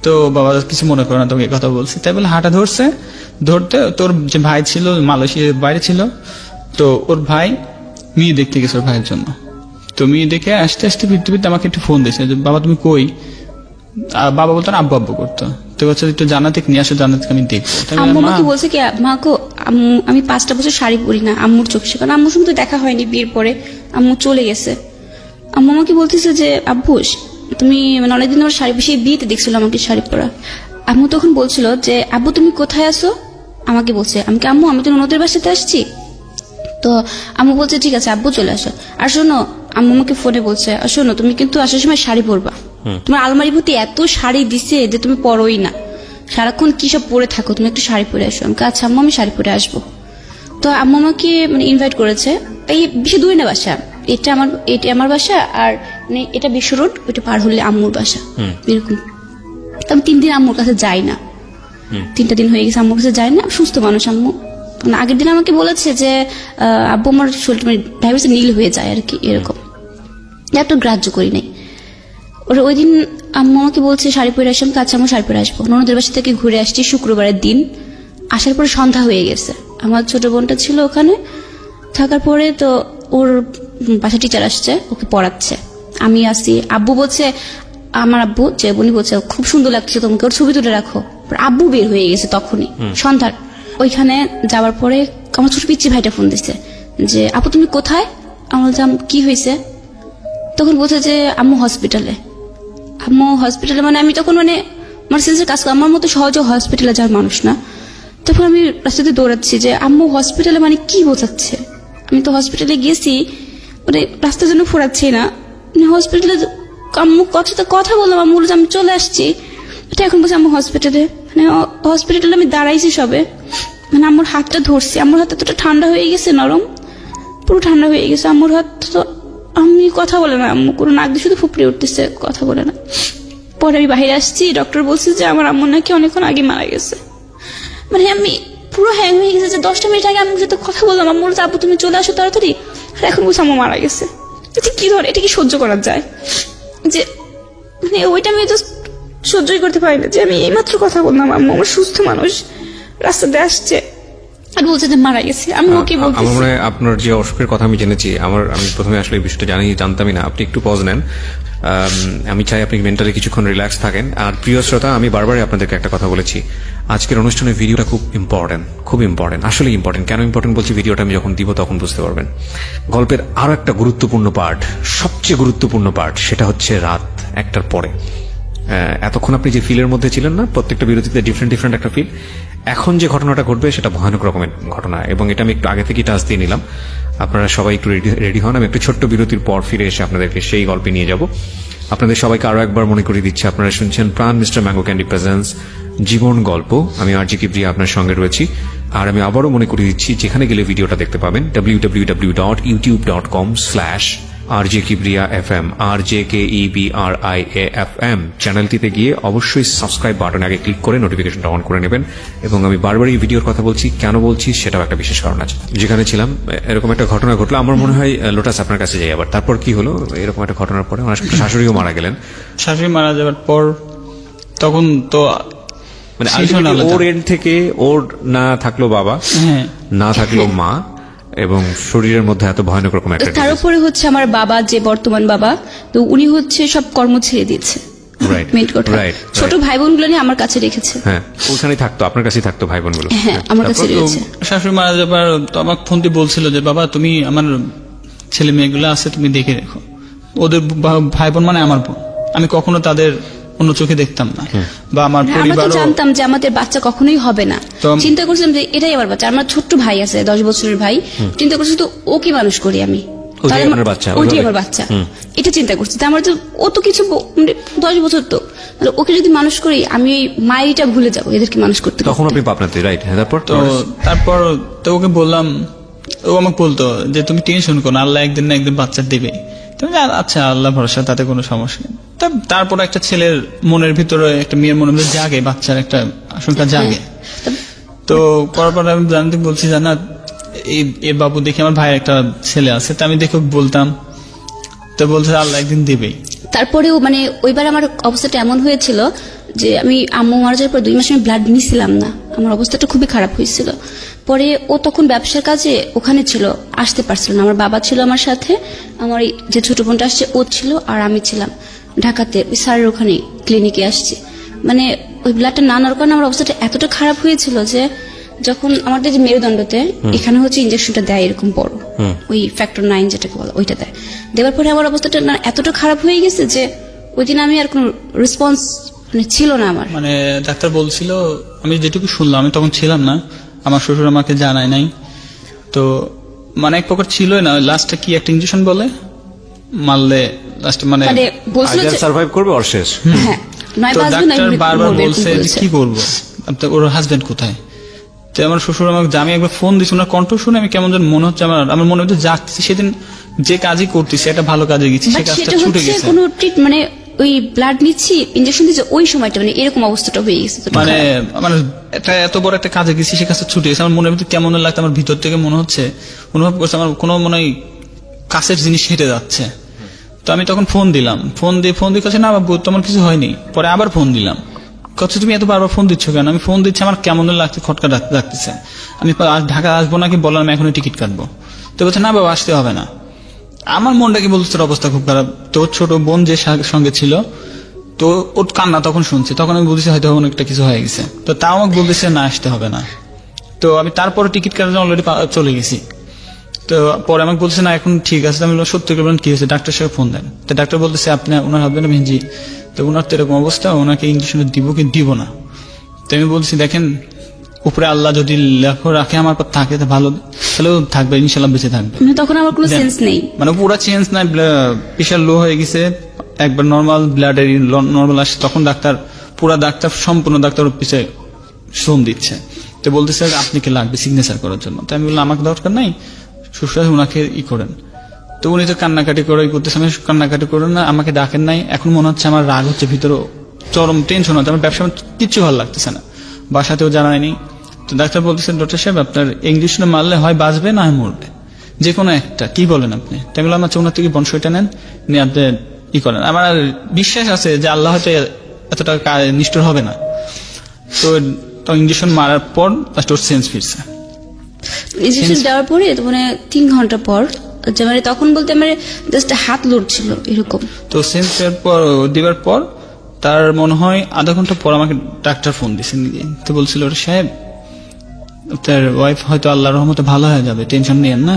তো বাবা কিছু মনে করে না, তোকে কথা বলছি। তাই বলে হাঁটা ধরতে তোর যে ভাই ছিল মালয়েশিয়ার বাইরে ছিল, তো ওর ভাই মেয়ে দেখতে গেছে ওর ভাইয়ের জন্য। তো মেয়ে দেখে আসতে ফিরতে আমাকে একটু ফোন দিয়েছে যে বাবা তুমি কই? বাবা বলতো না আব্বু করতো। তো বলছে একটু জান্নাতে নিয়ে আসো, জান্নাতকে আমি দেখবো। আম্মু আমাকে বলছে কি মা গো আমি 5টা বছর শাড়ি পরি না আম্মুর চোখে, কারণ আম্মুর সঙ্গে তো দেখা হয়নি বিয়ের পরে, আম্মু চলে গেছে। আম্মু আমাকে বলতেছে যে আব্বুস তুমি মানে অনেকদিন আমার শাড়ি বসে বিয়েতে দেখছিল আমাকে শাড়ি পরা। আম্মু তখন বলছিল যে আব্বু তুমি কোথায় আসো, আমাকে বলছে। আম্মু আমি তো ননদের বাসাতে আসছি। তো আম্মু বলছে ঠিক আছে আব্বু চলে আসো। আর শোনো আম্মু আমাকে ফোনে বলছে শোনো তুমি কিন্তু আসার সময় শাড়ি পরবা, তোমার আলমারি ভর্তি এত শাড়ি দিছে যে তুমি পরোই না, সারাক্ষণ কি সব পরে থাকো, তুমি একটু শাড়ি পরে আসো। আমি আচ্ছা আম্মু আমি শাড়ি পরে আসবো। তো আম্মু আমাকে মানে ইনভাইট করেছে, এই বেশি দূরে না বাসা, এটা আমার বাসা, আর মানে এটা বিশ্ব রোড, ওইটা পার হলে আম্মুর বাসা, এরকম। তো আমি 3 দিন আম্মুর কাছে যাই না, 3টা দিন হয়ে গেছে আম্মুর কাছে যাই না। সুস্থ মানুষ আম্মু, মানে আগের দিন আমাকে বলেছে যে আব্বু আমার শরীরটা মানে ডায়াবেটিস নীল হয়ে যায় আর কি, এরকম। এত গ্রাহ্য করি নাই। ওই দিন আম্মু আমাকে বলছে শাড়ি পরে আসলাম, কাছে আমার শাড়ি পরে আসবো। ননদের বাসা থেকে ঘুরে আসছি শুক্রবারের দিন, আসার পরে সন্ধ্যা হয়ে গেছে। আমার ছোট বোনটা ছিল ওখানে থাকার পরে, তো ওর বাসা টিচার আসছে, ওকে পড়াচ্ছে, আমি আসি। আব্বু বলছে, আমার আব্বু যে উনি বলছে খুব সুন্দর লাগছে তোমাকে, ওর ছবি তুলে রাখো। আব্বু বের হয়ে গেছে তখনই সন্ধ্যার। ওইখানে যাওয়ার পরে আমার ছোট পিচ্চি ভাইটা ফোন দিচ্ছে যে আপু তুমি কোথায়? আমি বললাম কি হয়েছে? তখন বলছে যে আম্মু হসপিটালে। আম্মু হসপিটালে মানে আমি তখন মানে আমার সেন্সের কাজ, আমার মতো সহজে হসপিটালে যাওয়ার মানুষ না। তখন আমি রাস্তাতে দৌড়াচ্ছি যে আম্মু হসপিটালে মানে কি বোঝাচ্ছে? আমি তো হসপিটালে গেছি, মানে রাস্তার জন্য ফোরাচ্ছি না, হসপিটালে আম্মু কথা বললাম, আম্মু বলছে আমি চলে আসছি। এটা এখন বলছে আম্মু হসপিটালে, মানে হসপিটালে আমি দাঁড়াইছি সবে, মানে আম্মুর হাতটা ধরছি, আম্মুর হাত এতটা ঠান্ডা হয়ে গেছে, নরম পুরো ঠান্ডা হয়ে গেছে আম্মুর হাত। তো আমি কথা বলে না, আম্মু কোনো নাক দিয়ে শুধু ফুপড়ে উঠতেছে, কথা বলে না। পরে আমি বাইরে আসছি, ডক্টর বলছে যে আমার আম্মু নাকি অনেকক্ষণ আগে মারা গেছে। মানে আমি পুরো হ্যাং হয়ে গেছে যে 10টা মিনিট আগে আম্মুর সাথে কথা বললাম, আম্মু বলছে আপু তুমি চলে আসো তাড়াতাড়ি, আর এখন বলছে আম্মু মারা গেছে। এটা কি ধরে, এটা কি সহ্য করা যায়? যে মানে ওইটা আমি তো সহ্যই করতে পারি না যে আমি এইমাত্র কথা বললাম, আম্মু আমার সুস্থ মানুষ রাস্তাতে আসছে আর বলছে যে মারা গেছে। আমি ওকে বলছি আমার মনে হয় আপনার যে অসুখের কথা আমি জেনেছি, আমি প্রথমে আসলে এই বিষয়টা জানতামই না। আপনি একটু পজ নেন, আমি চাই আপনি মেন্টালি কিছুক্ষণ রিল্যাক্স থাকেন। আর প্রিয় শ্রোতা, আমি বারবারই আপনাদেরকে একটা কথা বলেছি, আজকের অনুষ্ঠানের ভিডিওটা খুব ইম্পর্টেন্ট, আসলে ইম্পর্টেন্ট। কেন ইম্পর্টেন্ট বলছি, ভিডিওটা আমি যখন দিব তখন বুঝতে পারবেন। গল্পের আরো একটা গুরুত্বপূর্ণ পার্ট, সবচেয়ে গুরুত্বপূর্ণ পার্ট, সেটা হচ্ছে রাত 1টার পরে। এতক্ষণ আপনি যে ফিলের মধ্যে ছিলেন না, প্রত্যেকটা বিরতিতে ডিফারেন্ট একটা ফিল। এখন যে ঘটনাটা ঘটবে সেটা ভয়ানক রকমের ঘটনা, এবং এটা আমি একটু আগে থেকে টাচ দিয়ে নিলাম। আপনারা সবাই একটু রেডি হন। আমি একটু ছোট্ট বিরতির পর ফিরে এসে আপনাদেরকে সেই গল্পে নিয়ে যাব। আপনাদের সবাইকে আরো একবার মনে করিয়ে দিচ্ছি, আপনারা শুনছেন প্রাণ মিস্টার ম্যাঙ্গো ক্যান্ডি প্রেজেন্স জীবন গল্প। আমি আরজে কিবরিয়া আপনার সঙ্গে রয়েছি। আর আমি আবারও মনে করিয়ে দিচ্ছি, যেখানে গেলে ভিডিওটা দেখতে পাবেন www.youtube.com/RJ Kibriya FM, RJKEBRIA FM চ্যানেলটিতে গিয়ে অবশ্যই সাবস্ক্রাইব বাটনে আগে ক্লিক করে নোটিফিকেশনটা অন করে নেবেন। এবং আমি বারবার এই ভিডিওর কথা বলছি, কেন বলছি সেটাও একটা বিশেষ কারণ আছে। যেখানে ছিলাম এরকম একটা ঘটনা ঘটলো, আমার মনে হয় লোটাস আপনার কাছে যাই আবার। তারপর কি হলো? এরকম একটা ঘটনার পরে আমার শাশুড়িও মারা গেলেন। শাশুড়ি মারা যাওয়ার পর তখন তো মানে ওর এন্ড থেকে ওর না থাকলো বাবা, না থাকলো মা, এবং শরীরের মধ্যে এত ভয়ানক রকম একটা। তার উপরে হচ্ছে আমার বাবা, যে বর্তমান বাবা, তো উনি হচ্ছে সব কর্ম ছেড়ে দিয়েছে। ছোট ভাই বোন গুলো নিয়ে আমার কাছে রেখেছে। হ্যাঁ, ওখানেই থাকতো, আপনার কাছেই থাকতো ভাই বোন গুলো। হ্যাঁ, আমার কাছে রেখেছে। শাশুড়ি মারা যাবার তো আমার ফোন দিয়ে বলছিল যে বাবা তুমি আমার ছেলে মেয়েগুলো আছে তুমি দেখে রেখো, ওদের ভাই বোন মানে আমার বোন, আমি কখনো তাদের অন্য চোখে দেখতাম না। বা আমার পরিবার জানতাম যে আমাদের বাচ্চা কখনোই হবে না, চিন্তা করছিলাম যে এটাই আমার বাচ্চা। আমার ছোট্ট ভাই আছে 10 বছরের ভাই, চিন্তা করছি তো ওকে মানুষ করি আমি, ওইটাই আমার বাচ্চা, এটা চিন্তা করছি। আমার তো ও তো কিছু 10 বছর, তো ওকে যদি মানুষ করি আমি মায়েরটা ভুলে যাবো এদেরকে মানুষ করতে। তখন আপনি পাবনাতে, রাইট? হ্যাঁ, তারপর তো ওকে বললাম, ও আমাকে বলতো যে তুমি টেনশন করো, আল্লাহ একদিন না একদিন বাচ্চা দেবে। আচ্ছা, আল্লাহ ভরসা, তাতে কোনো সমস্যা নেই। তারপর একটা ছেলের মনের ভিতরে, একটা মেয়ের মনের ভিতরে জাগে, বাচ্চার একটা আশঙ্কা জাগে। তো করার পর আমি জানতে বলছি, জানা এর বাবু দেখি আমার ভাইয়ের একটা ছেলে আছে, তা আমি দেখে বলতাম, তো বলছে আল্লাহ একদিন দেবেই। তারপরেও মানে ওইবার আমার অবস্থাটা এমন হয়েছিল যে আমি আম্মু মারা যাওয়ার পর 2 মাস আমি ব্লাড নিছিলাম না, আমার অবস্থাটা খুবই খারাপ হয়েছিল। পরে ও তখন ব্যবসার কাজে ওখানে ছিল, আসতে পারছিল না। আমার বাবা ছিল আমার সাথে, আমার যে ছোট বোনটা আসছে ও ছিল, আর আমি ছিলাম ঢাকাতে ওই স্যারের ওখানে ক্লিনিকে আসছি। মানে ওই ব্লাডটা না নেওয়ার কারণে আমার অবস্থাটা এতটা খারাপ হয়েছিল যে যখন আমাদের যে মেরুদণ্ডতে এখানে হচ্ছে ইঞ্জেকশনটা দেয় এরকম বড়, ওই ফ্যাক্টর 9 যেটাকে বলে, ওইটা দেয়। দেওয়ার পরে আমার অবস্থাটা এতটা খারাপ হয়ে গেছে যে ওই দিন আমি আর কোনো রেসপন্স মানে ছিল না আমার। মানে ডাক্তার বলছিল, আমি যেটুকু শুনলাম, আমি তখন ছিলাম না, আমার শ্বশুর আমাকে জানায় নাই, তো মানে এক প্রকার ছিলই না। লাস্টে কি একটা ইনজেকশন বলে মারলে লাস্টে মানে সার্ভাইভ করবে ওর শেষ। হ্যাঁ, তো ডাক্তার বারবার বলছে কি করবো, ওর হাজবেন্ড কোথায়? তো আমার শ্বশুর আমাকে, আমি একবার ফোন দিচ্ছি, ওনার কণ্ঠ শুনে আমি কেমন যেন মনে হচ্ছে, আমার মনে হচ্ছে জাগতেছি। সেদিন যে কাজই করতেছি একটা ভালো কাজে গেছি, সে কাজটা ছুটে গেছে। কোনো মানে ওই ব্লাড নিচ্ছি, ইঞ্জেকশন দিচ্ছে, ওই সময়টা মানে এরকম অবস্থাটা হয়ে গেছে। তো মানে মানে একটা এত বড় একটা কাজে গেছি, সে কাজটা ছুটে গেছে, আমার মনের ভিতরে কেমন লাগতো, আমার ভিতর থেকে মনে হচ্ছে, অনুভব করছে আমার কোনো মনে হয় কাছের জিনিস হেঁটে যাচ্ছে। তো আমি তখন ফোন দিয়ে কাছে না বাবু তোমার কিছু হয়নি। পরে আবার ফোন দিলাম, কচ্ছে তুমি এত বারবার ফোন দিচ্ছ কেন? আমি ফোন দিচ্ছি, আমার কেমন লাগছে, খটকা ডাকতেছে। আমি ঢাকা আসবো নাকি বললাম আমি এখনই টিকিট কাটবো। তো বলছে না বাবা আসতে হবে না। আমার মনটা কি বলছে, তোর অবস্থা খুব খারাপ। তোর ছোট বোন যে সঙ্গে ছিল, তো ওর কান্না তখন শুনছি, তখন আমি বলতেছি হয়তো অনেকটা কিছু হয়ে গেছে। তো তাও আমাকে বলতেছে না আসতে হবে না। তো আমি তারপরে টিকিট কাটার জন্য অলরেডি চলে গেছি। তো পরে আমাকে বলছে না এখন ঠিক আছে। আমি বললাম সত্যি করে বলেন কি হয়েছে? ডাক্তার সাহেব ফোন দেন। তো ডাক্তার বলতেছে আপনি ওনার হাজবেন্ড? আমি জি। তো ওনার তো এরকম অবস্থা, ওনাকে ইঞ্জেকশন দিব কি দিব না। তো আমি বলছি দেখেন উপরে আল্লাহ যদি লেখো রাখে আমার পর থাকে তো ভালো, তাহলেও থাকবে ইনশাল্লাহ, বেঁচে থাকবে। মানে তখন আমার কোনো সেন্স নেই, মানে পুরো চেঞ্জ নাই, প্রেশার লো হয়ে গেছে, একবার নর্মাল ব্লাডের নর্মাল আসছে। তখন ডাক্তার সম্পূর্ণ ডাক্তার পিছিয়ে শ্রম দিচ্ছে। তো বলতেছে আপনি কি লাগবে সিগনেচার করার জন্য? তো আমি বললাম আমাকে দরকার নাই, শ্বশুর ওনাকে করেন। তো উনি তো কান্নাকাটি করে করতেছে, আমি কান্নাকাটি করেন না, আমাকে ডাকেন নাই। এখন মনে হচ্ছে আমার রাগ হচ্ছে, ভিতরে চরম টেনশন হচ্ছে, আমার ব্যবসা কিচ্ছু ভালো লাগতেছে না, বাসাতেও জানায়নি। তো ডাক্তার বলতেছেন ডক্টর সাহেব আপনার ইঞ্জেকশনে মারলে হয় বাঁচবে না হয় মরবে, যে কোনো একটা, কি বলেন আপনি? তাই বললাম আচ্ছা ওনার থেকে বংশটা নেন, নিয়ে আপনি করেন। আমার বিশ্বাস আছে যে আল্লাহ হয়তো এতটা নিষ্ঠুর হবে না। তো ইঞ্জেকশন মারার পর ওর সেন্স ফিরছে। ইঞ্জেকশন দেওয়ার পরে মানে 3 ঘন্টা পর মানে তখন বলতে আমার জাস্ট হাত লড়ছিল এরকম। তো সেন্স দেওয়ার পর তার মনে হয় আধা ঘন্টা পর আমাকে ডাক্তার ফোন দিয়েছেন। তো বলছিল ওর সাহেব তার ওয়াইফ হয়তো আল্লাহর রহমতে ভালো হয়ে যাবে, টেনশন নিয়েন না,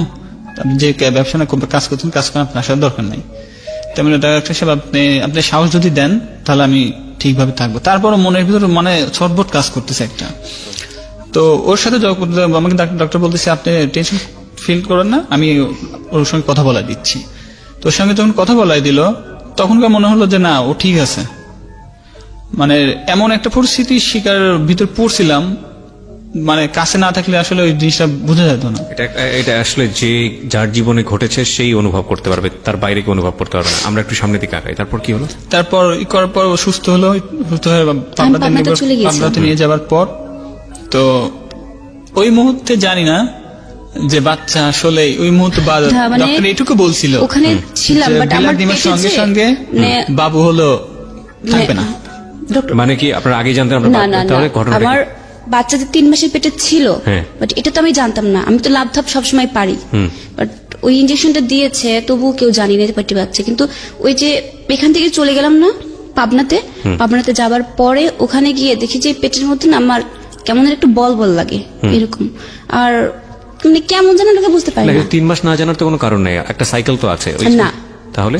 আপনি যে ব্যবসা না কাজ করছেন কাজ করেন, আপনার আসার দরকার নাই। তেমনি ডাক্তার সাহেব আপনি সাহস যদি দেন তাহলে আমি ঠিকভাবে থাকবো। তারপরও মনের ভিতরে মানে ছটফট কাজ করতেছে একটা। তো ওর সাথে আমাকে ডক্টর বলতেছে আপনি টেনশন ফিল করেন না, আমি ওর সঙ্গে কথা বলাই দিচ্ছি। তো ওর সঙ্গে যখন কথা বলাই দিল তখনকার মনে হলো যে না ও ঠিক আছে। মানে এমন একটা পরিস্থিতির শিকার ভিতর পড়ছিলাম, মানে কাছে না থাকলে আসলে ওই জিনিসটা বোঝা যেত না। এটা আসলে যে যার জীবনে ঘটেছে সেই অনুভব করতে পারবে, তার বাইরে কি অনুভব করতে পারবে না। আমরা একটু সামনের দিকে আগাই, তারপর কি হলো? তারপর করার পর সুস্থ হলো, সুস্থ হয়ে পাবনাতে নিয়ে যাওয়ার পর তো ওই মুহূর্তে জানি না যে বাচ্চা আসলে ওই মুহূর্তে ডক্টর এটুকু বলছিল ওখানে ছিলাম, বাট আমার সঙ্গে সঙ্গে বাবু হলো থাকবে না। মানে কি আপনারা আগে জানতেন? তাহলে আমার বাচ্চা 3 মাসের পেটে ছিল, বাট এটা তো আমি জানতাম না। আমি তো লাভ সবসময় পারি, বাট ওই ইঞ্জেকশনটা দিয়েছে তবুও কেউ জানি না পেটে বাচ্চা। কিন্তু ওই যে এখান থেকে চলে গেলাম না পাবনাতে যাবার পরে ওখানে গিয়ে দেখি যে পেটের মধ্যে না আমার কেমন একটু বল লাগে এরকম, আর মানে কেমন যেন লোকে বুঝতে পারি না। 3 মাস না জানার তো কোনো কারণ নেই, একটা সাইকেল তো আছে না। তাহলে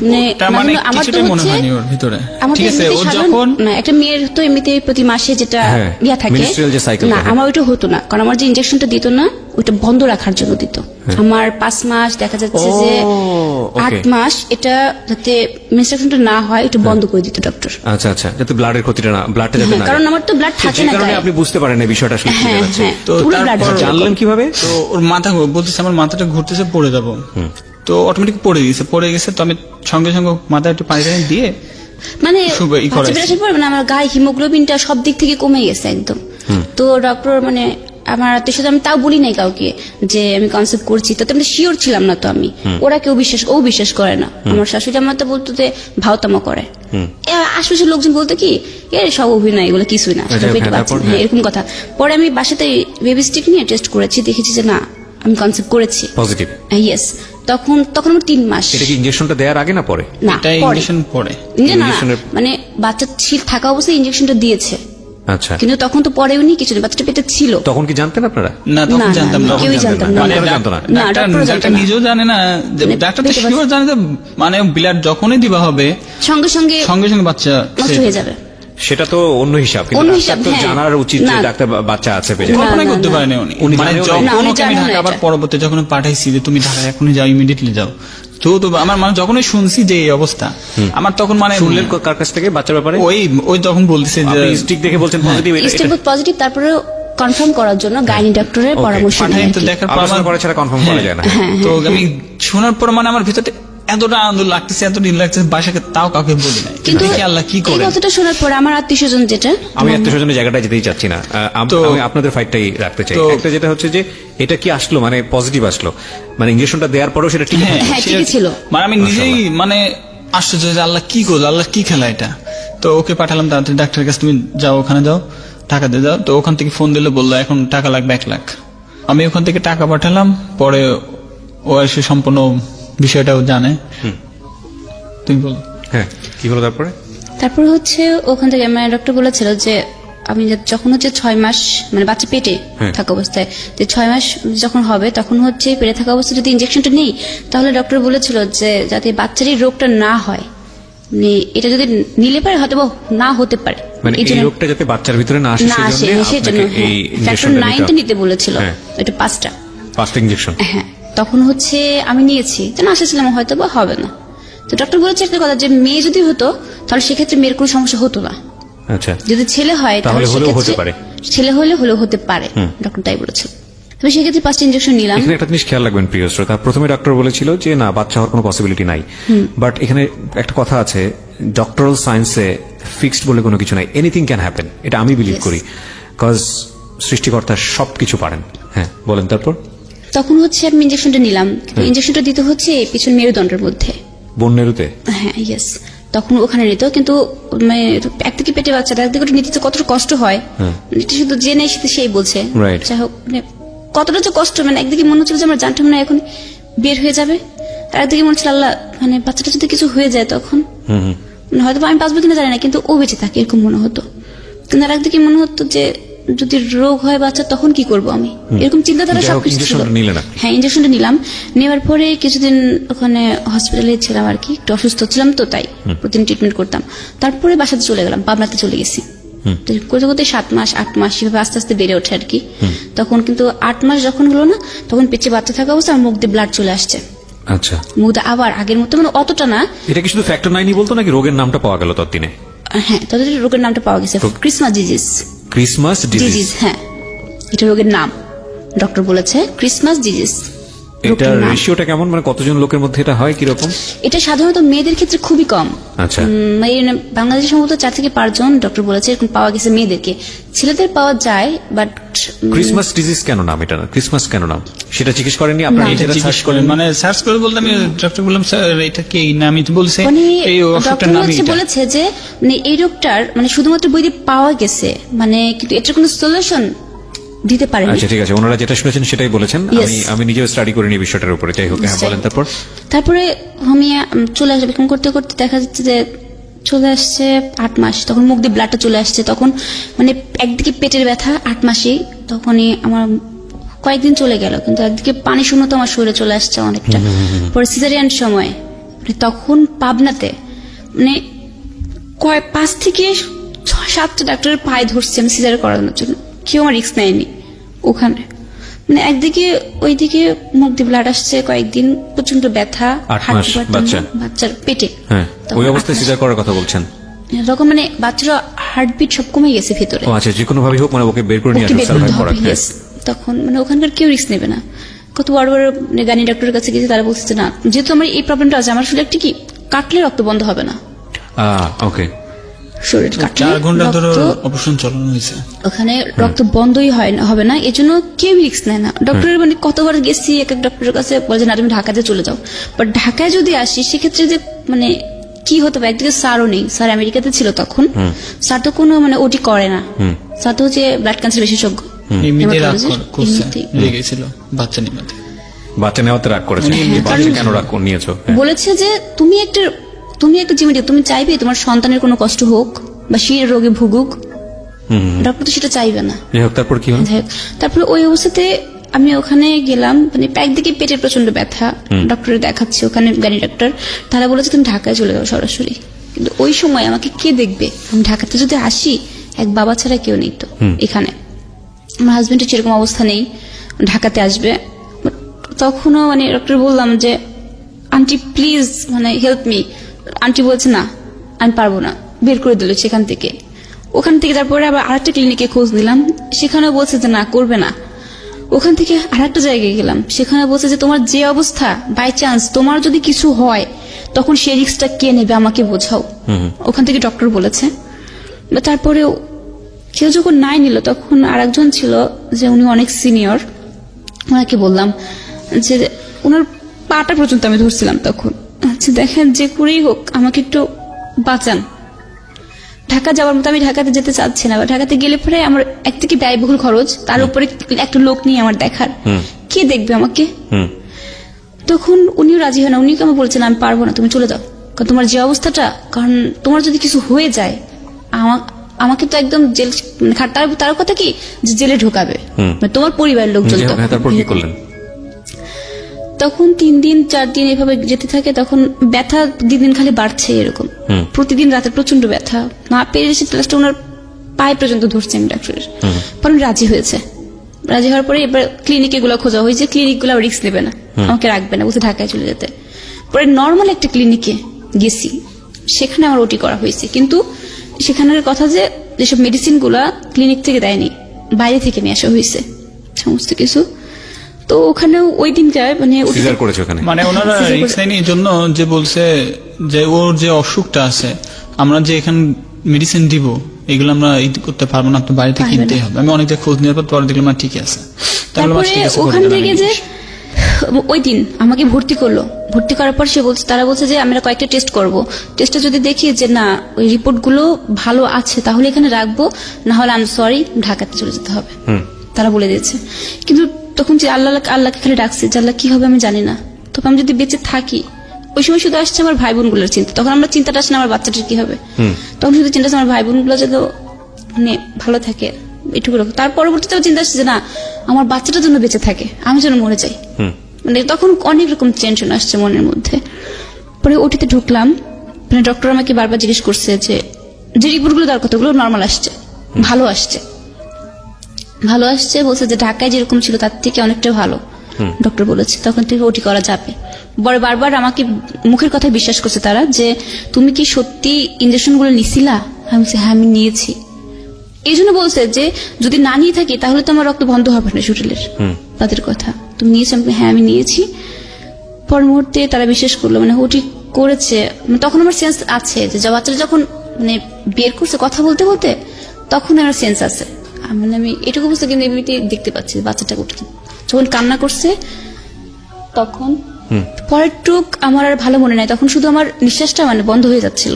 একটা মেয়ের তো এমনিতে প্রতি মাসে যেটা ইয়া থাকে না, আমার ওইটা হতো না, কারণ আমার যে ইনজেকশনটা দিত না ওইটা বন্ধ রাখার জন্য দিত। আমার 5 মাস দেখা যাচ্ছে যে 8 মাস এটা যাতে মেনস্ট্রুয়েশনটা না হয় এটা বন্ধ করে দিত ডক্টর। আচ্ছা আচ্ছা, যাতে ব্লাডের ক্ষতিটা না, ব্লাডটা যাতে না, কারণ আমার তো ব্লাড থাকে না, কারণে আপনি বুঝতে পারেন না বিষয়টা আসলে কি হচ্ছে। তো তারপর জানলেন কিভাবে? তো ওর মাথা বলতেছে আমার মাথাটা ঘুরতেছে, পড়ে যাবো। তো অটোমেটিক পড়ে গেছে। তো আমি সঙ্গে সঙ্গে মাথায় একটু পানি দিয়ে মানে আমার গায়ে হিমোগ্লোবিনটা সব দিক থেকে কমে গেছে একদম। তো ডক্টর মানে আমার আত্মীয় আমি তাও বলি নাই কাউকে যে আমি কনসেপ্ট করছি, তো আমি শিওর ছিলাম না। তো আমি ওরা বিশ্বাস করে না। আমার শাশুড়ি আমার তো বলতো যে ভাওতামা করে, আশেপাশের লোকজন বলতো কি সব অভিনয়, এগুলো কিছুই না, এরকম কথা। পরে আমি বাসাতে বেবি স্টিক নিয়ে টেস্ট করেছি, দেখেছি যে না আমি কনসেপ্ট করেছি পজিটিভ। ইয়েস, তখন আমার 3 মাস। এটা কি ইনজেকশনটা দেওয়ার আগে না পরে? না, ইনজেকশন পরে। মানে বাচ্চা থাকা অবস্থায় ইনজেকশনটা দিয়েছে। আচ্ছা, কিন্তু তখন তো পরেও নি কিছু, বাচ্চাটা পেটে ছিল। তখন কি জানতেন আপনারা? না, তখন জানতাম না, কেউই জানতাম না, ডাক্তার নিজেও জানে না, ডাক্তার তো শিওর জানে যে মানে ব্লাড যখনই দিবা হবে সঙ্গে সঙ্গে বাচ্চা নষ্ট হয়ে যাবে। সেটা তো অন্য হিসাব, কিন্তু ডাক্তার তো জানার উচিত যে ডাক্তার বাচ্চা আছে পেটে। কল্পনাই করতে পারেনি উনি। মানে যখন আমি ঢাকা আবার পরবর্তী যখন পাঠাইছি যে তুমি ঢাকা এখনই যাও, ইমিডিয়েটলি যাও, তো আমার মানে যখনই শুনছি যে এই অবস্থা, আমার তখন মানে শুনলেন কার কাছ থেকে বাচ্চার ব্যাপারে? ওই তখন বলতেছে যে স্টিক দেখে বলছেন পজিটিভ, পজিটিভ। তারপরে কনফার্ম করার জন্য গাইনি ডক্টরের পরামর্শ নিয়ে দেখার পরামর্শ করা ছাড়া কনফার্ম করা যায় না। তো আমি শোনার পর মানে আমার ভিতরে এতটা আনন্দ লাগতেছে, এত নীল লাগতেছে, বাসাকে তাও কাউকে বলি নাই। কিন্তু কি আল্লাহ কি এই করে। কথাটা শোনার পরে আমার আত্মীয় স্বজন যেটা আমি আত্মীয়স্বজনের জায়গাটা যেতেই চাচ্ছি না, তো- আমি আপনাদের ফাইটটাই রাখতে চাই। তো- একটা যেটা হচ্ছে যে এটা কি আসলো মানে পজিটিভ আসলো, মানে ইঞ্জেকশনটা দেওয়ার পরেও সেটা ঠিক হ্যাঁ, হ্যাঁ, সেটা- ঠিকই ছিল। মানে আমি নিজেই মানে আশ্চর্য যে আল্লাহ কি করলো, আল্লাহ কি খেলা এটা। তো ওকে পাঠালাম তাড়াতাড়ি ডাক্তারের কাছে, তুমি যাও ওখানে যাও, টাকা দিয়ে যাও। তো ওখান থেকে ফোন দিলে বললো এখন টাকা লাগবে 1 লাখ। আমি ওখান থেকে টাকা পাঠালাম, পরে ও এসে সম্পূর্ণ বিষয়টাও জানে। তুমি বলো। হ্যাঁ, কি হলো তারপরে? তারপর হচ্ছে ওখান থেকে আমার ডক্টর বলেছিল যে আমি যখন হচ্ছে 6 মাস মানে বাচ্চা পেটে হ্যাঁ। থাকা অবস্থায় যে 6 মাস যখন হবে তখন হচ্ছে পেটে থাকা অবস্থায় যদি ইনজেকশনটা নেই তাহলে ডক্টর বলেছিল যে যাতে বাচ্চার এই রোগটা না হয়, মানে এটা যদি নিলে পারে হয়তো বা না হতে পারে, মানে এই এই জন্য রোগটা যাতে বাচ্চার ভিতরে না আসে না আসে সেজন্য সেজন্য আপনাকে এই ফ্যাক্টর ইনজেকশনটা 9টা নিতে বলেছিল, হ্যাঁ। এটা 5টা। First injection. হ্যাঁ, তখন হচ্ছে আমি নিয়েছি, যেন আশাছিলাম হয়তো বা হবে না। তো ডক্টর বলেছে একটা কথা যে মেয়ে যদি হতো তাহলে সেক্ষেত্রে মেয়ের কোনো সমস্যা হতো না, আচ্ছা, যদি ছেলে হয় তাহলে হলেও সেক্ষেত্রে হতে পারে। ছেলে হলেও হতে পারে, ডক্টর তাই বলেছিল। তবে সেক্ষেত্রে 5টা ইনজেকশন নিলাম। এখানে একটা জিনিস খেয়াল রাখবেন প্রিয় শ্রোতা, প্রথমে ডক্টর বলেছিল যে না বাচ্চা হওয়ার কোনো পসিবিলিটি নাই, বাট এখানে একটা কথা আছে, ডক্টরাল সায়েন্সে ফিক্সড বলে কোনো কিছু নাই, এনিথিং ক্যান হ্যাপেন, এটা আমি বিলিভ Yes. করি, কজ সৃষ্টিকর্তা সবকিছু পারেন। হ্যাঁ বলেন তারপর। তখন হচ্ছে আমি ইনজেকশনটা নিলাম, কিন্তু ইনজেকশনটা দিতে হচ্ছে পিছন মেরুদণ্ডের মধ্যে। বন্যেরুতে? হ্যাঁ, ইয়েস। তখন ওখানে নিত, কিন্তু মানে একদিকে পেটে বাচ্চাটা একদিকে ওটা নিতে কতটা কষ্ট হয়, মানে এটা শুধু যে নেই সেই বলছে। Right. যাই হোক, মানে কতটা যে কষ্ট, মানে একদিকে মনে হচ্ছিল যে আমার জানটা মনে হয় এখন বের হয়ে যাবে, আর একদিকে মনে হচ্ছিল আল্লাহ মানে বাচ্চাটা যদি কিছু হয়ে যায় তখন মানে হয়তো বা আমি বাঁচবো কিনা জানি না, কিন্তু ও বেঁচে থাকে এরকম মনে হতো। কিন্তু আর একদিকে মনে হতো যে যদি রোগ হয় বাচ্চা তখন কি করব আমি, এরকম চিন্তাধারা যাই হোক, সবকিছু ছিল। ইনজেকশনটা নিলে না? হ্যাঁ, ইনজেকশনটা নিলাম। নেওয়ার পরে কিছুদিন ওখানে হসপিটালে ছিলাম আর কি, একটু অসুস্থ ছিলাম তো তাই প্রতিদিন ট্রিটমেন্ট করতাম। তারপরে বাসাতে চলে গেলাম, পাবনাতে চলে গেছি। তো করতে করতে 7 মাস 8 মাস সেভাবে আস্তে আস্তে বেড়ে ওঠে আর কি। তখন কিন্তু 8 মাস যখন হলো না, তখন পেটে বাচ্চা থাকা অবস্থা আমার মুখ দিয়ে ব্লাড চলে আসছে। আচ্ছা, মুখ দিয়ে আবার আগের মতো, মানে অতটা না। এটা কি শুধু ফ্যাক্টর 9ই বলতো নাকি রোগের নামটা পাওয়া গেল ততদিনে? হ্যাঁ, তাদের রোগের নামটা পাওয়া গেছে, Christmas disease. Christmas disease? Disease, হ্যাঁ, এটা রোগের নাম। ডক্টর বলেছে ক্রিসমাস ডিজিজ। এটা রেশিওটা কেমন, মানে কতজন লোকের মধ্যে এটা হয়, কিরকম? এটা সাধারণত মেয়েদের ক্ষেত্রে খুবই কম। আচ্ছা। বাংলাদেশে সম্ভবত 4 থেকে 5 জন ডক্টর বলেছে এরকম পাওয়া গেছে মেয়েদেরকে, ছেলেদের পাওয়া যায় বাট। ক্রিসমাস ডিজিজ কেন নাম এটা, ক্রিসমাস কেন নাম সেটা জিজ্ঞেস করেননি আপনারা? না, নিজেরা জিজ্ঞেস সার্চ করেন করেন? মানে সার্চ করে বলতে আমি ডক্টর বললাম স্যার এটা কি না, আমি তো বলছি মানে এই অসুখটার ডক্টর নামই এটা। বলেছে যে মানে এই রোগটার মানে শুধুমাত্র বইতে পাওয়া গেছে, মানে কিন্তু এটার কোনো সলিউশন দিতে পারেনি। আচ্ছা ঠিক আছে, ওনারা যেটা শুনেছেন সেটাই বলেছেন। Yes. আমি নিজেও স্টাডি করিনি বিষয়টার উপরে। যাই হোক, হ্যাঁ বলেন তারপর। তারপরে আমি চলে আসবে এরকম করতে করতে দেখা যাচ্ছে যে চলে আসছে 8 মাস, তখন মুখ দিয়ে ব্লাডটা চলে আসছে, তখন মানে একদিকে পেটের ব্যথা 8 মাসেই, তখনই আমার কয়েকদিন চলে গেল, কিন্তু একদিকে পানি শূন্যতা আমার শরীরে চলে আসছে অনেকটা। পরে সিজারিয়ান সময় মানে তখন পাবনাতে মানে 5 থেকে 6-7টা ডাক্তারের পায়ে ধরছে আমি সিজার করানোর জন্য, কেউ আমার রিস্ক নেয়নি ওখানে। মানে একদিকে ওইদিকে মুখ দিয়ে ব্লাড আসছে কয়েকদিন, প্রচন্ড ব্যথা, 8 হাঁটতে মাস পারতাম না, বাচ্চা? বাচ্চার পেটে। হ্যাঁ, তখন ওই 8 অবস্থায় মাস। সিজার করার কথা বলছেন? এরকম মানে বাচ্চারা হার্টবিট সব কমে গেছে ভেতরে, ও আচ্ছা, যে কোনো ভাবে হোক মানে ওকে বের করে নিয়ে ওকে আসো, বের সার্ভাইভ করতে করা। হবে, yes। তখন মানে ওখানকার কেউ রিস্ক নেবে না। কত বড় বড় মানে গানি ডক্টরের কাছে গেছে, তারা বলছে যে না, যেহেতু আমার এই প্রবলেমটা আছে, আমার আসলে একটা কি কাটলে রক্ত বন্ধ হবে না, ওকে। শরীর কাটলে 4 ঘন্টা ধরে রক্ত- অপারেশন চালানো হয়েছে। ওখানে রক্ত বন্ধই হবে না, এজন্য কেউ রিস্ক নেয় না। ডক্টরের মানে কতবার গেছি এক এক ডক্টরের কাছে, বলে যে না তুমি ঢাকাতে চলে যাও, বাট ঢাকায় যদি আসি সেক্ষেত্রে যে মানে কি হতে পারে, একদিকে স্যারও নেই, স্যার আমেরিকাতে ছিল তখন, স্যার তো কোনো মানে ওটি করে না, স্যার তো হচ্ছে ব্লাড ক্যান্সার বিশেষজ্ঞ, এমনিতে রাগ hematologist, করছে, এমনিতেই। লেগেছিল বাচ্চা নিতে। বাচ্চা নেওয়াতে রাগ করেছে? হ্যাঁ, বাচ্চা কেন রাগ নিয়েছো? হ্যাঁ। বলেছে যে তুমি একটা জিমেটিক, তুমি চাইবে তোমার সন্তানের কোনো কষ্ট হোক বা সে রোগে ভুগুক, ডক্টর তো সেটা চাইবে না। যাই হোক, তারপর কি হলো? যাই হোক, তারপরে ওই অবস্থাতে আমি ওখানে গেলাম, মানে একদিকে পেটের প্রচন্ড ব্যথা, ডক্টরে দেখাচ্ছি ওখানে গানি ডক্টর, তারা বলেছে তুমি ঢাকায় চলে যাও সরাসরি। কিন্তু ওই সময় আমাকে কে দেখবে, আমি ঢাকাতে যদি আসি এক বাবা ছাড়া কেউ নেই তো এখানে, আমার হাজবেন্ডের সেরকম অবস্থা নেই ঢাকাতে আসবে। But তখনও মানে ডক্টর বললাম যে আন্টি প্লিজ মানে হেল্প মি, আন্টি বলছে না আমি পারবো না, বের করে দিল সেখান থেকে। ওখান থেকে তারপরে আবার আরেকটা ক্লিনিকে খোঁজ নিলাম, সেখানেও বলছে যে না করবে না। ওখান থেকে আর একটা জায়গায় গেলাম, সেখানে বলছে যে তোমার যে অবস্থা, বাই চান্স তোমার যদি কিছু হয় তখন সেই রিস্কটা কে নেবে, আমাকে বোঝাও। ওখান থেকে ডক্টর বলেছে। তারপরেও কেউ যখন নাই নিল, তখন আর একজন ছিল যে উনি অনেক সিনিয়র, ওনাকে বললাম যে ওনার পাটা পর্যন্ত আমি ধরছিলাম তখন, আচ্ছা দেখেন যে করেই হোক আমাকে একটু বাঁচান। ঢাকা যাওয়ার মতো আমি ঢাকাতে যেতে চাচ্ছি না, ঢাকাতে গেলে পরে আমার একদিকে ব্যয়বহুল খরচ, তার উপরে একটা লোক নিয়ে আমার দেখার, কে দেখবে আমাকে। তখন উনিও রাজি হয় না, উনি আমাকে বলছেন আমি পারবো না, তুমি চলে যাও, কারণ তোমার যে অবস্থাটা, কারণ তোমার যদি কিছু হয়ে যায় আমাকে তো একদম জেল, তার কথা কি যে জেলে ঢোকাবে, তোমার পরিবারের লোকজন। তারপর কি করলেন? তখন 3 দিন 4 দিন এভাবে যেতে থাকে, তখন ব্যথা দিন দিন খালি বাড়ছে এরকম, প্রতিদিন রাতে প্রচন্ড ব্যথা, না পেরে এসে লাস্টে ওনার পায়ে পর্যন্ত ধরছে আমি ডাক্তারের। পরে রাজি হয়েছে, রাজি হওয়ার পরে এবার ক্লিনিকে গুলো খোঁজা হয়েছে, ক্লিনিক গুলো রিস্ক নেবে না, আমাকে রাখবে না, বলছে ঢাকায় চলে যেতে। পরে নর্মাল একটা ক্লিনিকে গেছি, সেখানে আমার ওটি করা হয়েছে, কিন্তু সেখানের কথা যে যেসব মেডিসিন গুলা ক্লিনিক থেকে দেয়নি, বাইরে থেকে নিয়ে আসা হয়েছে সমস্ত কিছু। তো ওখানে ওই দিনটায় মানে ওনারা রিস্ক নেয়নি এই জন্য যে বলছে যে ওর যে অসুখটা আছে, আমরা যে এখানে মেডিসিন দিব এগুলো আমরা করতে পারবো না, আপনার বাড়িতে কিনতেই হবে। আমি অনেক খোঁজ নেওয়ার পর দেখলাম ঠিক আছে। তারপরে ওখান থেকে যে ওই দিন আমাকে ভর্তি করলো, ভর্তি করার পর তারা বলছে যে আমরা কয়েকটা টেস্ট করব, টেস্টে যদি দেখি যে না ওই রিপোর্ট গুলো ভালো আছে তাহলে এখানে রাখবো, না হলে আমি সরি ঢাকাতে চলে যেতে হবে, তারা বলে দিয়েছে। কিন্তু তখন যে আল্লাহকে খালি ডাকছে যে আল্লাহ কি হবে আমি জানি না, তবে আমি যদি বেঁচে থাকি, ওই সময় শুধু আসছে আমার ভাই বোন গুলোর চিন্তা, তখন আমরা চিন্তাটা আসছে না আমার বাচ্চাটার কি হবে, তখন শুধু চিন্তা আসছে আমার ভাই বোন গুলো যদি মানে ভালো থাকে এটুকু। তার পরবর্তীতে চিন্তা আসছে যে না আমার বাচ্চাটার জন্য বেঁচে থাকে, আমি যেন মরে যাই, মানে তখন অনেক রকম টেনশন আসছে মনের মধ্যে। পরে ওটিতে ঢুকলাম, মানে ডক্টর আমাকে বারবার জিজ্ঞেস করছে যে রিপোর্ট গুলো দেওয়ার কতগুলো নর্মাল আসছে, ভালো আসছে, ভালো আসছে, বলছে যে ঢাকায় যেরকম ছিল তার থেকে অনেকটা ভালো ডক্টর বলেছে, তখন থেকে ওটি করা যাবে। পরে বারবার আমাকে মুখের কথা বিশ্বাস করছে তারা যে তুমি কি সত্যি ইনজেকশন গুলো নিছিলা, আমি বলছি হ্যাঁ আমি নিয়েছি। এই জন্য বলছে যে যদি না নিয়ে থাকি তাহলে তো আমার রক্ত বন্ধ হবে না শরীরের, তাদের কথা তুমি নিয়েছি, হ্যাঁ আমি নিয়েছি। পর মুহূর্তে তারা বিশ্বাস করলো, মানে ওটি করেছে, তখন আমার সেন্স আছে যে বাচ্চাটা যখন মানে বের করছে কথা বলতে বলতে তখন আমার সেন্স আছে, মানে আমি এটুকু বুঝতে কিন্তু এমনিতে দেখতে পাচ্ছি বাচ্চাটা উঠে যখন কান্না করছে তখন। পরের টুক আমার আর ভালো মনে নাই, তখন শুধু আমার নিঃশ্বাসটা মানে বন্ধ হয়ে যাচ্ছিল,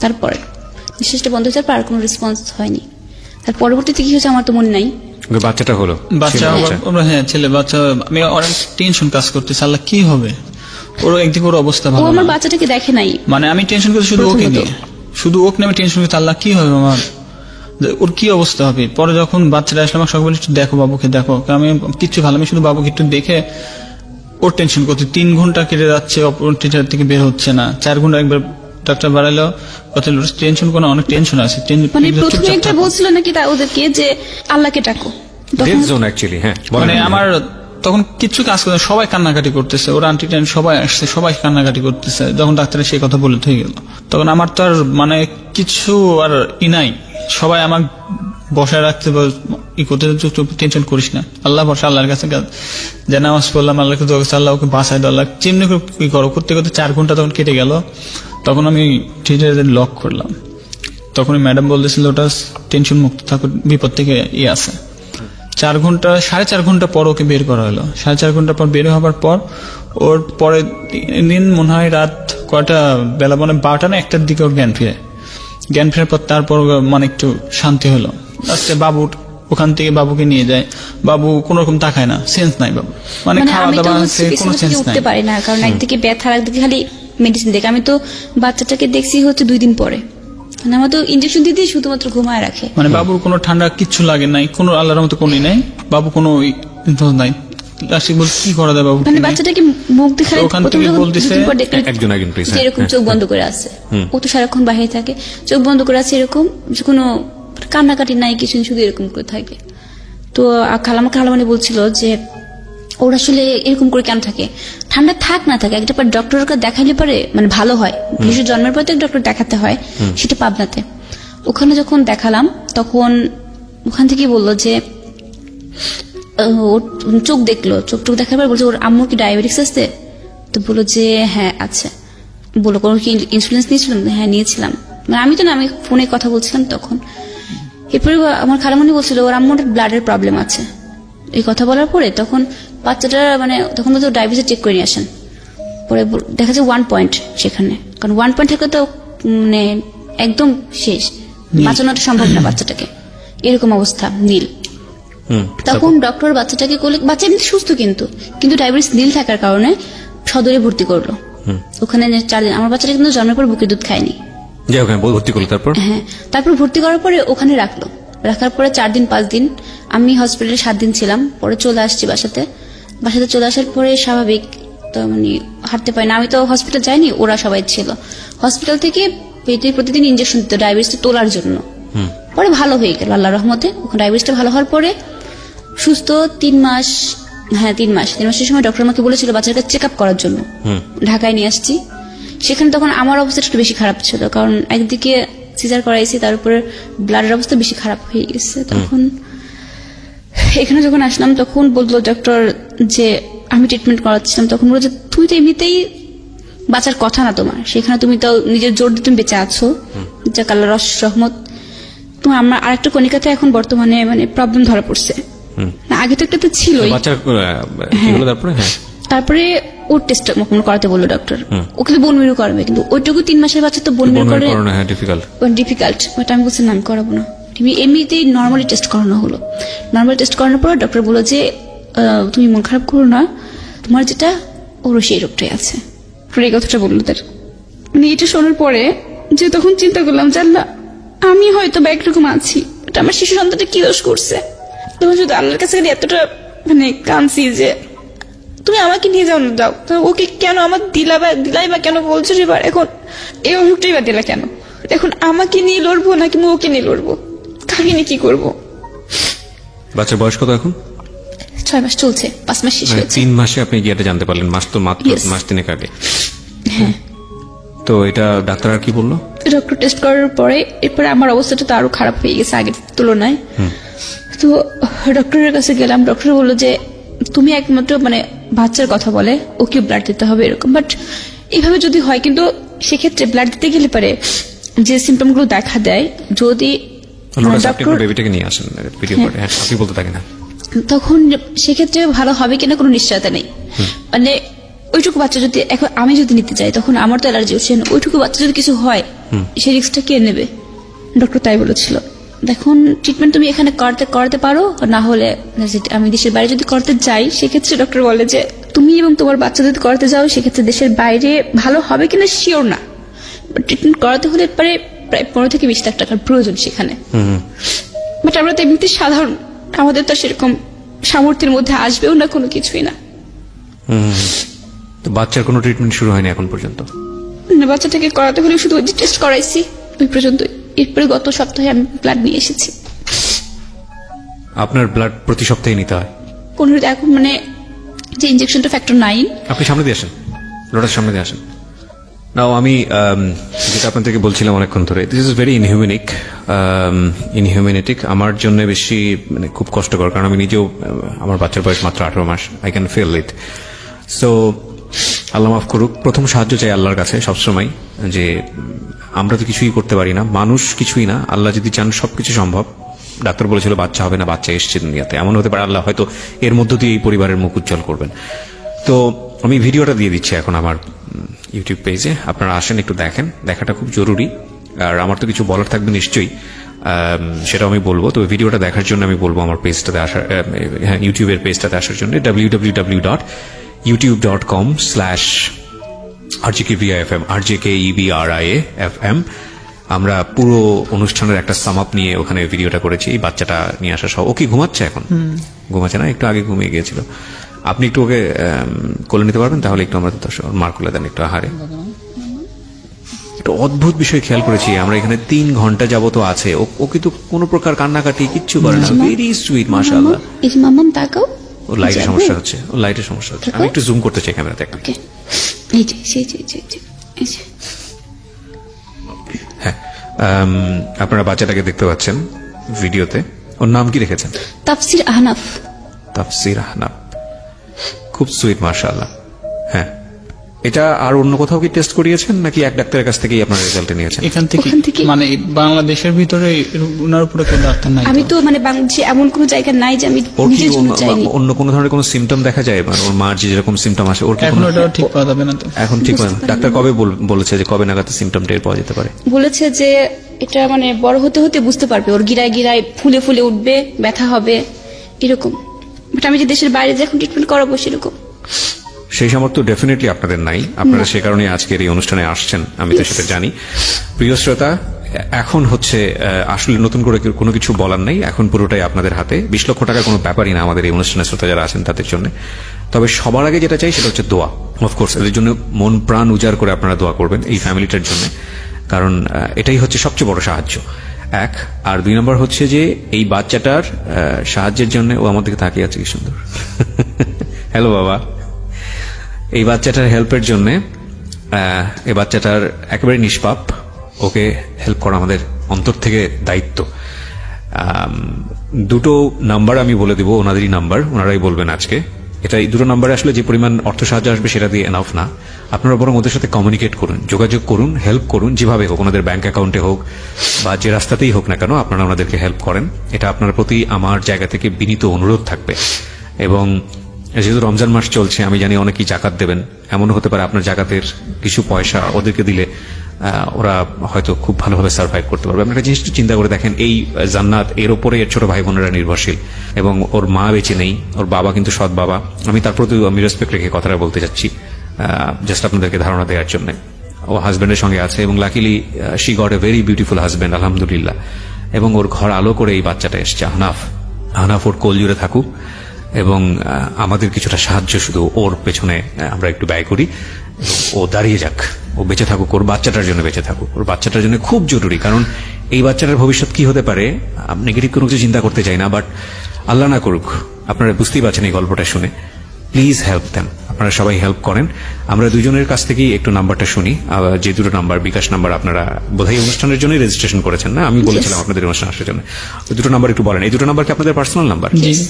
তারপরে নিঃশ্বাসটা বন্ধ হয়ে যাওয়ার পর আর কোনো রেসপন্স হয়নি। তার পরবর্তীতে কি হয়েছে আমার তো মনে নাই। বাচ্চাটা হলো হ্যাঁ ছেলে বাচ্চা, আমি অনেক টেনশন কাজ করতেছি আল্লাহ কি হবে, ওর একদিকে ওর অবস্থা ভালো, আমার বাচ্চাটাকে দেখে নাই, মানে আমি টেনশন করছি শুধু ওকে নিয়ে, শুধু ওকে নিয়ে আমি টেনশন করছি আল্লাহ কি হবে আমার, ওর কি অবস্থা হবে। পরে যখন বাচ্চাটা আসলে আমার সকলে একটু দেখো বাবুকে দেখো, কারণ আমি কিচ্ছু ভালো, আমি শুধু বাবুকে একটু দেখে ওর টেনশন করছি। 3 ঘন্টা কেটে যাচ্ছে, টিচার থেকে বের হচ্ছে না, 4 ঘন্টা একবার ডাক্তার বাড়াইলো, কত টেনশন, কোনো অনেক টেনশন আছে। মানে প্রথমে একটা বলছিল নাকি ওদেরকে যে আল্লাহকে ডাকো, মানে আমার তখন কিছু কাজ করতে, সবাই কান্নাকাটি করতেছে, ওর আন্টি টেন সবাই আসছে, সবাই কান্নাকাটি করতেছে। যখন ডাক্তারের সেই কথা বলে হয়ে গেল তখন আমার তো আর মানে কিছু আর নাই, সবাই আমার বসায় রাখতে ই করতে, টেনশন করিস না, আল্লাহ বসা, আল্লাহর কাছে যে নামাজ পড়লাম, আল্লাহকে দোয়া করছে, আল্লাহ ওকে বাঁচাই দাও, আল্লাহ চিমনি কি করো করতে করতে 4 ঘন্টা তখন কেটে গেল। তখন আমি টিচারদের লক করলাম, তখন ম্যাডাম বলতেছিল ওটা টেনশন মুক্ত থাকো, বিপদ থেকে আছে। 4 ঘন্টা 4.5 ঘন্টা পর ওকে বের করা হলো, 4.5 ঘন্টা পর বের হবার পর ওর পরে দিন মনে হয় রাত কয়টা বেলা, মানে 12টা না 1টার দিকে ওর জ্ঞান ফেরার পর তারপর মানে একটু শান্তি হলো। লাস্টে বাবু ওখান থেকে বাবুকে নিয়ে যায়, বাবু কোন রকম তাকায় না, সেন্স নাই বাবু, মানে খাওয়া দাওয়া কোনো সেন্স নাই, পারে না, কারণ একদিকে ব্যথা একদিকে খালি মেডিসিন দেখে। আমি তো বাচ্চাটাকে দেখছি হচ্ছে 2 দিন পরে, মানে আমার তো ইনজেকশন দিতে শুধুমাত্র ঘুমায় রাখে, মানে বাবুর কোনো ঠান্ডা কিচ্ছু লাগে নাই, কোনো আল্লাহর মতো কোনো নাই, বাবু কোনো নাই। কি করা যায় বাবু, মানে বাচ্চাটাকে মুখ দেখালে ওখান থেকে বলতেছে এরকম চোখ বন্ধ করে আছে, ও তো সারাক্ষণ বাইরে থাকে, চোখ বন্ধ করে আছে এরকম, কোনো কান্নাকাটি নাই কিছু, শুধু এরকম করে থাকে। তো খালামানি বলছিল যে ওর আসলে এরকম করে কেন থাকে, ঠান্ডা থাক না থাকে একটা পর ডক্টরের কাছে দেখাইলে পারে মানে ভালো হয়, বিশেষ জন্মের পর তো ডক্টর দেখাতে হয়, সেটা পাবনাতে। ওখানে যখন দেখালাম তখন ওখান থেকে বললো যে ওর চোখ দেখলো, চোখ দেখার পর বলছে ওর আম্মুর কি ডায়াবেটিস আছে? তো বললো যে হ্যাঁ আছে। বললো কোনো কি ইন্স্যুরেন্স নিয়েছিলাম? হ্যাঁ নিয়েছিলাম। মানে আমি তো না, আমি ফোনে কথা বলছিলাম তখন। এরপরে আমার খালামণি বলছিল ওর আম্মুর ব্লাডের প্রবলেম আছে। এই কথা বলার পরে তখন বাচ্চাটা মানে তখন বলতে ডায়াবেটিস চেক করে নিয়ে আসেন। পরে দেখা যায় 1 পয়েন্ট সেখানে, কারণ 1 পয়েন্ট থাকলে তো মানে একদম শেষ, বাঁচানোটা সম্ভব না বাচ্চাটাকে, এরকম অবস্থা নীল। তখন ডক্টর বাচ্চাটাকে কোলে, বাচ্চা এমনি সুস্থ কিন্তু ডায়াবেটিস নীল থাকার কারণে সদরে ভর্তি করলো। ওখানে 4 দিন, আমার বাচ্চাটা কিন্তু জন্মের পর বুকের দুধ খায়নি। ভর্তি করলো তারপর? হ্যাঁ, তারপর ভর্তি করার পরে ওখানে রাখার পরে 4 দিন 5 দিন আমি হসপিটালে 7 দিন ছিলাম। পরে চলে আসছি বাসাতে চলে আসার পরে স্বাভাবিক তো মানে হাঁটতে পারি না। আমি তো হসপিটাল যাইনি, ওরা সবাই ছিল হসপিটাল থেকে পেটে প্রতিদিন ইনজেকশন দিত ডায়াবেটিসটা তোলার জন্য। পরে ভালো হয়ে গেল আল্লাহর রহমতে। ডায়াবেটিসটা ভালো হওয়ার পরে সুস্থ 3 মাস, হ্যাঁ 3 মাসের সময় ডক্টর আমাকে বলেছিল বাচ্চাকে চেক আপ করার জন্য। ঢাকায় নিয়ে আসছি, সেখানে তখন আমার অবস্থাটা একটু বেশি খারাপ ছিল, কারণ একদিকে সিজার করাইছি, তার উপরে ব্লাডের অবস্থা বেশি খারাপ হয়ে গেছে। তখন এখানে যখন আসলাম তখন বললো ডক্টর যে আমি ট্রিটমেন্ট করাচ্ছিলাম, তখন বললো যে তুই তো এমনিতেই বাঁচার কথা না তোমার, সেখানে তুমি তো নিজের জোর দিয়ে তুমি বেঁচে আছো, যাক আল্লাহর রহমত। তোমার আমার আরেকটা কণিকাতে এখন বর্তমানে মানে প্রবলেম ধরা পড়ছে, আগে তো একটা তো ছিলই। তারপরে ওর টেস্ট করাতে বললো ডক্টর, ওকে তো বোন মেরু করবে, কিন্তু ওইটুকু 3 মাসের বাচ্চা তো বোন মেরু করে ডিফিকাল্ট। বাট আমি বলছি না আমি করাবো না, এমনিতেই নর্মালি টেস্ট করানো হলো। নর্মাল টেস্ট করানোর পর ডক্টর বললো যে তুমি মন খারাপ করো না, তোমার যেটা ওরও সেই রোগটাই আছে। এই কথাটা বললো তার। মানে এটা শোনার পরে যে তখন চিন্তা করলাম যে আল্লাহ আমি হয়তো বা একরকম আছি, এটা আমার শিশু সন্তানটা কি দোষ করছে। তখন শুধু আল্লাহর কাছে এতটা মানে কাঁদছি যে তুমি আমাকে নিয়ে যাও না, যাও তো ওকে কেন আমার দিলাই বা কেন বলছো এবার, এখন এই অসুখটাই বা দিলা কেন, এখন আমাকে নিয়ে লড়বো নাকি ওকে নিয়ে লড়বো, কাকে নিয়ে কি করবো? বাচ্চার বয়স কত এখন? 6 মাস চলছে, 5 মাস শেষ হয়েছে। 3 মাসে আপনি গিয়ে জানতে পারলেন? মাত্র মাস 3 আগে। হ্যাঁ। তো এটা ডাক্তার আর কি বললো? ডক্টর টেস্ট করার পরে এরপরে আমার অবস্থাটা তো আরো খারাপ হয়ে গেছে আগের তুলনায়। তো ডক্টরের কাছে গেলাম, ডক্টর বললো যে তুমি একমাত্র মানে বাচ্চার কথা বলে ওকে ব্লাড দিতে হবে এরকম, বাট এইভাবে যদি হয় কিন্তু সেক্ষেত্রে ব্লাড দিতে গেলে পারে যে সিমটম গুলো দেখা দেয়, যদি বেবিটাকে নিয়ে আসেন ভিডিও করে আপনি বলতে থাকেন, তখন সেক্ষেত্রে ভালো হবে কিনা কোনো নিশ্চয়তা নেই। মানে ওইটুকু বাচ্চা যদি এখন আমি যদি নিতে চাই, তখন আমার তো অ্যালার্জি হচ্ছে, ওইটুকু বাচ্চা যদি কিছু হয় সেই রিস্কটা কে নেবে? ডক্টর তাই বলেছিল। দেখুন ট্রিটমেন্ট তুমি এখানে করাতে পারো, না হলে আমি দেশের বাইরে যদি করতে যাই, সেক্ষেত্রে ডক্টর বলে যে তুমি এবং তোমার বাচ্চা যদি করতে যাও সেক্ষেত্রে দেশের বাইরে ভালো হবে কিনা শিওর না, ট্রিটমেন্ট করাতে হলে প্রায় 15 থেকে 20 লাখ টাকার প্রয়োজন সেখানে। বাট আমরা তো এমনিতে সাধারণ, আমাদের তো সেরকম সামর্থ্যের মধ্যে আসবেও না কোনো কিছুই না। বাচ্চার কোনো ট্রিটমেন্ট শুরু হয়নি এখন পর্যন্ত? বাচ্চাটাকে করাতে হলে শুধু টেস্ট করাইছি ওই পর্যন্ত। এরপরে গত সপ্তাহে আমি ব্লাড নিয়ে এসেছি। আপনার ব্লাড প্রতি সপ্তাহে নিতে হয়? 15 এখন মানে যে ইনজেকশনটা ফ্যাক্টর 9। আপনি সামনে দিয়ে আসেন, লোটার সামনে দিয়ে আসেন। নাও আমি যেটা আপনাদেরকে বলছিলাম অনেকক্ষণ ধরে, দিস ইজ ভেরি ইনহিউম্যানিটিক আমার জন্য বেশি মানে খুব কষ্টকর, কারণ আমি নিজেও আমার বাচ্চার বয়স মাত্র 18 মাস, I can feel it. So Allah মাফ করুক, প্রথম সাহায্য চাই আল্লাহর কাছে সবসময়, যে আমরা তো কিছুই করতে পারি না, মানুষ কিছুই না, আল্লাহ যদি চান সবকিছু সম্ভব। ডাক্তার বলেছিল বাচ্চা হবে না, বাচ্চা এসছে দুনিয়াতে, এমন হতে পারে আল্লাহ হয়তো এর মধ্য দিয়ে এই পরিবারের মুখ উজ্জ্বল করবেন। তো আমি ভিডিওটা দিয়ে দিচ্ছি এখন আমার ইউটিউব পেজে, আপনারা আসেন একটু দেখেন, দেখাটা খুব জরুরি। আর আমার তো কিছু বলার থাকবে নিশ্চয়ই, সেটাও আমি বলবো। তো ভিডিওটা দেখার জন্য আমি বলবো আমার পেজটাতে আসার, ইউটিউবের পেজটাতে আসার জন্য www.youtube.com/RJKEBRIAFM RJKEBRIAFM। আমরা পুরো অনুষ্ঠানের একটা সাম আপ নিয়ে ওখানে ভিডিওটা করেছি, বাচ্চাটা নিয়ে আসা সহ। ও কি ঘুমাচ্ছে এখন? ঘুমাচ্ছে না, একটু আগে ঘুমিয়ে গিয়েছিল। আপনি একটু ওকে কোলে নিতে পারবেন? তাহলে একটু আমরা মার কোলে দেন একটু আহারে। একটা অদ্ভুত বিষয় খেয়াল করেছি আমরা, এখানে 3 ঘন্টা যাবত আছে, ও কিন্তু কোনো প্রকার কান্নাকাটি কিচ্ছু করে না, ভেরি সুইট মাশাআল্লাহ। মাম্মাম তাকাও, ও লাইটের সমস্যা হচ্ছে, আমি একটু জুম করতে চাই ক্যামেরাতে। হ্যাঁ, আপনারা বাচ্চাটাকে দেখতে পাচ্ছেন ভিডিওতে। ওর নাম কি রেখেছেন? তাফসির আহনাফ। তাফসির আহনাফ, খুব সুইট, মাশাআল্লাহ। হ্যাঁ, এটা আর অন্য কোথাও কি টেস্ট করিয়েছেন নাকি এক ডাক্তারের কাছ থেকেই আপনার রেজাল্ট নিয়েছেন? ওখান ওখান থেকে থেকে- মানে বাংলাদেশের ভিতরে ওনার উপরে কোনো ডাক্তার নাই আমি তো? তো মানে বাংলাদেশে এমন কোনো জায়গা নাই যে আমি ওর কি নিজের জন্য চাইনি। অন্য কোনো ধরনের কোনো সিমটম দেখা যায়? মানে ওর মার যে যেরকম সিমটম আসে, ওর কি এখন কোনো- ওটা ঠিক পাওয়া যাবে না তো। এখন ঠিক হয় না? বুঝতে পারি ডাক্তার কবে বলেছে যে কবে নাগাদ সিমটম টের পাওয়া যেতে পারে? বলেছে যে এটা মানে বড় হতে হতে বুঝতে পারবে, ওর গিরায় গিরায় ফুলে ফুলে উঠবে, ব্যথা হবে এরকম। বাট আমি যে দেশের বাইরে যে এখন ট্রিটমেন্ট করাবো সেরকম সেই সামর্থ্য ডেফিনেটলি আপনাদের নাই। আপনারা সে কারণে আজকের এই অনুষ্ঠানে আসছেন, আমি তো সেটা জানি। প্রিয় শ্রোতা, এখন হচ্ছে আসলে নতুন করে কোনো কিছু বলার নাই, এখন পুরোটাই আপনাদের হাতে। 20 লক্ষ টাকার কোনো ব্যাপারই না আমাদের এই অনুষ্ঠানের শ্রোতা যারা আছেন তাদের জন্য। তবে সবার আগে যেটা চাই সেটা হচ্ছে দোয়া। অফকোর্স এদের জন্য মন প্রাণ উজাড় করে আপনারা দোয়া করবেন এই ফ্যামিলিটার জন্য, কারণ এটাই হচ্ছে সবচেয়ে বড় সাহায্য। এক, আর 2 নম্বর হচ্ছে যে এই বাচ্চাটার সাহায্যের জন্য ও আমার দিকে তাকিয়ে আছে কি সুন্দর। হ্যালো বাবা। এই বাচ্চাটার হেল্পের জন্য, এই বাচ্চাটার একেবারে নিষ্পাপ, ওকে হেল্প করা আমাদের অন্তর থেকে দায়িত্ব। দুটো নাম্বার আমি বলে দিব, ওনাদেরই নাম্বার, ওনারাই বলবেন আজকে। এটা এই দুটো নাম্বারে আসলে যে পরিমাণ অর্থ সাহায্য আসবে সেটা দিয়ে এনাফ না। আপনারা বরং ওদের সাথে কমিউনিকেট করুন, যোগাযোগ করুন, হেল্প করুন, যেভাবে হোক, ওনাদের ব্যাংক অ্যাকাউন্টে হোক বা যে রাস্তাতেই হোক না কেন, আপনারা ওনাদেরকে হেল্প করেন। এটা আপনার প্রতি আমার জায়গা থেকে বিনীত অনুরোধ থাকবে। এবং যেহেতু রমজান মাস চলছে, আমি জানি অনেকেই জাকাত দেবেন, এমন হতে পারে আপনার জাকাতের কিছু পয়সা ওদেরকে দিলে ওরা হয়তো খুব ভালোভাবে সার্ভাইভ করতে পারবে। আপনারা জিনিসটা চিন্তা করে দেখেন, এই জান্নাত এর উপরে এর ছোট ভাই বোনেরা নির্ভরশীল, এবং ওর মা বেঁচে নেই, ওর বাবা কিন্তু সৎ বাবা। আমি তার প্রতি আমি রেসপেক্ট রেখে কথাটা বলতে চাচ্ছি, জাস্ট আপনাদেরকে ধারণা দেওয়ার জন্য। ও হাজব্যান্ডের সঙ্গে আছে এবং luckily she got a very beautiful husband, আলহামদুলিল্লাহ। এবং ওর ঘর আলো করে এই বাচ্চাটা এসছে, আহনাফ ওর কোল জুড়ে থাকুক, এবং আমাদের কিছুটা সাহায্য শুধু ওর পেছনে আমরা একটু ব্যয় করি। ও দাঁড়িয়ে যাক, ও বেঁচে থাকুক, ওর বাচ্চাটার জন্য বেঁচে থাকুক, ওর বাচ্চাটার জন্য খুব জরুরি। কারণ এই বাচ্চাটার ভবিষ্যৎ কি হতে পারে, নেগেটিভ কোনো কিছু চিন্তা করতে চাই না, বাট আল্লাহ না করুক, আপনারা বুঝতেই পারছেন এই গল্পটা শুনে। প্লিজ হেল্প দেম, আপনারা সবাই হেল্প করেন। আমরা দুজনের কাছ থেকেই একটু নাম্বারটা শুনি, যে দুটো নাম্বার, বিকাশ নাম্বার, আপনারা বোধহয় অনুষ্ঠানের জন্যই রেজিস্ট্রেশন করেছেন না? আমি বলেছিলাম আপনাদের অনুষ্ঠান আসার জন্য। ওই দুটো নাম্বার একটু বলেন। এই দুটো নাম্বার কি আপনাদের পার্সোনাল নাম্বার? জি।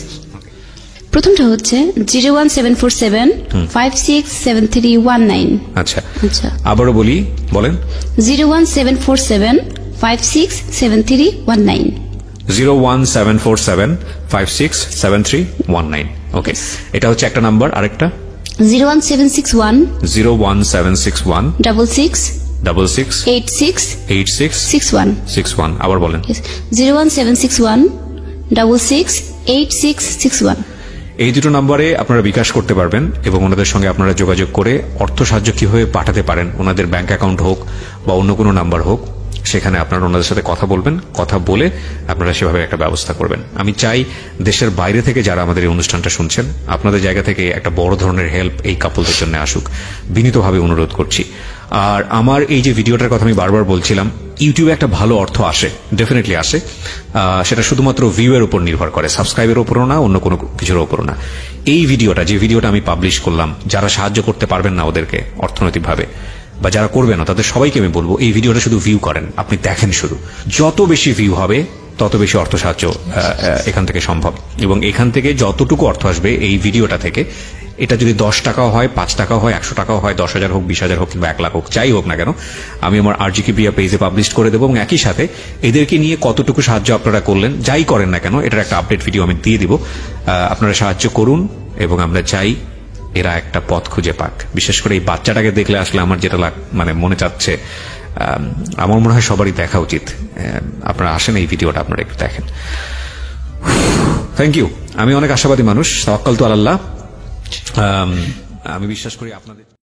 প্রথমটা হচ্ছে 01747567319। আচ্ছা, আচ্ছা, আবারও বলি, বলেন। 01747567319। 01747567319। ওকে, এটা হচ্ছে একটা নাম্বার। আরেকটা 01761 01761 66 66 86 86 61। 61। আবার বলেন। 01761 66 86 61। এই দুটো নম্বরে আপনারা বিকাশ করতে পারবেন এবং ওনাদের সঙ্গে আপনারা যোগাযোগ করে অর্থ সাহায্য কিভাবে পাঠাতে পারেন, ওনাদের ব্যাংক অ্যাকাউন্ট হোক বা অন্য কোনো নাম্বার হোক, সেখানে আপনারা ওনাদের সাথে কথা বলবেন। কথা বলে আপনারা সেভাবে একটা ব্যবস্থা করবেন। আমি চাই দেশের বাইরে থেকে যারা আমাদের এই অনুষ্ঠানটা শুনছেন, আপনাদের জায়গা থেকে একটা বড় ধরনের হেল্প এই কাপলদের জন্য আসুক, বিনীতভাবে অনুরোধ করছি। আর আমার এই যে ভিডিওটার কথা আমি বারবার বলছিলাম, ইউটিউবে একটা ভালো অর্থ আসে, ডেফিনেটলি আসে। সেটা শুধুমাত্র ভিউ এর উপর নির্ভর করে, সাবস্ক্রাইবের উপরও না, অন্য কোনো কিছুর উপরও না। এই ভিডিওটা, যে ভিডিওটা আমি পাবলিশ করলাম, যারা সাহায্য করতে পারবেন না ওদেরকে অর্থনৈতিকভাবে, বা যারা করবে না, তাদের সবাইকে আমি বলবো এই ভিডিওটা শুধু ভিউ করেন, আপনি দেখেন শুধু। যত বেশি ভিউ হবে তত বেশি অর্থ সাহায্য এখান থেকে সম্ভব। এবং এখান থেকে যতটুকু অর্থ আসবে এই ভিডিওটা থেকে, এটা যদি 10 টাকাও হয়, 5 টাকাও হয়, 100 টাকাও হয়, 10,000 হোক, 20,000 হোক, কিংবা 1 লাখ হোক, যাই হোক না কেন, আমি আমার আরজিকে প্রিয়া পেজে পাবলিশ করে দেবো। এবং একই সাথে এদেরকে নিয়ে কতটুকু সাহায্য আপনারা করলেন, যাই করেন না কেন, এটার একটা আপডেট ভিডিও আমি দিয়ে দিব। আপনারা সাহায্য করুন এবং আমরা চাই এরা একটা পথ খুঁজে পাক। বিশেষ করে এই বাচ্চাটাকে দেখলে আসলে আমার যেটা মানে মনে চাচ্ছে, আমার মনে হয় সবারই দেখা উচিত। আপনারা আসেন, এই ভিডিওটা আপনারা একটু দেখেন। Thank you. আমি অনেক আশাবাদী মানুষ, তাওয়াক্কাল তু আলাল্লাহ। আমি বিশ্বাস করি আপনাদের